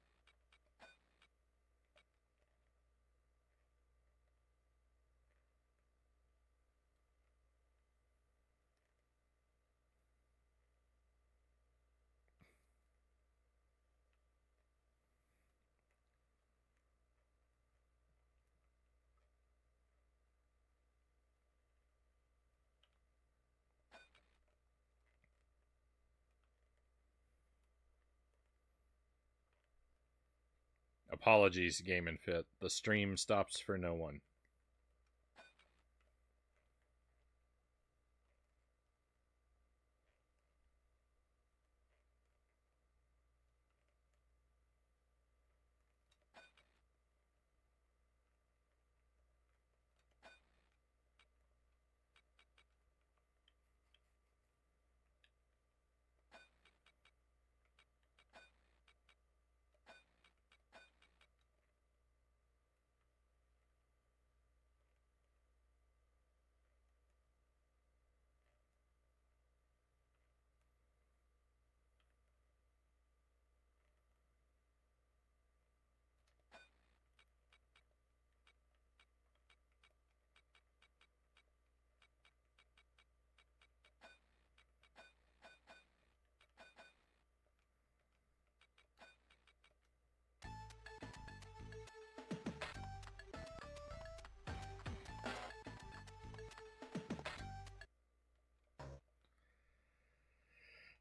Apologies, Game and Fit. The stream stops for no one.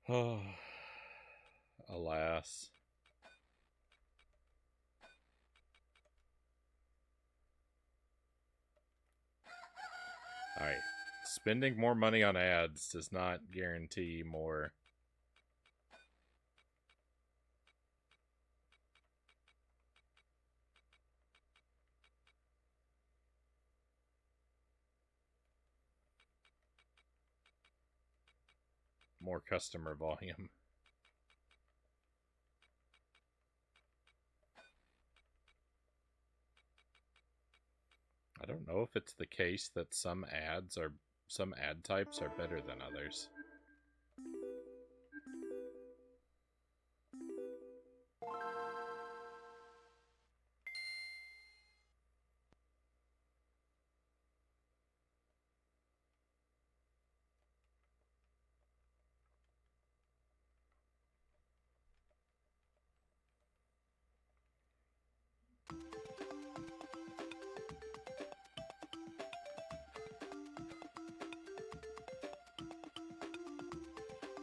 Oh, alas. Alright. Spending more money on ads does not guarantee more. More customer volume. I don't know if it's the case that some ad types are better than others.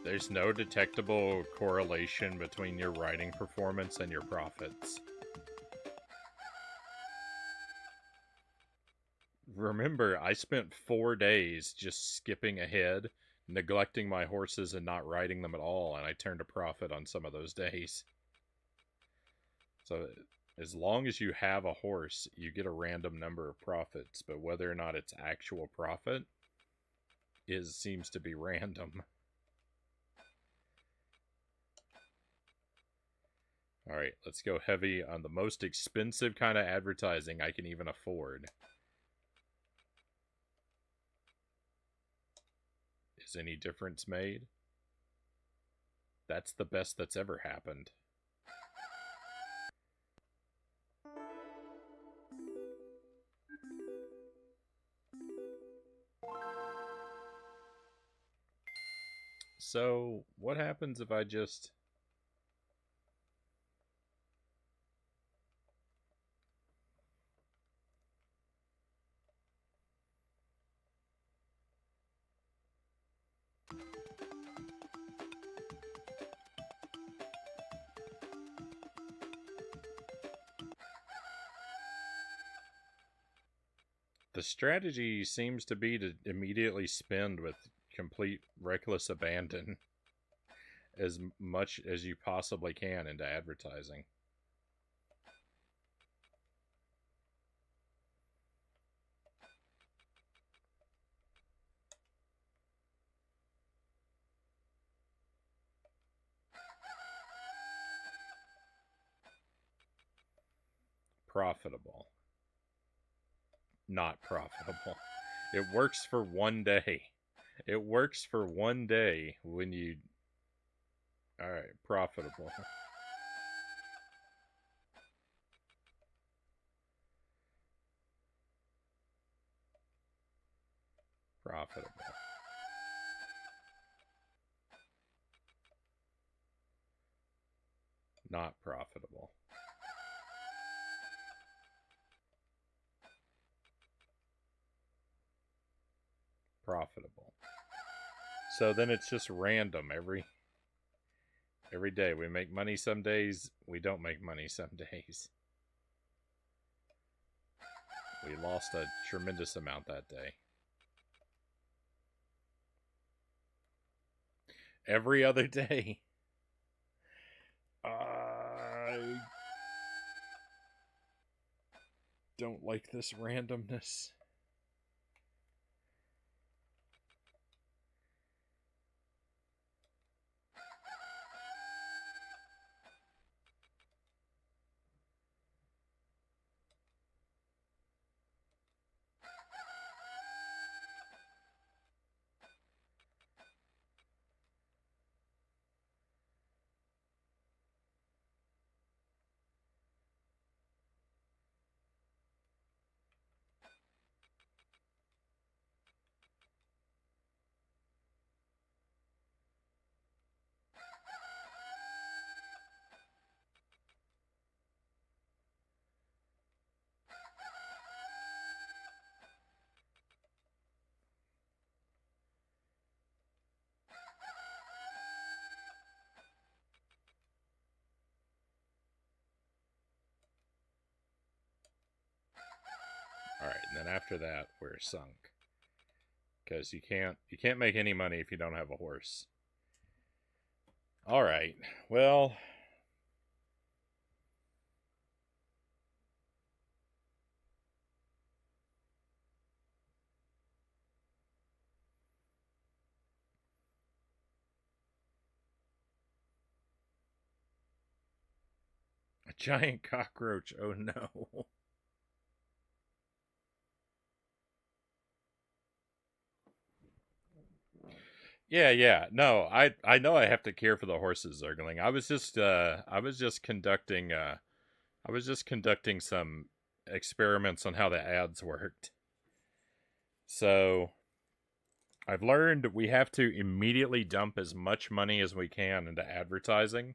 There's no detectable correlation between your writing performance and your profits. Remember, I spent 4 days just skipping ahead, neglecting my horses and not riding them at all, and I turned a profit on some of those days. So, as long as you have a horse, you get a random number of profits, but whether or not it's actual profit seems to be random. Alright, let's go heavy on the most expensive kind of advertising I can even afford. Is any difference made? That's the best that's ever happened. So, what happens if I just... The strategy seems to be to immediately spend with complete reckless abandon as much as you possibly can into advertising. profitable. Not profitable. It works for one day. It works for one day when you... Alright, profitable. Profitable. Not profitable. Profitable. So then it's just random every day. We make money some days, we don't make money some days. We lost a tremendous amount that day. Every other day. I don't like this randomness. Alright, and then after that, we're sunk. Because you can't make any money if you don't have a horse. Alright, well... A giant cockroach, oh no. Yeah. No, I know I have to care for the horses, Zergling. I was just conducting some experiments on how the ads worked. So I've learned we have to immediately dump as much money as we can into advertising.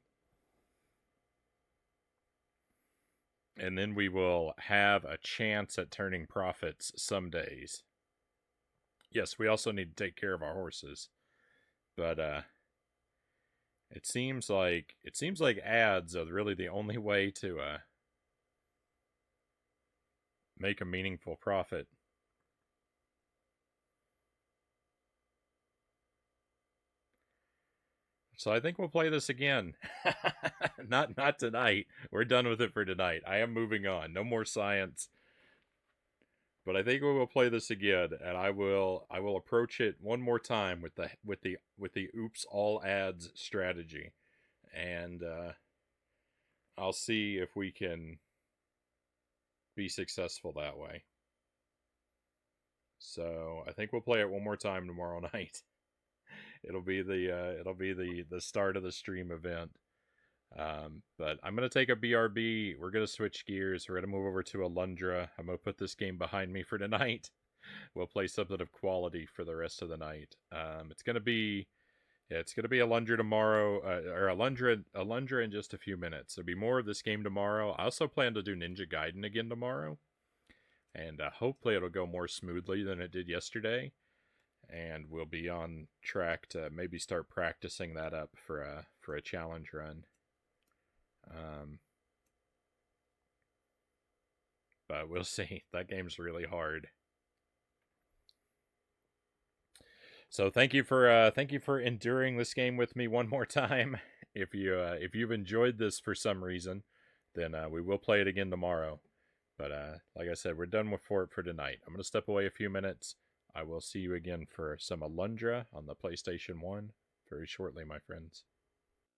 And then we will have a chance at turning profits some days. Yes, we also need to take care of our horses. But it seems like ads are really the only way to make a meaningful profit. So I think we'll play this again. Not tonight. We're done with it for tonight. I am moving on. No more science. But I think we will play this again, and I will approach it one more time with the oops all ads strategy, and I'll see if we can be successful that way. So I think we'll play it one more time tomorrow night. It'll be the start of the stream event. But I'm going to take a BRB. We're going to switch gears. We're going to move over to Alundra. I'm going to put this game behind me for tonight. We'll play something of quality for the rest of the night. It's going to be Alundra tomorrow, or Alundra in just a few minutes. There'll be more of this game tomorrow. I also plan to do Ninja Gaiden again tomorrow. And hopefully it'll go more smoothly than it did yesterday. And we'll be on track to maybe start practicing that up for a challenge run. But we'll see. That game's really hard. So thank you for enduring this game with me one more time. If you've enjoyed this for some reason, then we will play it again tomorrow. But like I said, we're done for tonight. I'm gonna step away a few minutes. I will see you again for some Alundra on the PlayStation 1 very shortly, my friends.